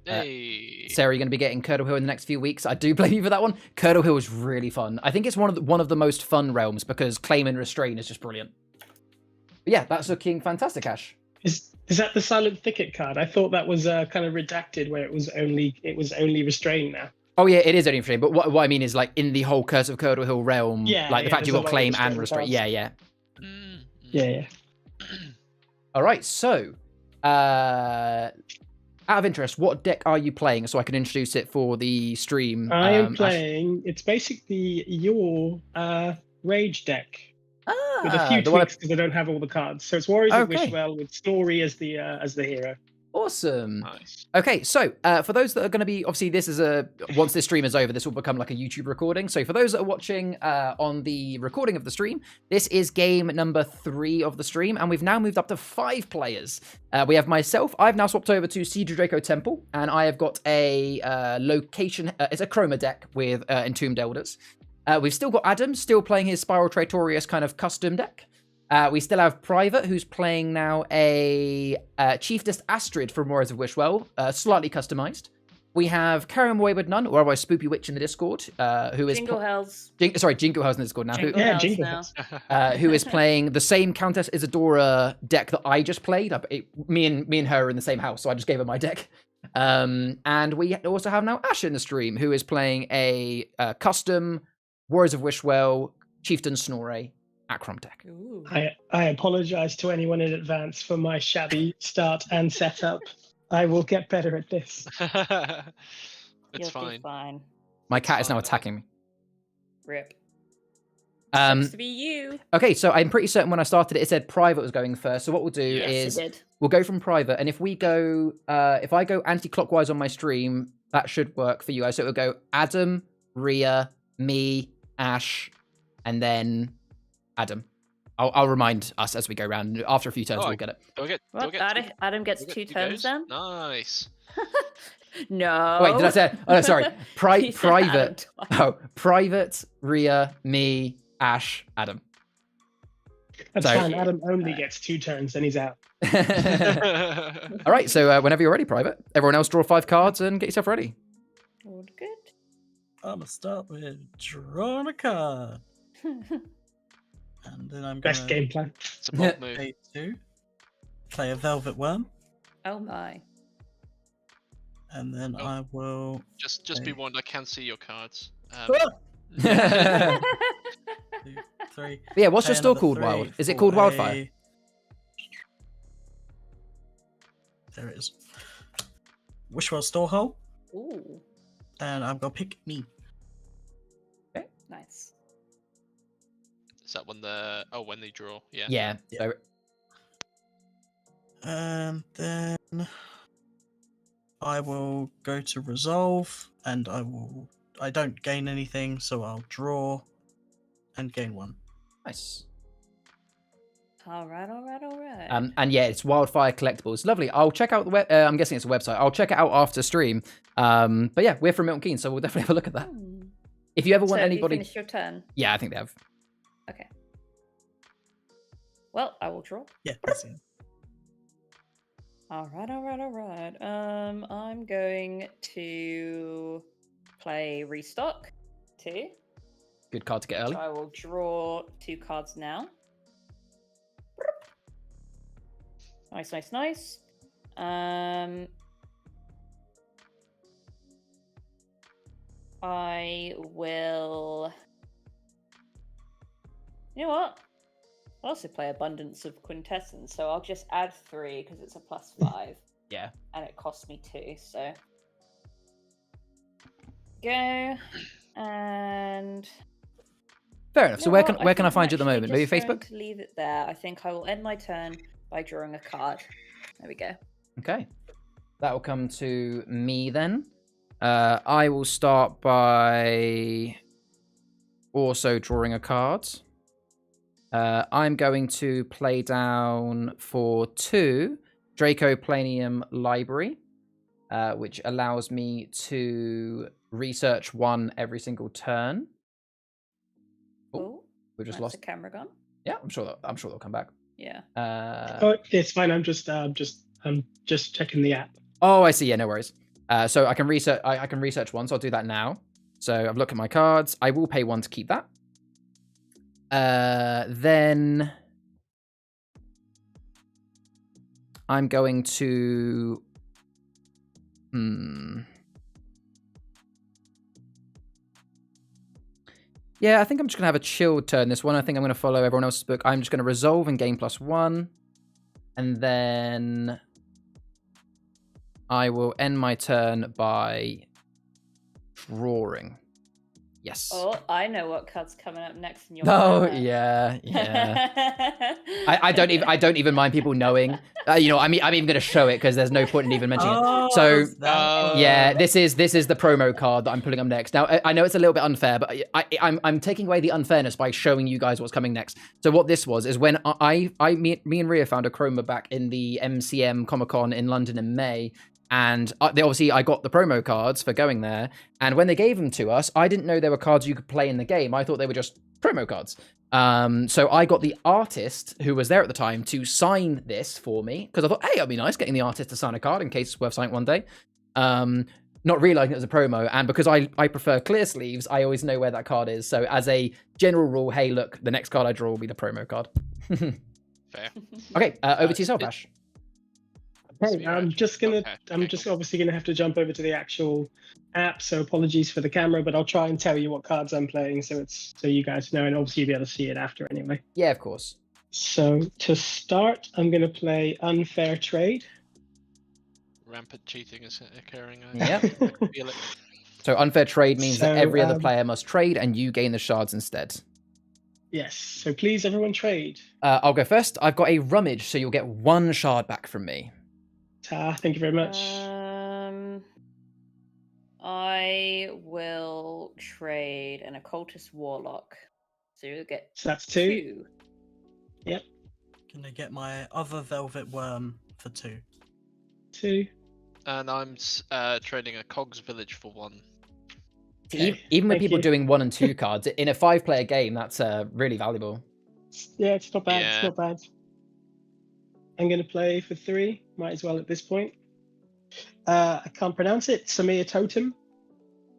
Sarah, you're going to be getting Curdle Hill in the next few weeks. I do blame you for that one. Curdle Hill is really fun. I think it's one of the most fun realms because Claim and Restrain is just brilliant. But yeah, that's looking fantastic, Ash. Is that the Silent Thicket card? I thought that was kind of redacted, where it was only restrained now. Oh yeah, it is only restrained. But what I mean is like in the whole Curse of Curdle Hill realm, Yeah, like the fact there's you've a got lot of claim and restrained restraint. cards. Yeah, yeah. Yeah. All right. So, out of interest, what deck are you playing so I can introduce it for the stream? I am Ash? playing. It's basically your Rage deck with a Ah, few the one. tweaks because I don't have all the cards. So it's Warriors of Okay. Wishwell with Snorre as the hero. Awesome. Nice. Okay, so for those that are going to be, obviously this is once this stream is over, this will become like a YouTube recording. So for those that are watching on the recording of the stream, this is game number 3 of the stream, and we've now moved up to 5 players. We have myself, I've now swapped over to Siege of Draco Temple, and I have got a location, it's a Achroma deck with Entombed Elders. We've still got Adam, still playing his Spiral Traitorous kind of custom deck. We still have Private, who's playing now a Chieftess Astrid from Warriors of Wishwell, slightly customized. We have Karen Wayward Nun, or otherwise Spoopy Witch in the Discord, who is... Jingle Hells. Jingle Hells in the Discord now. Jingle Yeah, Hells Jingle now. Hells. Who is playing the same Countess Isadora deck that I just played. Me and her are in the same house, so I just gave her my deck. And we also have now Ash in the stream, who is playing a custom Warriors of Wishwell Chieftain Snorre Achroma deck. Ooh. I apologize to anyone in advance for my shabby start and setup. I will get better at this. It's You'll be fine. fine. My cat is now attacking me. Rip. Um, Sucks to be you. Okay, so I'm pretty certain when I started it said Private was going first. So what we'll do Yes, is it did. we'll go from Private, and if we go, if I go anti-clockwise on my stream, that should work for you guys. So it'll go Adam, Rhea, me, Ash, and then Adam. I'll remind us as we go around. After a few turns, Oh, we'll get it. Do I get? What? Adam gets 2 turns goes? then? Nice. No. Wait, did I say? Oh, no, sorry. You said Private. Adam twice. Oh, Private, Rhea, me, Ash, Adam. That's So- fine. Adam only gets 2 turns, and he's out. All right, so whenever you're ready, Private. Everyone else draw 5 cards and get yourself ready. All good. I'm gonna start with drawing a card, and then I'm gonna Best game plan. It's a bold move. play 2, play a Velvet Worm, Oh my. and then Oh. I will. Just be Okay. warned, I can see your cards. 2, Yeah, 3. what's your play store another called, 3 Wild? Is it for called Wildfire? a- There it is. Wishwell Storehole, Ooh, and I'm gonna pick me. nice. Is that when when they draw? Yeah. Yeah. So, And then I will go to resolve, and I don't gain anything, so I'll draw and gain 1. nice. All right. And yeah, it's Wildfire Collectibles. Lovely. I'll check out the web. I'm guessing it's a website. I'll check it out after stream. But yeah, we're from Milton Keynes, so we'll definitely have a look at that. If you ever want So anybody, you finished your turn. yeah, I think they have. Okay. Well, I will draw. Yeah, that's it. All right. I'm going to play Restock 2. Good card to get early. So I will draw 2 cards now. Nice. I will. You know what? I'll also play Abundance of Quintessence, so I'll just add 3 because it's a +5. Yeah. And it costs me 2, so. Go. And. Fair enough. So You know where what? can I think find you at the I'm moment? actually Maybe just going Facebook? to leave it there. I think I will end my turn by drawing a card. There we go. Okay. That will come to me then. I will start by also drawing a card. I'm going to play down for 2 Draco Planium Library, which allows me to research 1 every single turn. Oh, We've just that's lost. a camera gun. Yeah, I'm sure they'll come back. Yeah. Oh, it's fine. I'm just checking the app. Oh, I see. Yeah, no worries. So I can research. I can research 1, so I'll do that now. So I've looked at my cards. I will pay 1 to keep that. Then I'm going to... Yeah, I think I'm just going to have a chilled turn this one. I think I'm going to follow everyone else's book. I'm just going to resolve and gain +1. And then I will end my turn by drawing. Yes. Oh, I know what card's coming up next in your Oh, pile. yeah. I don't even mind people knowing. I'm even going to show it because there's no point in even mentioning it. So yeah, this is the promo card that I'm pulling up next. Now I know it's a little bit unfair, but I'm taking away the unfairness by showing you guys what's coming next. So what this was is when me and Ria found Achroma back in the MCM Comic Con in London in May. And I got the promo cards for going there. And when they gave them to us, I didn't know there were cards you could play in the game. I thought they were just promo cards. So I got the artist who was there at the time to sign this for me. Because I thought, hey, it'd be nice getting the artist to sign a card in case it's worth signing one day. Not realizing it was a promo. And because I prefer clear sleeves, I always know where that card is. So as a general rule, hey, look, the next card I draw will be the promo card. Fair. Okay, over to yourself, Ash. Okay, I'm just obviously gonna have to jump over to the actual app, so apologies for the camera, but I'll try and tell you what cards I'm playing so you guys know, and obviously you'll be able to see it after anyway. Yeah, of course. So to start, I'm gonna play Unfair Trade. Rampant cheating is occurring. Yep. I can feel it. So unfair trade means that every other player must trade and you gain the shards instead. Yes, so please everyone trade. I'll go first. I've got a rummage, so you'll get 1 shard back from me. Thank you very much. I will trade an occultist warlock. So you'll get So that's 2. Yep. Can I get my other velvet worm for 2? 2. And I'm trading a Cogs Village for 1. Okay, Even with thank people you. doing 1 and 2 cards, in a 5-player game, that's really valuable. Yeah, it's not bad. Yeah. It's not bad. I'm going to play for 3. Might as well at this point. I can't pronounce it. Samir Totem.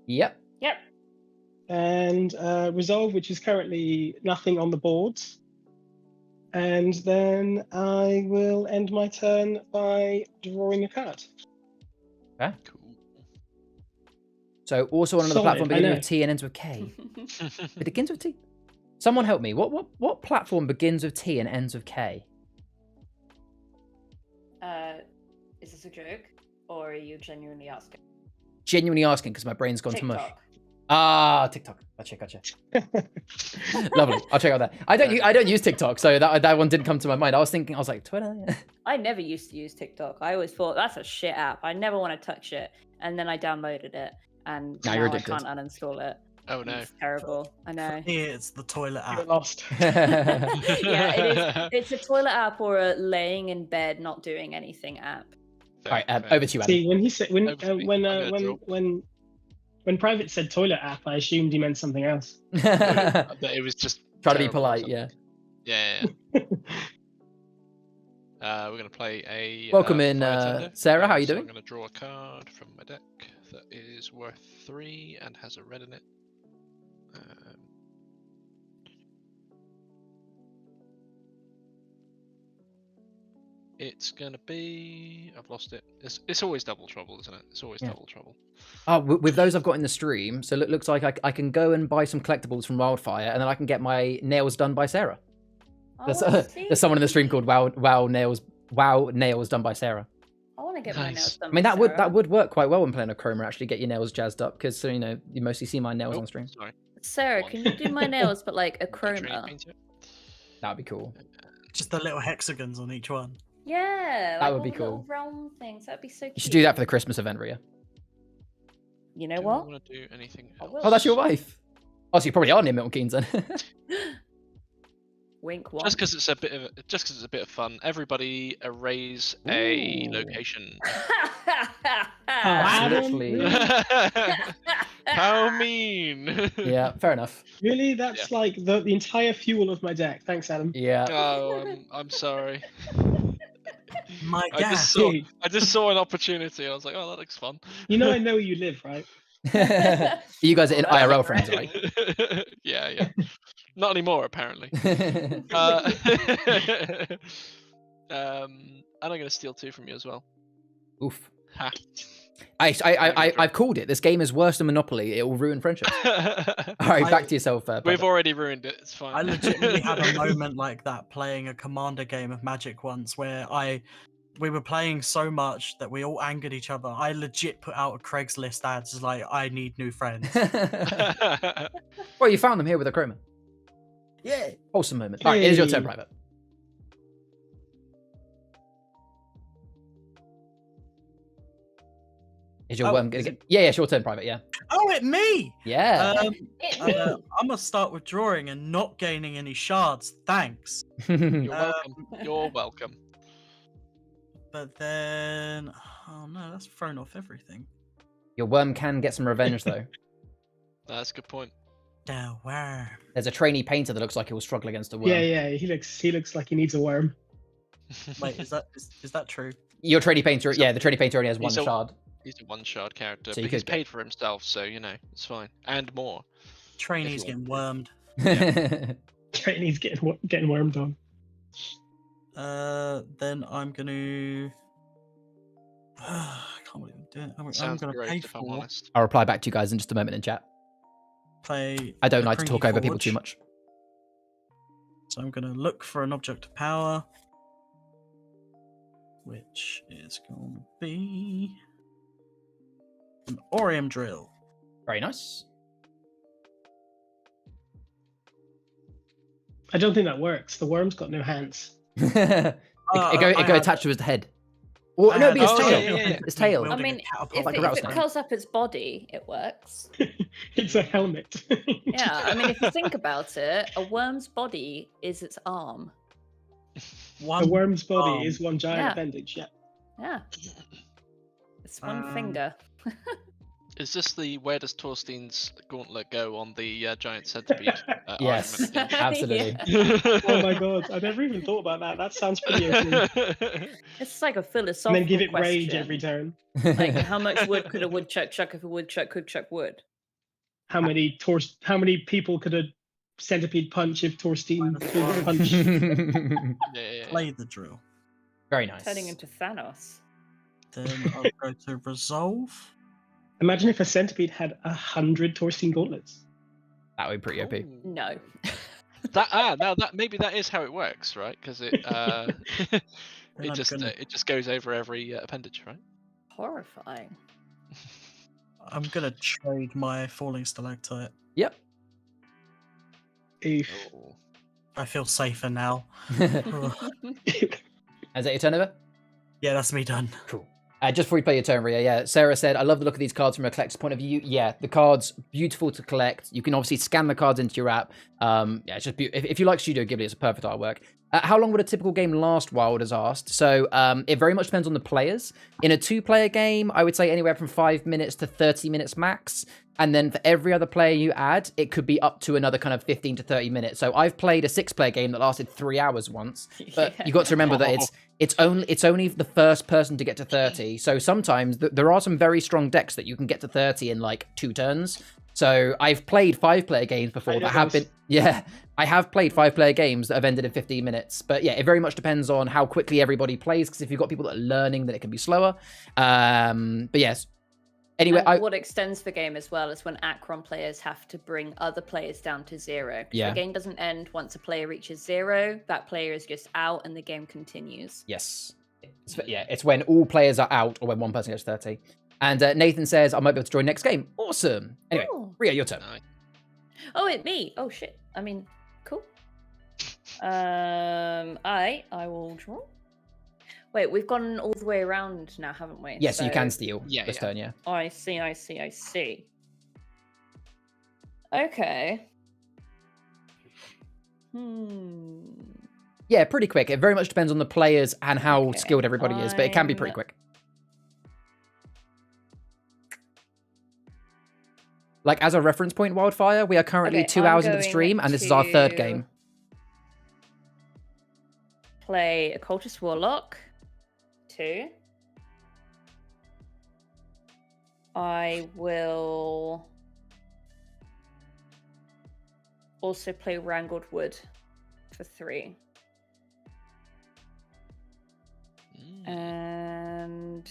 Yep. Yep. And Resolve, which is currently nothing on the boards. And then I will end my turn by drawing a card. Okay. Cool. So also on another Solid, platform I beginning know. with T and ends with K. It begins with T. Someone help me. What platform begins with T and ends with K? Is this a joke? Or are you genuinely asking? Genuinely asking because my brain's gone to mush. TikTok. Ah, TikTok. Gotcha. Lovely. I'll check out that. I don't use TikTok, so that one didn't come to my mind. I was like, Twitter. I never used to use TikTok. I always thought that's a shit app. I never want to touch it. And then I downloaded it, and Now now you're I addicted. can't uninstall it. Oh no. It's terrible. I know. It's the toilet You're app. lost. Yeah, it is. It's a toilet app or a laying in bed not doing anything app. All right, over to you, Adam. See, when he said Over to me. when Private said toilet app, I assumed he meant something else. But it was just Try to be terrible, polite, wasn't yeah. it? Yeah. We're gonna play a. Welcome in, fire tender. Sarah, how you So doing? I'm gonna draw a card from my deck that is worth 3 and has a red in it. It's gonna be. I've lost it. It's always double trouble, isn't it? It's always Yeah. double trouble. Oh, with those I've got in the stream, so it looks like I can go and buy some collectibles from Wildfire, and then I can get my nails done by Sarah. I There's, wanna see. there's someone in the stream called Wow Nails done by Sarah. I want to get my nails Nice. done. I mean by that would Sarah. work quite well when playing Achroma. Actually, get your nails jazzed up because you mostly see my nails Oh, on stream. Sorry. Sarah, One. can you do my nails, but like a Training chroma? paint it. That'd be cool. Just the little hexagons on each one. Yeah, That like would be all the little cool. round things. That'd be so cute. You should do that for the Christmas event, Ria. You know Do I what? want to do anything I else? will. Oh, that's your wife. Oh, so you probably are near Milton Keynes then. Wink. What? Just because it's a bit of fun. Everybody erase a Ooh. location. That's literally. How mean! Yeah, fair enough. Really, that's like the entire fuel of my deck. Thanks, Adam. Yeah. Oh, I'm sorry. My I gas. just saw an opportunity. I was like, oh, that looks fun. You know I know where you live, right? You guys are in Oh, that's IRL right. friends, right? Yeah. Not anymore, apparently. I'm going to steal 2 from you as well. Oof. Ha. I've called it. This game is worse than Monopoly. It will ruin friendships. All right, back to yourself. We've already ruined it. It's fine. I legitimately had a moment like that playing a Commander game of Magic once, where we were playing so much that we all angered each other. I legit put out a Craigslist ads like, I need new friends. Well, you found them here with Achroma. Yeah. Wholesome moment. All right, it is your turn, Private. Is your worm gonna get? Yeah, it's your turn, Private. Yeah. Oh, it me. Yeah. I'm gonna start withdrawing and not gaining any shards. Thanks. You're welcome. You're welcome. But then, oh no, that's thrown off everything. Your worm can get some revenge, though. That's a good point. The worm. There's a trainee painter that looks like he will struggle against a worm. Yeah, he looks like he needs a worm. Wait, is that true? Your trainee painter, yeah, the trainee painter only has 1 shard. He's a 1-shard character, So but he's paid for himself, so you know it's fine, and more. Trainee's getting wormed. Trainee's getting wormed on. Then I'm gonna. I can't believe I'm doing it. I'm gonna great, pay if I'm for. honest. I'll reply back to you guys in just a moment in chat. Play. I don't the like to talk Tengri over people Forge. too much. So I'm gonna look for an object of power, which is going to be an Orium drill. Very nice. I don't think that works. The worm's got no hands. it go attached to his head. Or no, it'd be his tail. yeah. His tail. I mean, if Like a it rattlesnake. curls up its body, it works. It's a helmet. Yeah, I mean, if you think about it, a worm's body is its arm. A worm's body arm. is one giant Yeah. appendage. Yeah. Yeah. It's one finger. Is this the where does Torstein's gauntlet go on the giant centipede? Yes, argument again? absolutely. Oh my god, I never even thought about that. That sounds pretty okay. It's like a And philosophical then give it question. rage every turn. Like, how much wood could a woodchuck chuck if a woodchuck could chuck wood? How many people could a centipede punch if Torstein could punch? Yeah. Play the drill. Very nice. Turning into Thanos. Then I'll go to resolve. Imagine if a centipede had 100 Torstein gauntlets. That would be pretty OP. Ooh. No. Now that maybe that is how it works, right? Because it Then I'm gonna- it just goes over every appendage, right? Horrifying. I'm gonna trade my falling stalactite. Yep. Oof. Oh. I feel safer now. Is that your turn over? Yeah, that's me done. Cool. Just before you play your turn, Ria, yeah, Sarah said, I love the look of these cards from a collector's point of view. Yeah, the cards, beautiful to collect. You can obviously scan the cards into your app. Yeah, it's just beautiful. If you like Studio Ghibli, it's a perfect artwork. How long would a typical game last, Wild has asked? So it very much depends on the players. In a 2-player game, I would say anywhere from 5 minutes to 30 minutes max. And then for every other player you add, it could be up to another kind of 15 to 30 minutes. So I've played a 6-player game that lasted 3 hours once. But you got to remember that it's only the first person to get to 30. So sometimes there are some very strong decks that you can get to 30 in like 2 turns. So I've played 5-player games before that have been, I have played 5-player games that have ended in 15 minutes. But yeah, it very much depends on how quickly everybody plays. Because if you've got people that are learning, then it can be slower. But yes. Anyway, And what extends the game as well is when Achroma players have to bring other players down to 0. 'Cause Yeah. the game doesn't end once a player reaches 0. That player is just out and the game continues. Yes. It's when all players are out or when one person gets 30. And Nathan says, I might be able to join next game. Awesome. Anyway, Ooh. Ria, your turn. Nice. Oh, it's me. Oh, shit. I mean, cool. I will draw. Wait, we've gone all the way around now, haven't we? Yes, you can steal Yeah, this yeah. turn, yeah. I see. Okay. Yeah, pretty quick. It very much depends on the players and how Okay, skilled everybody is, but it can be pretty I'm- quick. Like, as a reference point, Wildfire, we are currently Okay, 2 I'm hours into the going stream, and this is our 3rd to- game. Play a Cultist Warlock. 2. I will also play Wrangled Wood for 3. And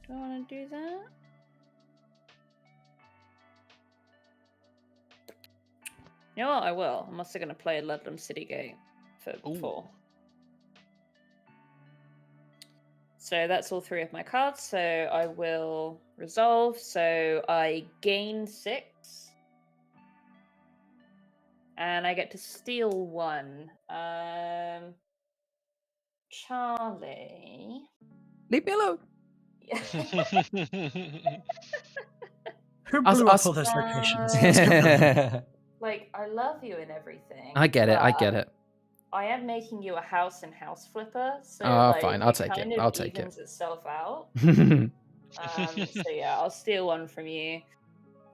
do I want to do that? You know what? I will. I'm also going to play a Ludlam City Gate for 4. So that's all 3 of my cards. So I will resolve. So I gain 6. And I get to steal 1. Charlie. Leave me alone. Who blew up all those locations? Like, I love you and everything. I get it. I get it. I am making you a house and house flipper, so fine. I'll take it. I'll take it. Evens itself out. So yeah, I'll steal 1 from you.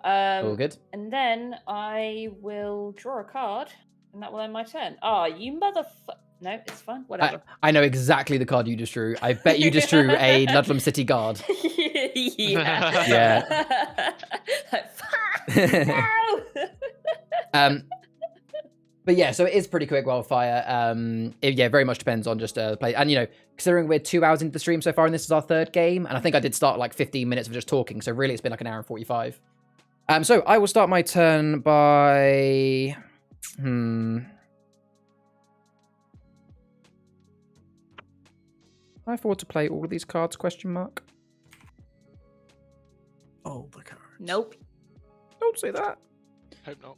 All good. And then I will draw a card, and that will end my turn. You No, it's fine. Whatever. I know exactly the card you just drew. I bet you just drew a Ludlam City Guard. Yeah. No! But yeah, so it is pretty quick wildfire. It very much depends on just play. And, considering we're 2 hours into the stream so far, and this is our 3rd game, and I think I did start like 15 minutes of just talking, so really it's been like an hour and 45. So I will start my turn by... Can I afford to play all of these cards, question mark? All the cards. Nope. Don't say that. Hope not.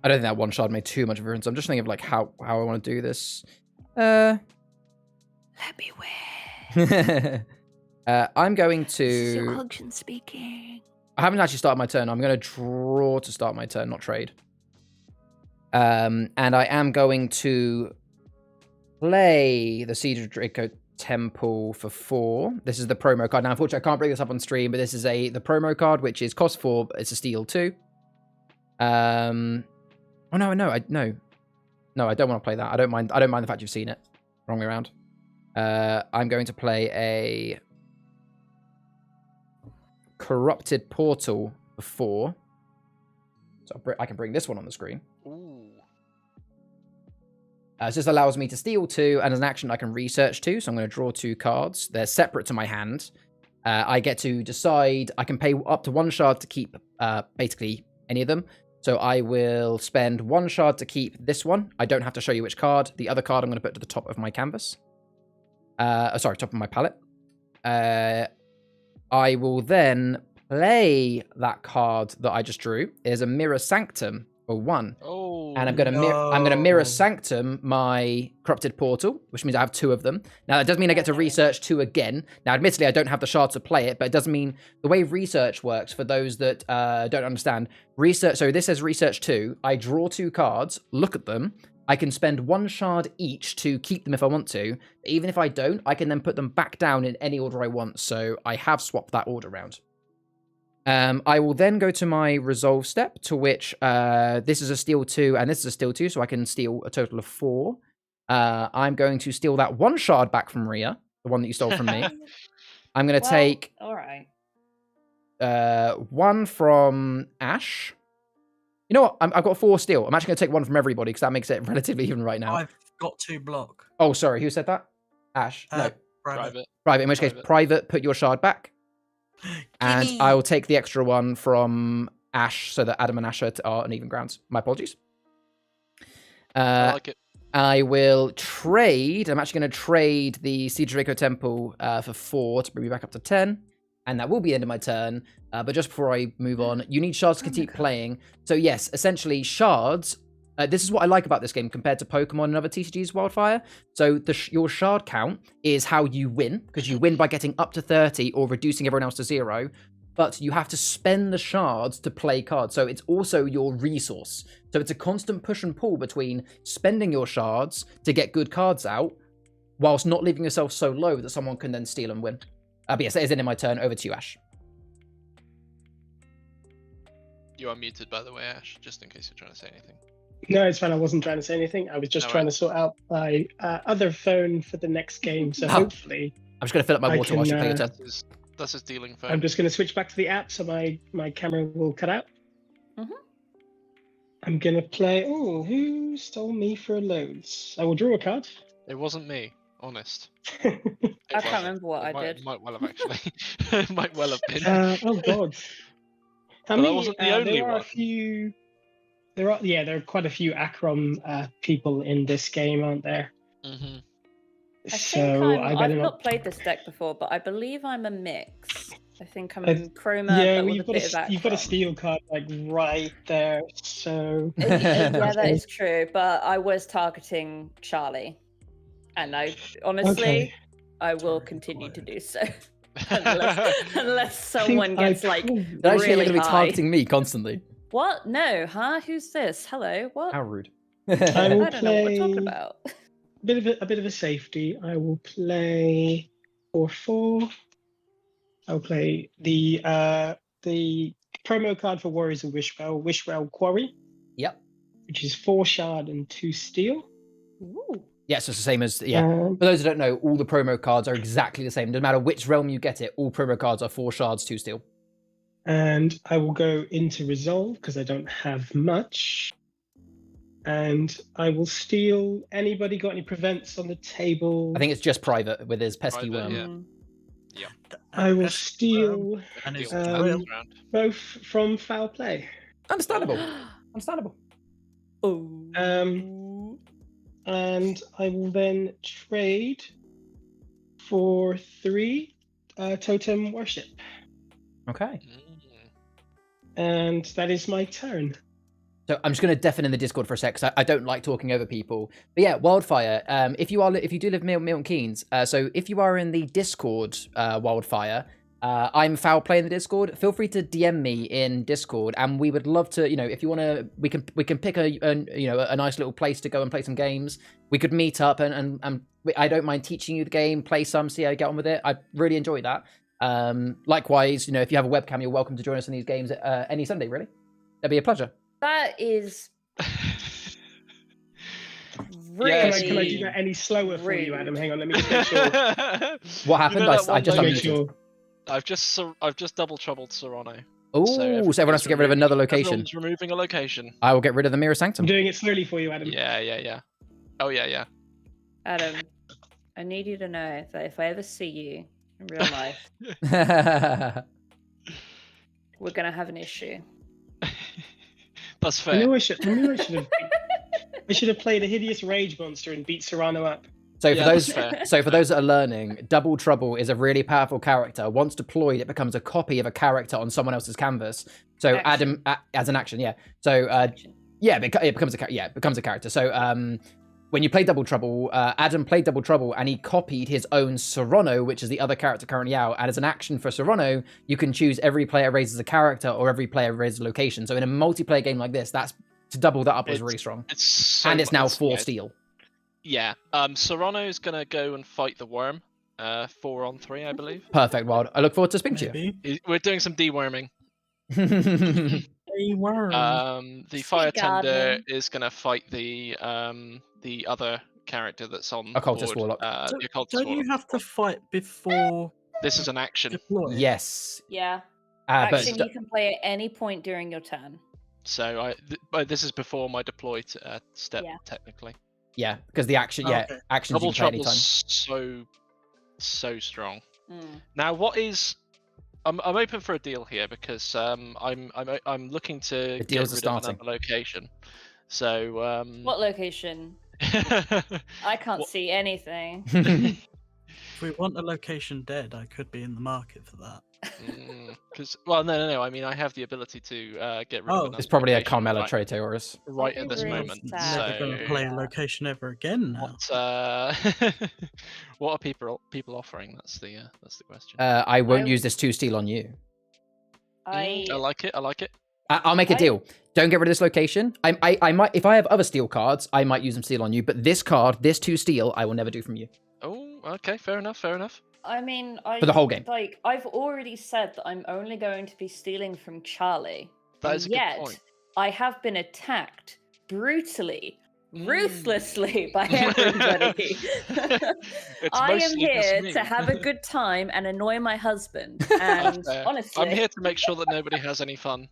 I don't think that 1 shard made too much of a difference. I'm just thinking of like how I want to do this. Let me win. I'm going to... This is your function speaking. I haven't actually started my turn. I'm going to draw to start my turn, not trade. And I am going to play the Siege of Draco Temple for 4. This is the promo card. Now, unfortunately, I can't bring this up on stream, but this is the promo card, which is cost 4. It's a steal 2. No, I don't want to play that. I don't mind the fact you've seen it. Wrong way around. I'm going to play a Corrupted Portal for 4. So I can bring this one on the screen. Ooh. So this allows me to steal 2, and as an action I can research 2, so I'm going to draw 2 cards. They're separate to my hand. I get to decide, I can pay up to 1 shard to keep basically any of them. So I will spend 1 shard to keep this one. I don't have to show you which card. The other card I'm going to put to the top of my canvas. Top of my palette. I will then play that card that I just drew. It is a Mirror Sanctum for 1. Oh, and I'm gonna Mirror Sanctum my Corrupted Portal, which means I have 2 of them. Now that does mean I get to research 2 again. Now, admittedly, I don't have the shards to play it, but it does mean the way research works. For those that don't understand, research. So this says research 2. I draw 2 cards, look at them. I can spend 1 shard each to keep them if I want to. Even if I don't, I can then put them back down in any order I want. So I have swapped that order around. I will then go to my resolve step, to which this is a steal 2 and this is a steal 2, so I can steal a total of 4. I'm going to steal that 1 shard back from Rhea, the one that you stole from me. I'm going to take all right. 1 from Ash. You know what? I've got 4 steal. I'm actually going to take 1 from everybody because that makes it relatively even right now. I've got 2 block. Oh, sorry. Who said that? Ash. No. Private. Private. In which case, Private, put your shard back. And I will take the extra 1 from Ash so that Adam and Ash are on even grounds. My apologies. I like it. I will trade. I'm actually going to trade the Siege of Draco Temple for 4 to bring me back up to 10. And that will be the end of my turn. But just before I move on, you need shards to keep playing. So yes, essentially shards. This is what I like about this game compared to Pokemon and other TCGs, Wildfire. So your shard count is how you win, because you win by getting up to 30 or reducing everyone else to 0. But you have to spend the shards to play cards. So it's also your resource. So it's a constant push and pull between spending your shards to get good cards out, whilst not leaving yourself so low that someone can then steal and win. But yes, that is the end of my turn. Over to you, Ash. You are muted, by the way, Ash, just in case you're trying to say anything. No, it's fine. I wasn't trying to say anything. I was just trying to sort out my other phone for the next game. So hopefully... I'm just going to fill up my water while you play your turn. That's his dealing phone. I'm just going to switch back to the app so my camera will cut out. Mhm. I'm going to play... Oh, who stole me for loads? I will draw a card. It wasn't me, honest. I can't remember what I did. Might well have actually. It might well have been. Oh, God. How But many, that wasn't the only there are one. a few... There are quite a few Achroma people in this game, aren't there? Mm-hmm. I So think I I've better not played this deck before, but I believe I'm a mix. I think I'm I- Chroma, Yeah, but well, with a bit of you've got a Achroma. steel card like right there. So Yeah, that is true, but I was targeting Charlie, and I honestly, Okay. I will Target continue to acquired. do so unless I think someone gets like Actually, you're really going to be high. targeting me constantly. What? No, huh? Who's this? Hello? What? How rude. I I will don't know what we're talking play- about. a bit of a safety. I will play 4/4. I'll play the promo card for Warriors of Wishwell Quarry, Yep. which is 4 shard and 2 steel. Ooh. Yeah, so it's the same as, yeah. Um, For those who don't know, all the promo cards are exactly the same. No matter which realm you get it, all promo cards are 4 shards, 2 steel. and I will go into Resolve because I don't have much. And I will steal. Anybody got any prevents on the table? I think it's just private with his pesky Private, worm. yeah. I will steal And his Deal um, will. round. both from foul play. Understandable. Understandable. Oh. And I will then trade for 3 Totem Worship. Okay. Mm. And that is my turn. So I'm just going to deafen in the Discord for a sec, because I don't like talking over people. But yeah, Wildfire. If you do live in Milton Keynes, so if you are in the Discord, Wildfire, I'm foul play in the Discord. Feel free to DM me in Discord, and we would love to. If you want to, we can pick a nice little place to go and play some games. We could meet up, and I don't mind teaching you the game, play some, see how you get on with it. I really enjoy that. Likewise, if you have a webcam, you're welcome to join us in these games any Sunday. Really, that'd be a pleasure. That is Yeah, really. Can I do that any slower for you, Adam? Hang on, let me just make sure. What happened? I just Make unmuted. sure. I've just double troubled Serrano. Oh, so everyone has to get rid of another location. Everyone's removing a location. I will get rid of the Mirror I'm Sanctum. doing it slowly for you, Adam. Yeah. Oh yeah. Adam, I need you to know that if I ever see you in real life, we're gonna have an issue. That's I fair. knew I should have. I should have played a hideous rage monster and beat Serrano up. So Yeah, for those, that's fair. so for those that are learning, Double Trouble is a really powerful character. Once deployed, it becomes a copy of a character on someone else's canvas. So Action. Adam, as an action, yeah. So yeah, it becomes a character. So when you play Double Trouble, Adam played Double Trouble and he copied his own Serrano, which is the other character currently out. And as an action for Serrano, you can choose every player raises a character or every player raises a location. So in a multiplayer game like this, that's to double that up was really strong. And it's now 4 steel. Yeah. Serrano is gonna go and fight the worm. 4-on-3, I believe. Perfect, Wild. I look forward to speaking Maybe. We're doing some deworming. to you. A worm. The Sweet fire tender gardening. is gonna fight the other character that's on Occultist board. Warlock. The occultist Don't you warlock. have to fight before This is an action, deploy? Yes. Yeah. But Action you can play at any point during your turn. so but this is before my deploy step Yeah. technically. yeah, because the action, Oh, yeah, okay. actions Double you can play trouble's anytime. so strong. Mm. Now, what is? I'm open for a deal here because I'm looking to The get deals are rid starting. of another location. So What location? I can't What- see anything. If we want a location dead, I could be in the market for that. Because no. I mean, I have the ability to get rid Oh. of another It's probably a location Carmela right, Traitorous. right That'd at be this really moment. sad. Never going to So, play a location ever again now. what are people offering? That's the question. I won't I- use this 2 steel on you. I I like it. I like it. I'll make a I- deal. Don't get rid of this location. I might, if I have other steel cards, I might use them steel on you. But this card, this 2 steel, I will never do from you Oh, okay. Fair enough. Fair enough. mean, for the whole game. like I've already said that I'm only going to be stealing from Charlie. That and is a good yet, point. I have been attacked brutally ruthlessly by everybody. It's I am mostly just here me. to have a good time and annoy my husband. And Fair. honestly, I'm here to make sure that nobody has any fun.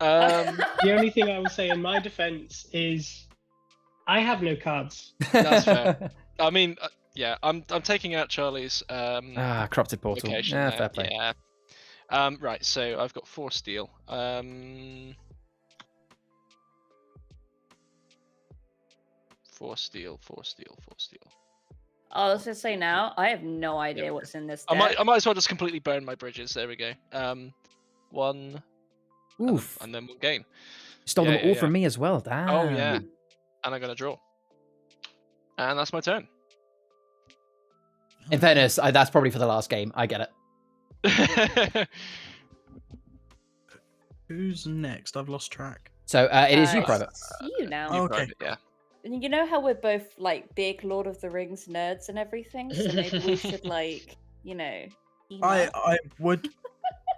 The only thing I will say in my defense is I have no cards. That's fair. I mean, yeah, I'm taking out Charlie's Corrupted Portal. location Yeah, there. fair play. Yeah. Right, so I've got 4 steel. 4 steel. I was gonna say now, I have no idea what's in this I deck. might as well just completely burn my bridges. There we go. 1. Oof. And then we'll gain. Stole Yeah, them yeah, all yeah. from me as well. Damn. Oh yeah. And I'm gonna draw. And that's my turn. In fairness, that's probably for the last game. I get it. Who's next? I've lost track. So it is you, It's Private. you now. Oh, okay. Private, yeah. And you know how we're both like big Lord of the Rings nerds and everything, so maybe we should team up.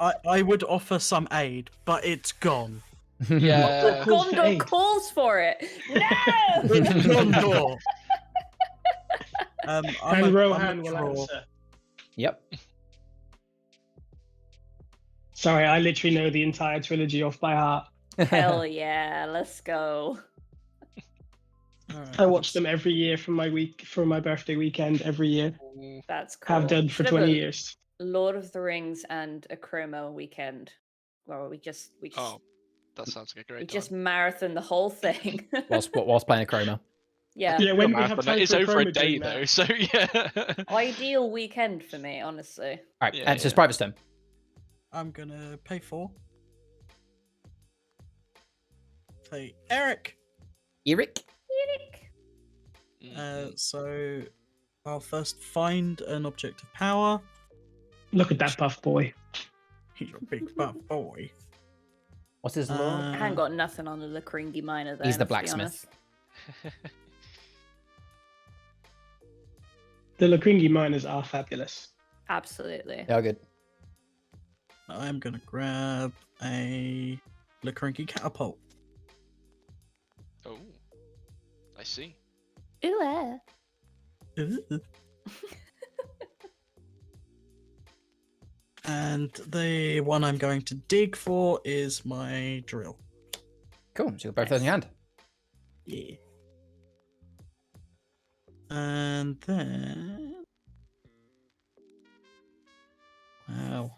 I would offer some aid, but it's gone. Yeah. Gondor Hey. calls for it. No. It's Gondor. I'm And a Rohan will draw. answer. Yep. Sorry, I literally know the entire trilogy off by heart. Hell yeah, let's go. Alright, I watch them every year for my birthday weekend every year. That's cool. Have done for Should have 20 a years. Lord of the Rings and Achroma weekend. Well, we just Oh, that sounds like a great we time. just marathon the whole thing. whilst playing Achroma. Yeah. Yeah, when we Marathon, have time it's for over a Chroma day doing that. though, so yeah. Ideal weekend for me, honestly. All right, Yeah, and it's yeah. Private's turn. I'm gonna pay 4. Play Eric. Eric. So I'll first find an object of power. Look at that buff boy. He's a big buff boy. What's his lore? I ain't got nothing on the Lakringi miner there. He's the let's be blacksmith. honest. The Lakringi miners are fabulous. Absolutely. Yeah, good. I'm gonna grab a Lakrinki catapult. Oh, I see. Ooh, And the one I'm going to dig for is my drill. Cool. So you got both those in your hand. Yeah. And then... Wow.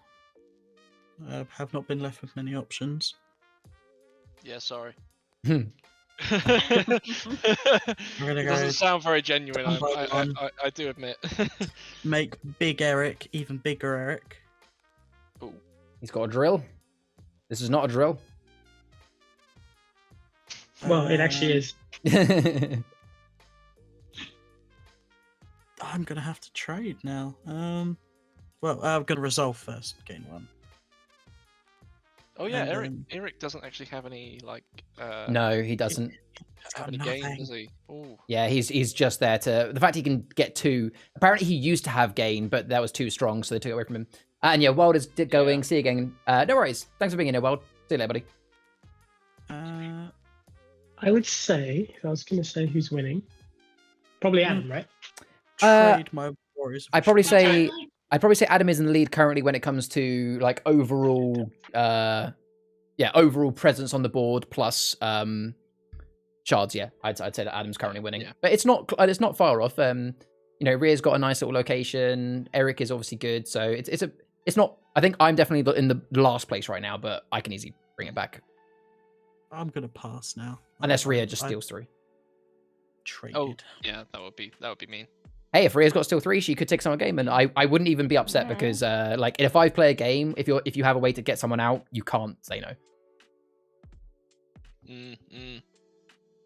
I have not been left with many options. Yeah, sorry. I'm gonna It go doesn't sound very genuine, one by one. I do admit. make Big Eric even bigger Eric. He's got a drill. This is not a drill. Well, it actually is. I'm gonna have to trade now. Well, I'm gonna resolve first. Gain 1. Oh yeah, And Eric. then- Eric doesn't actually have any like. No, he doesn't. It's Have got any games, nothing. does he? Ooh. Yeah, he's just there to. The fact he can get 2. Apparently, he used to have gain, but that was too strong, so they took it away from him. And yeah, Wild is going. Yeah. See you again. No worries. Thanks for being in here, Wild. See you later, buddy. I would say, if I was going to say who's winning, probably Adam, right? Trade my warriors. I'd probably That's say right. Adam is in the lead currently when it comes to like overall, overall presence on the board plus shards. Yeah, I'd say that Adam's currently winning, Yeah. but it's not far off. Rhea's got a nice little location. Eric is obviously good, so it's not. I think I'm definitely in the last place right now, but I can easily bring it back I'm gonna pass now. unless Rhea just I steals 3. traded. Oh yeah, that would be mean. Hey, if Rhea's got steal 3, she could take someone a game, and I wouldn't even be upset because like if I play a game, if you have a way to get someone out, you can't say no,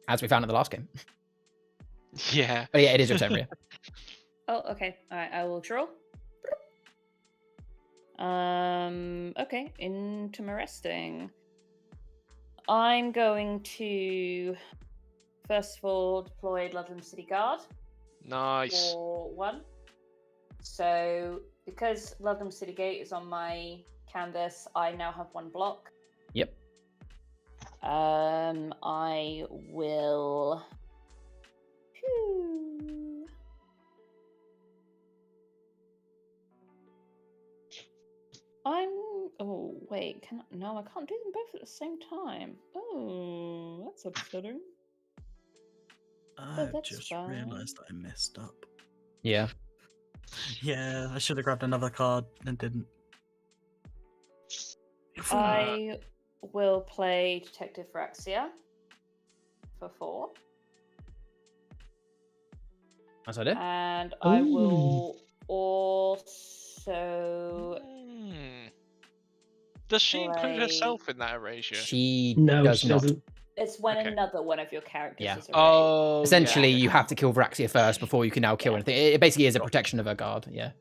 as we found in the last game. Yeah. But yeah, it is your turn, Rhea. Oh, okay. All right, I will draw. Okay, interesting. I'm going to first of all deploy Ludlam City Guard Nice. for 1. So because Ludlam City Gate is on my canvas, I now have 1 block. Yep. I will Woohoo! Oh wait, no, I can't do them both at the same time. Oh, that's upsetting. I've that's just fine. realised I messed up. Yeah. Yeah, I should have grabbed another card and didn't. I will play Detective Phyrexia for 4. That's what I did. And I will also Does she include play- herself in that erasure? She No, does she not. doesn't. It's when Okay. another one of your characters Yeah. is erased. Oh, Essentially, yeah. you have to kill Phyrexia first before you can now kill Yeah. anything. It basically is a protection of her guard. Yeah.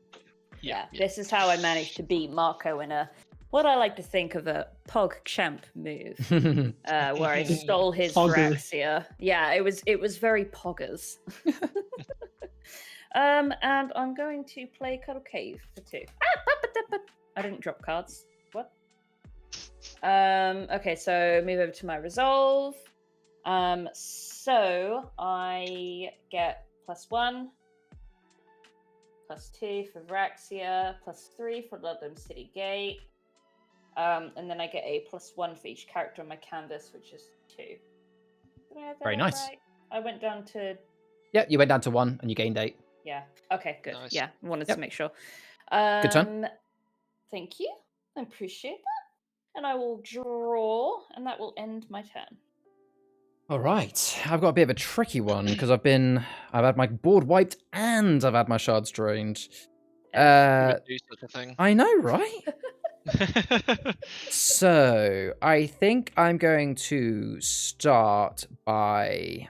Yeah, this is how I managed to beat Marco in a what I like to think of a Pog Champ move, where I stole his Pogger. Phyrexia. Yeah, it was very poggers. And I'm going to play Cuddle Cave for 2. I didn't drop cards. What? Okay, so move over to my resolve. So I get +1, +2 for Phyrexia, +3 for Ludlam City Gate. And then I get a +1 for each character on my canvas, which is 2. Did I have that Very all nice. right? I went down to Yeah, you went down to 1 and you gained 8. yeah. Okay, good. Nice. Yeah, wanted Yep. to make sure. Good turn. Thank you. I appreciate that. And I will draw, and that will end my turn. All right, I've got a bit of a tricky one because I've had my board wiped and I've had my shards drained. Who would do such a thing? I know, right? So I think I'm going to start by.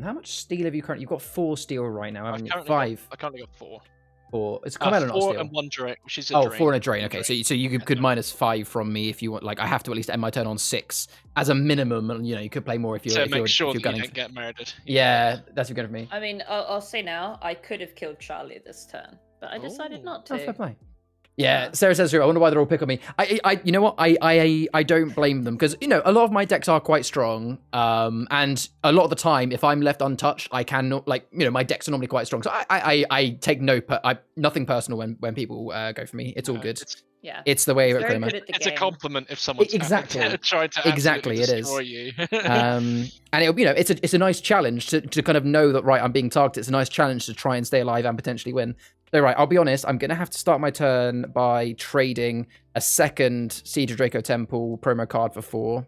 How much steel have you currently? You've got 4 steel right now, haven't you? 5. I currently got 4. 4. It's Carmelo, not 4 steel. and 1 drain, which is a Oh, drain. 4 and a drain. Okay, Drain. so you could minus 5 from me if you want. Like, I have to at least end my turn on 6 as a minimum. And you could play more if you're. So if make you're, sure if you're that you gunning. don't get murdered. Yeah, that's your gun for me. I mean, I'll say now, I could have killed Charlie this turn, but I decided Ooh. not Oh, to. fair play. Yeah, Sarah says, I wonder why they're all pick on me. You know what? I don't blame them because a lot of my decks are quite strong. And a lot of the time, if I'm left untouched, I cannot my decks are normally quite strong. So I take nothing personal when people go for me. It's all good. Yeah. It's the way It's of very Achroma. good at the It's a game. compliment if someone's Exactly. trying to Exactly, it is. destroy you. And it's a nice challenge to kind of know that right, I'm being targeted. It's a nice challenge to try and stay alive and potentially win. So right, I'll be honest, I'm gonna have to start my turn by trading a second Siege of Draco Temple promo card for 4.